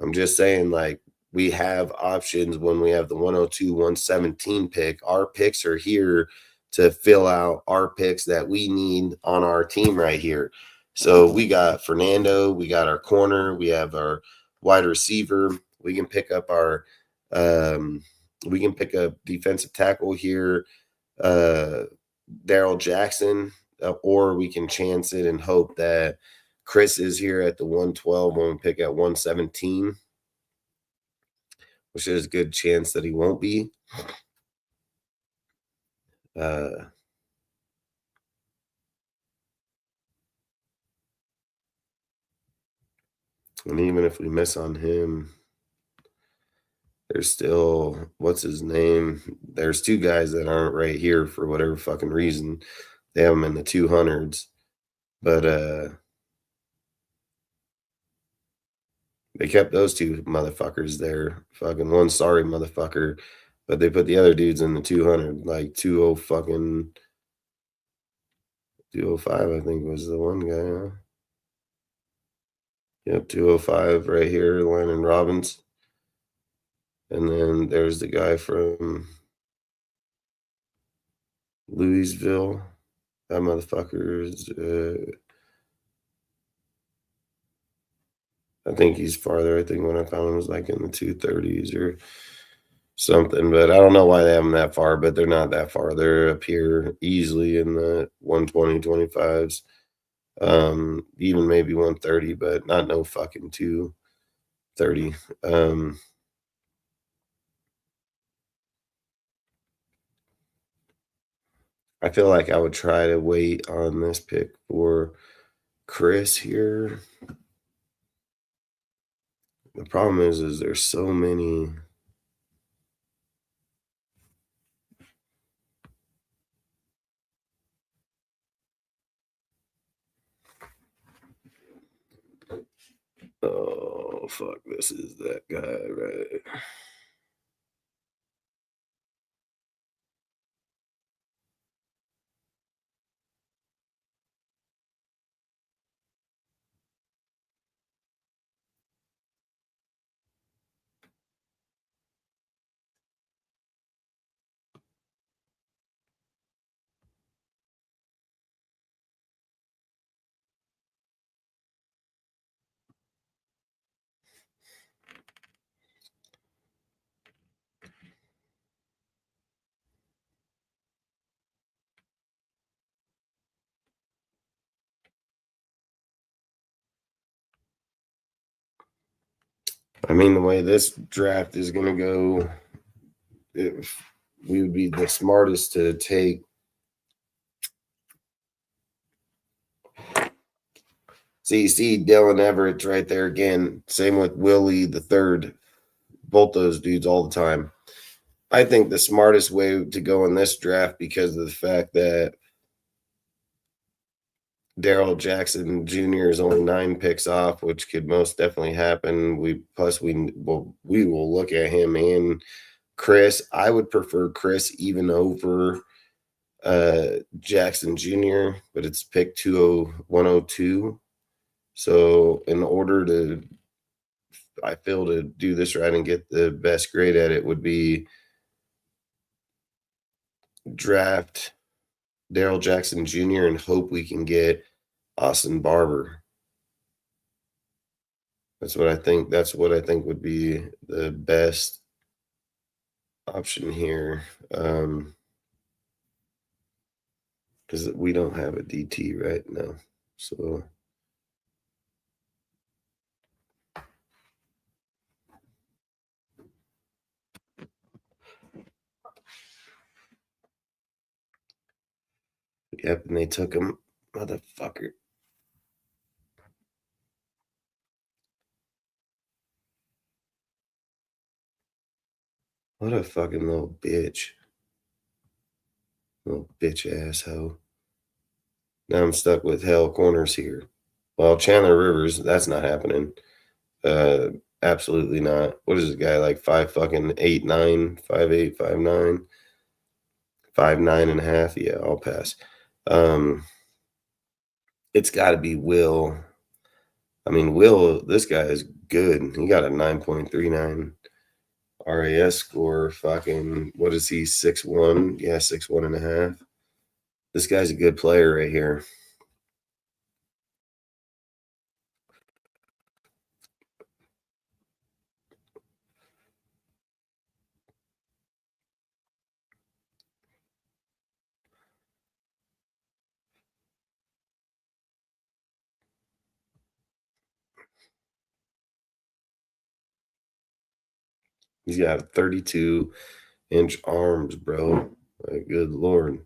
I'm just saying, like, we have options when we have the 102, 117 pick. Our picks are here to fill out our picks that we need on our team right here. So we got Fernando, we got our corner, we have our wide receiver. We can pick up our defensive tackle here. Darrell Jackson, or we can chance it and hope that Chris is here at the 112 when we pick at 117, which there's a good chance that he won't be. And even if we miss on him, there's still, what's his name? There's two guys that aren't right here for whatever fucking reason. They have them in the 200s. But they kept those two motherfuckers there. Fucking one sorry motherfucker. But they put the other dudes in the 200, like 205, I think was the one guy. Huh? Yep, 205 right here, Landon Robbins. And then there's the guy from Louisville. That motherfucker is, I think he's farther. I think when I found him was like in the 230s or something. But I don't know why they have them that far, but they're not that far. They're up here easily in the 120, 25s. Even maybe 130, but not no fucking 230. I feel like I would try to wait on this pick for Chris here. The problem is there's so many. Oh, fuck, this is that guy, right? I mean, the way this draft is going to go, if we would be the smartest to take. So you see Dylan Everett right there again. Same with Willie the third. Both those dudes all the time. I think the smartest way to go in this draft, because of the fact that Darrell Jackson Jr. is only 9 picks off, which could most definitely happen. We will look at him and Chris. I would prefer Chris even over Jackson Jr., but it's pick 102. So in order to, I feel, to do this right and get the best grade at it would be draft Darrell Jackson Jr. and hope we can get Austin Barber. That's what I think. That's what I think would be the best option here. Because we don't have a DT right now. So yep, and they took him. Motherfucker. What a fucking little bitch. Little bitch asshole. Now I'm stuck with hell corners here. Well, Chandler Rivers, that's not happening. Absolutely not. What is this guy, like 5'8'9", 5'8", 5'9", 5'9.5"? Yeah, I'll pass. It's got to be Will. I mean, Will, this guy is good. He got a 9.39 RAS score. Fucking, what is he, 6'1"? Yeah, 6'1.5". This guy's a good player right here. He's got 32-inch arms, bro. Like, good Lord.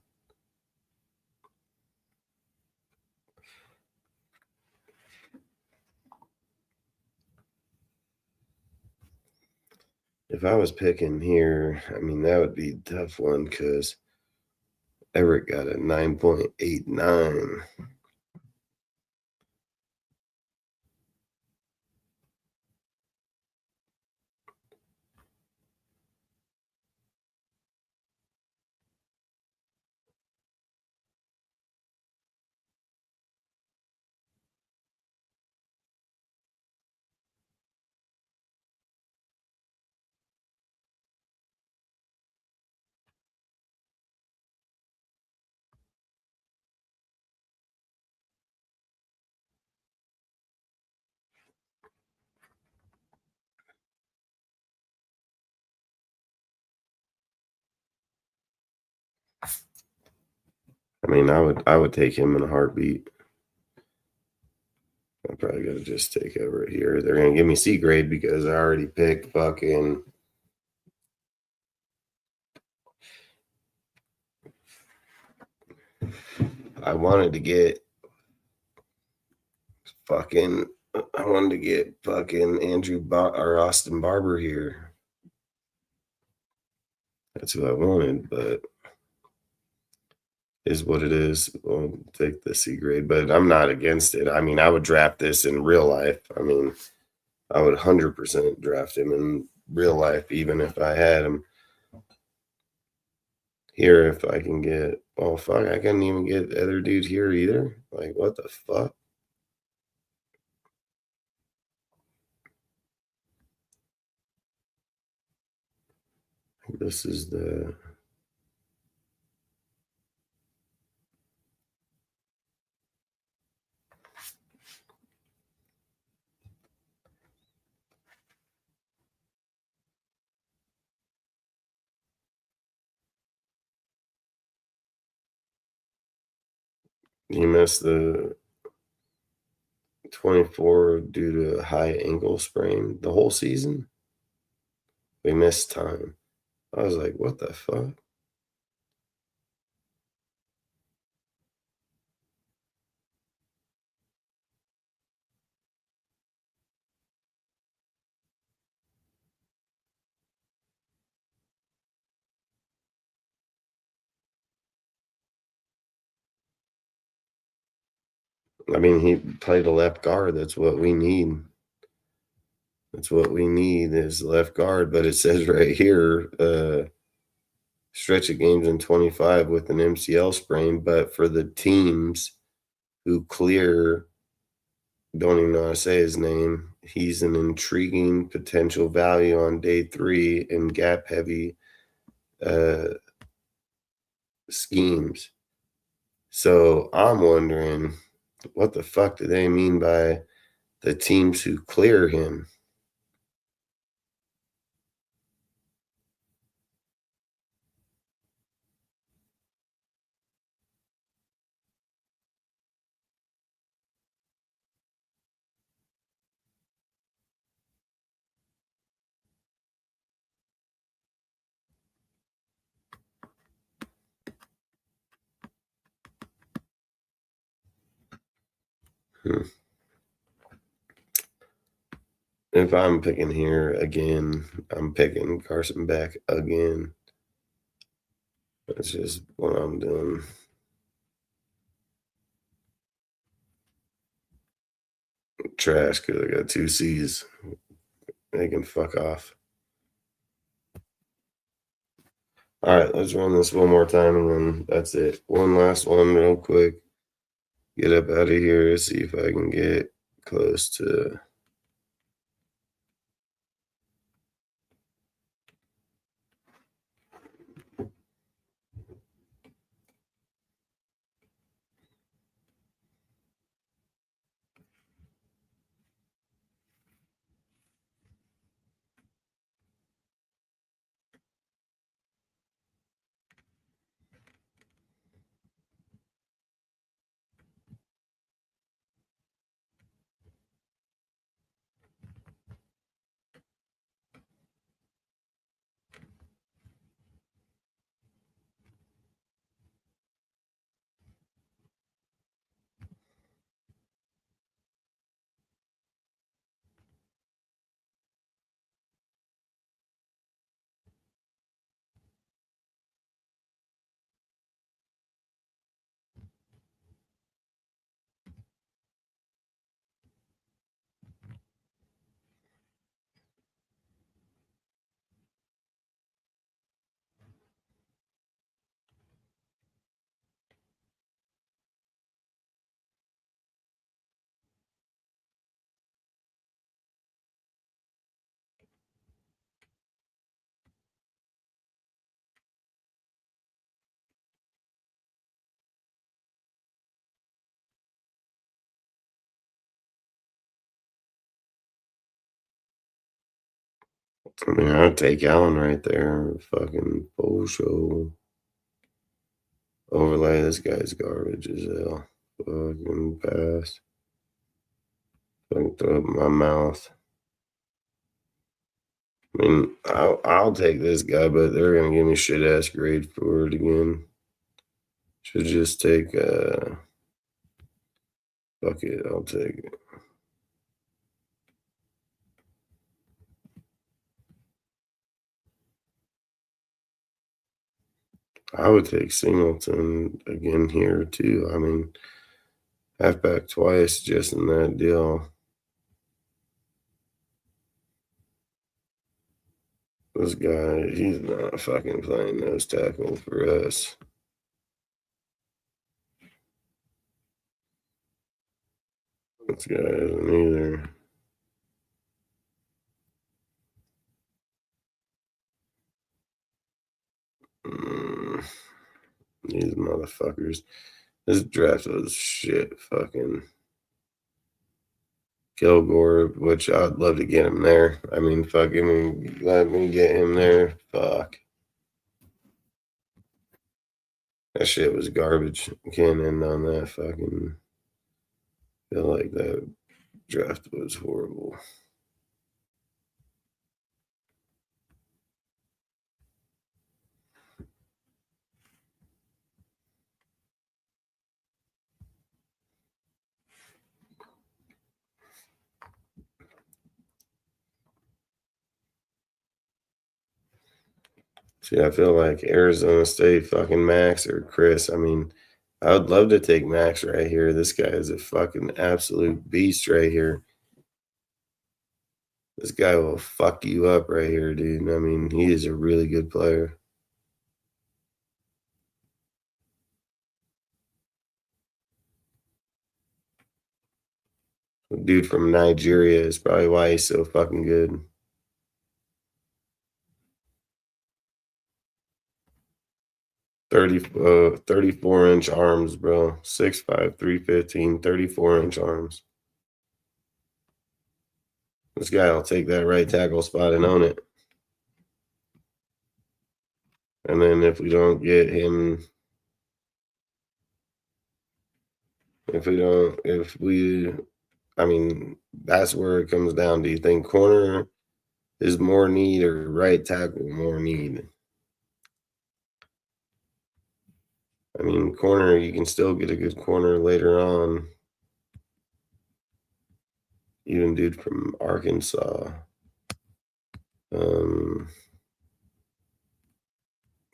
If I was picking here, I mean, that would be a tough one because Everett got a 9.89. I mean, I would take him in a heartbeat. I'm probably gonna just take Everett here. They're gonna give me C grade because I already picked fucking. I wanted to get fucking. I wanted to get fucking or Austin Barber here. That's who I wanted, but is what it is. I'll take the C grade, but I'm not against it. I mean, I would draft this in real life. I mean, I would 100% draft him in real life, even if I had him here. If I can get, oh fuck, I couldn't even get the other dude here either. Like, what the fuck? This is the. He missed the 24 due to a high ankle sprain the whole season. We missed time. I was like, what the fuck? I mean, he played a left guard. That's what we need. That's what we need is left guard. But it says right here, stretch of games in 25 with an MCL sprain. But for the teams who clear, don't even know how to say his name, he's an intriguing potential value on day 3 in gap-heavy schemes. So I'm wondering, what the fuck do they mean by the teams who clear him? If I'm picking here again, I'm picking Carson Beck again. That's just what I'm doing. Trash because I got 2 C's. They can fuck off. All right, let's run this one more time and then that's it. One last one real quick. Get up out of here, see if I can get close to... I mean, I'd take Allen right there. Fucking bullshit. Overlay, this guy's garbage as hell. Fucking pass. Fucking throw up in my mouth. I mean, I'll take this guy, but they're gonna give me shit ass grade for it again. Should just take fuck it, I'll take it. I would take Singleton again here too. I mean, halfback twice just in that deal. This guy, he's not fucking playing nose tackle for us. This guy isn't either. These motherfuckers. This draft was shit. Fucking Kilgore, which I'd love to get him there. I mean, fucking let me get him there. Fuck. That shit was garbage. Can't end on that fucking... Feel like that draft was horrible. See, I feel like Arizona State fucking Max or Chris. I mean, I would love to take Max right here. This guy is a fucking absolute beast right here. This guy will fuck you up right here, dude. I mean, he is a really good player. Dude from Nigeria is probably why he's so fucking good. $34 34-inch arms, bro. 6'5", 315, 34-inch arms. This guy will take that right tackle spot and own it. And then if we don't get him, I mean, that's where it comes down. Do you think corner is more need or right tackle more need? I mean, corner, you can still get a good corner later on. Even dude from Arkansas.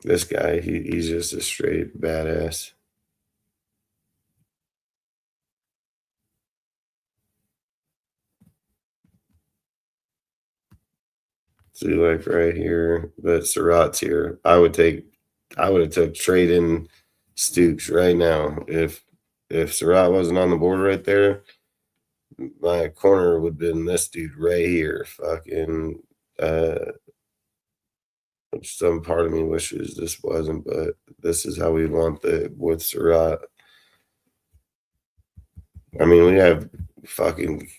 This guy, he's just a straight badass. See, like right here, but Surratt's here. I would have took trade in Stoops right now. If Surratt wasn't on the board right there, my corner would have been this dude right here. Fucking some part of me wishes this wasn't, but this is how we want the with Surratt. I mean,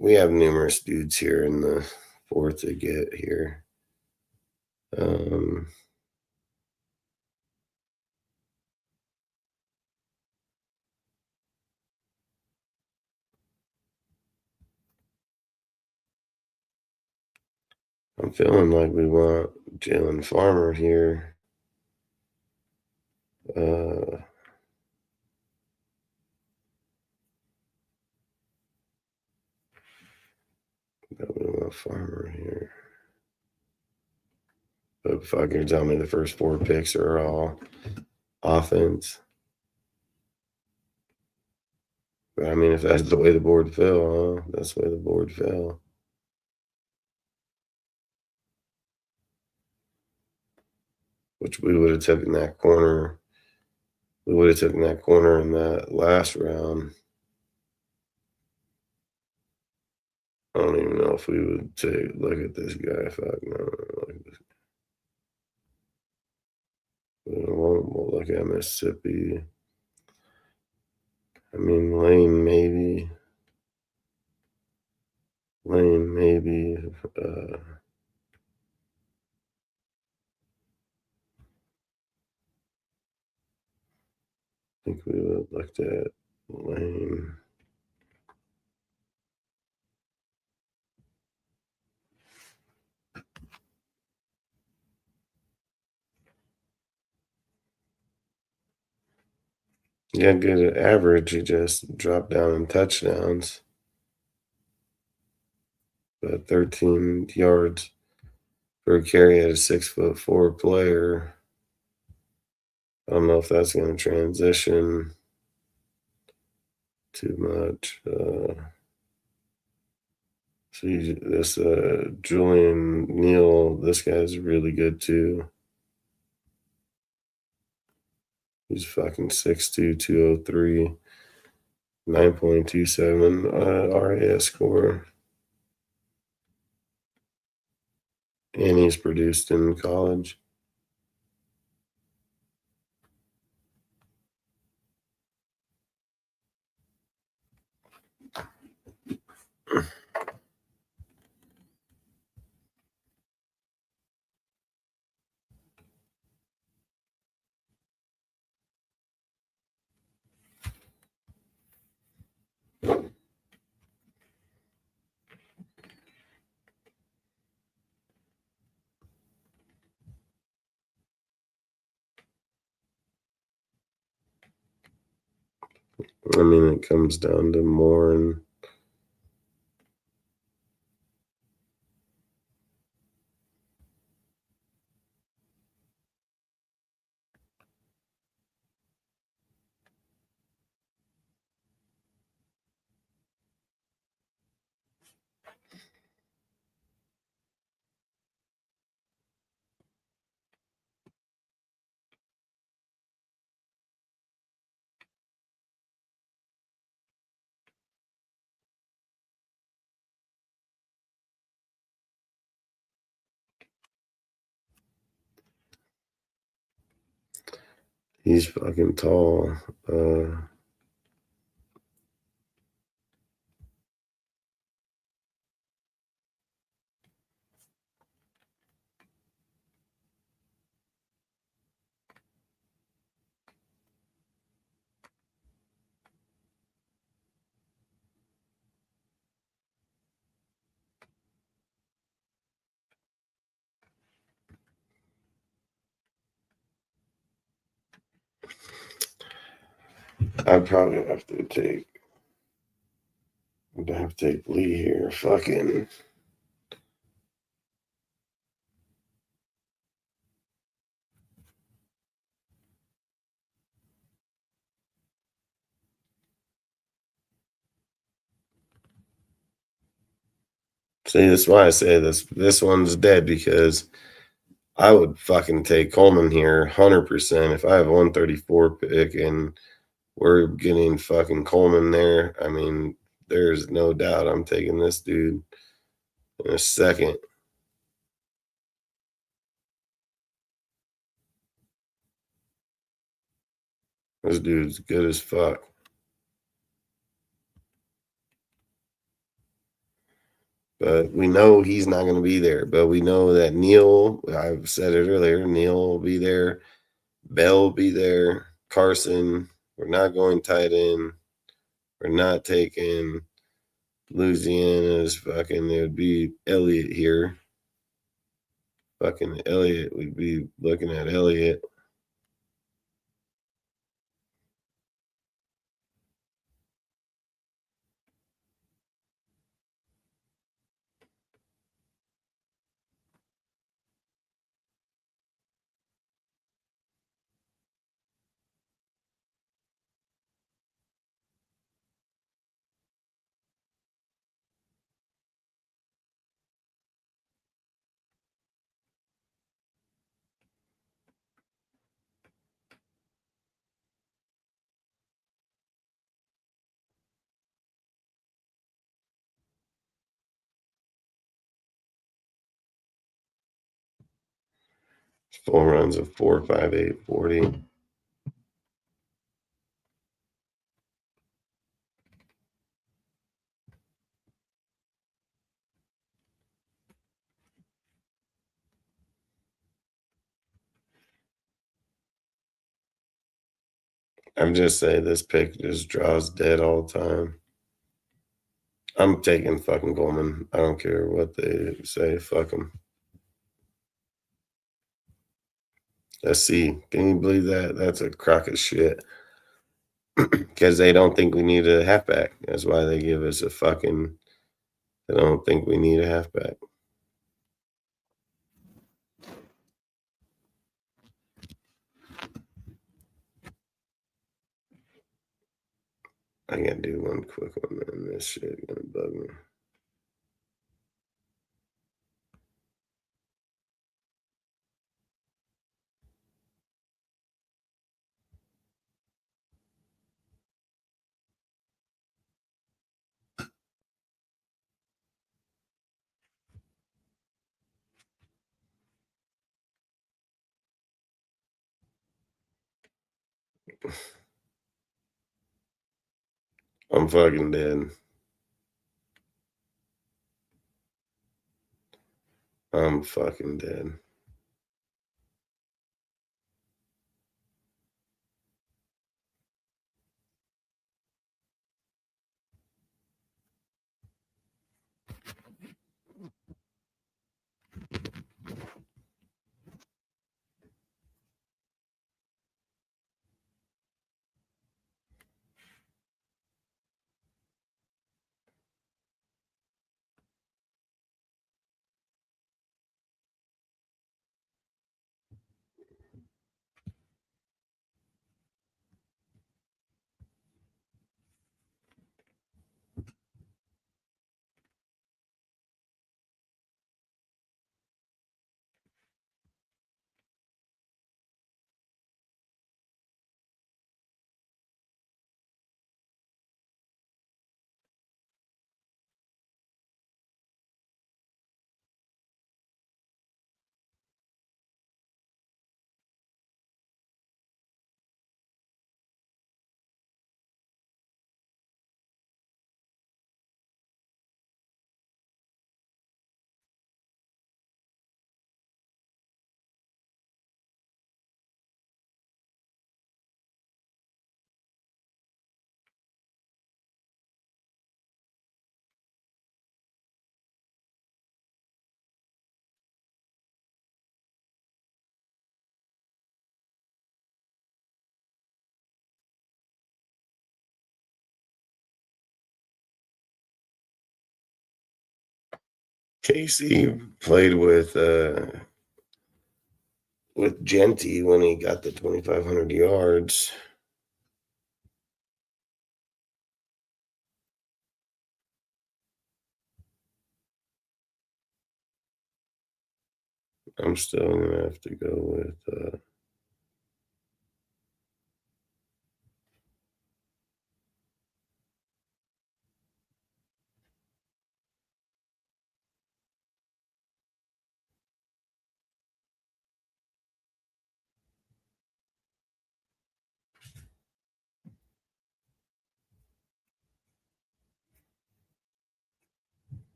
we have numerous dudes here in the fourth to get here. I'm feeling like we want Jalen Farmer here. That we want Farmer here. But fuck, you're telling me the first 4 picks are all offense. But I mean, if that's the way the board fell, huh? That's the way the board fell. Which we would have taken that corner. We would have taken that corner in that last round. I don't even know if we would look at this guy. Fuck no, look at this. We'll look at Mississippi. I mean, Lane maybe. I think we would have looked at Lane. Yeah, good at average. He just dropped down in touchdowns. But 13 yards per carry at a 6'4" player. I don't know if that's going to transition too much. See, this Julian Neal, this guy's really good too. He's fucking 6'2", 203, 9.27 RAS score. And he's produced in college. I mean, it comes down to more and he's fucking tall. I'd probably have to take Lee here. Fucking. See, that's why I say this one's dead, because I would fucking take Coleman here 100%. If I have 134 pick and we're getting fucking Coleman there, I mean, there's no doubt I'm taking this dude in a second. This dude's good as fuck. But we know he's not going to be there. But we know that Neal, I've said it earlier, Neal will be there. Bell will be there. Carson, we're not going tight end. We're not taking Louisiana's fucking, it would be Elliott here. Fucking Elliott, we'd be looking at Elliott. Full runs of 4, 5, 8, 40. I'm just saying this pick just draws dead all the time. I'm taking fucking Coleman. I don't care what they say. Fuck him. Let's see. Can you believe that? That's a crock of shit. Because they don't think we need a halfback. That's why they give us a fucking. They don't think we need a halfback. I gotta do one quick one, man. This shit gonna bug me. I'm fucking dead. I'm fucking dead. Casey played with Genty when he got the 2,500 yards. I'm still gonna have to go with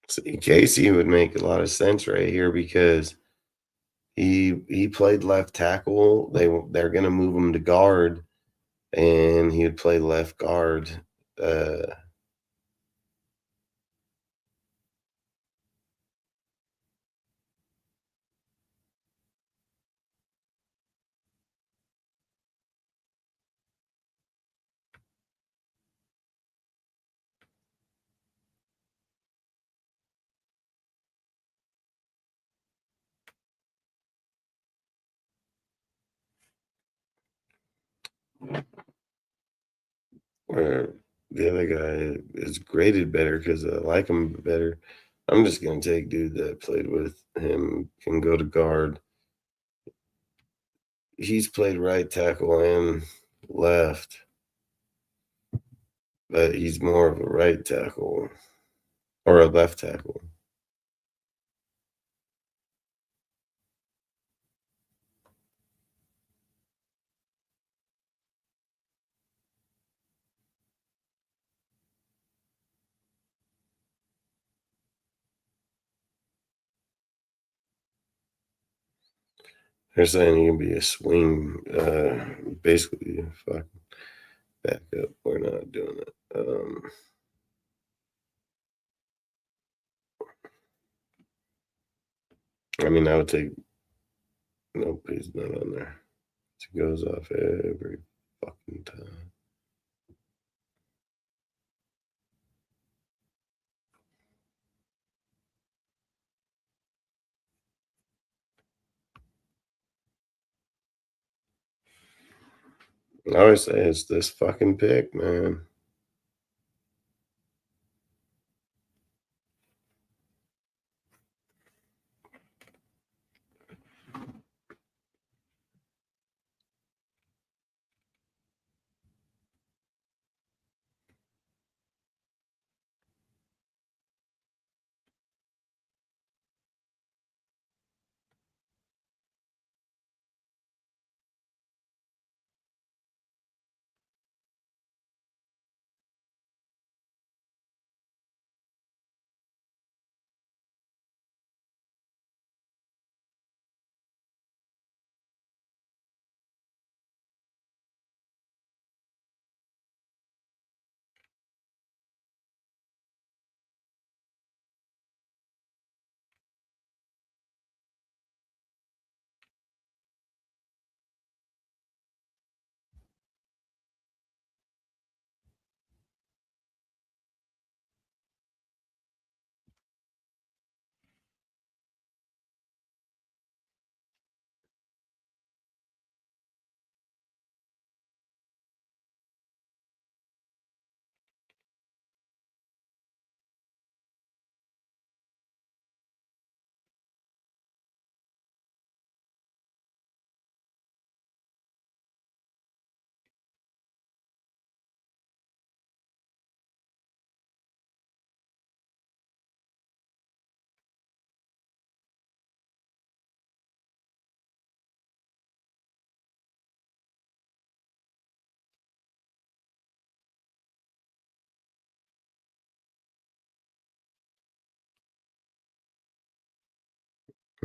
see, Casey would make a lot of sense right here because he played left tackle. They're gonna move him to guard, and he would play left guard. Where the other guy is graded better because I like him better. I'm just gonna take dude that played with him can go to guard. He's played right tackle and left, but he's more of a right tackle or a left tackle. They're saying he can be a swing, basically a fucking backup. We're not doing it. I mean, I would take. Nope, he's not on there. He goes off every fucking time. I always say it's this fucking pick, man.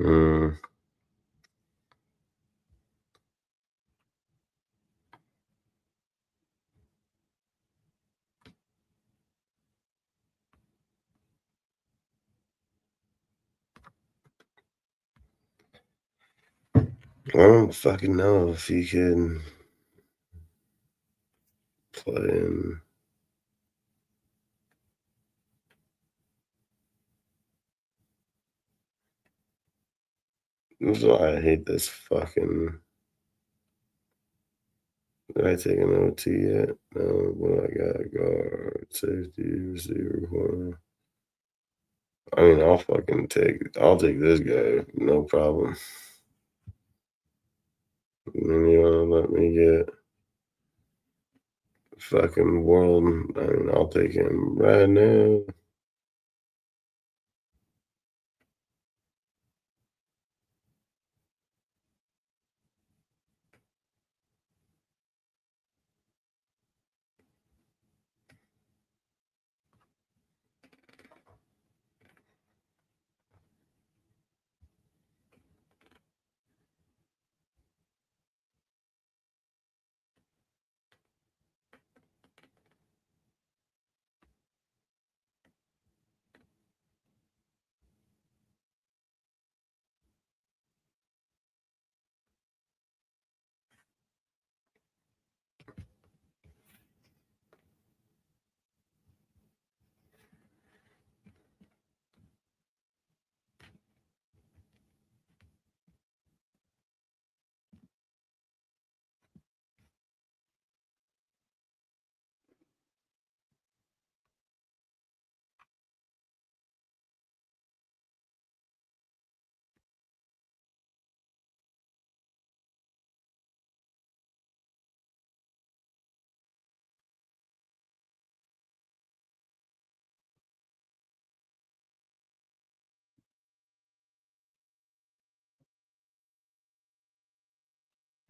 I don't fucking know if he can play in. This is why I hate this fucking. Did I take an OT yet? No. What I got? Guard, safety, receiver, corner. I mean, I'll take this guy, no problem. And then you wanna let me get fucking world? I mean, I'll take him right now.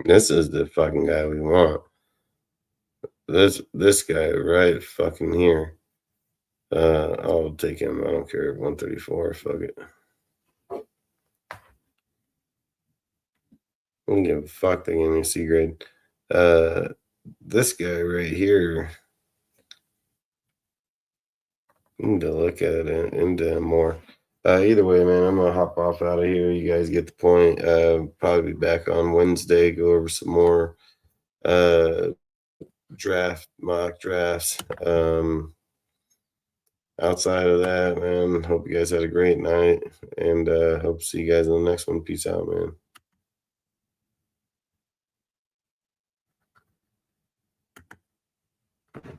This is the fucking guy we want. This guy right fucking here. I'll take him. I don't care. 134. Fuck it. I don't give a fuck. They gave me a C grade. This guy right here. I need to look at it into more. Either way, man, I'm gonna hop off out of here. You guys get the point. Probably be back on Wednesday. Go over some more mock drafts. Outside of that, man, hope you guys had a great night, and hope to see you guys in the next one. Peace out, man.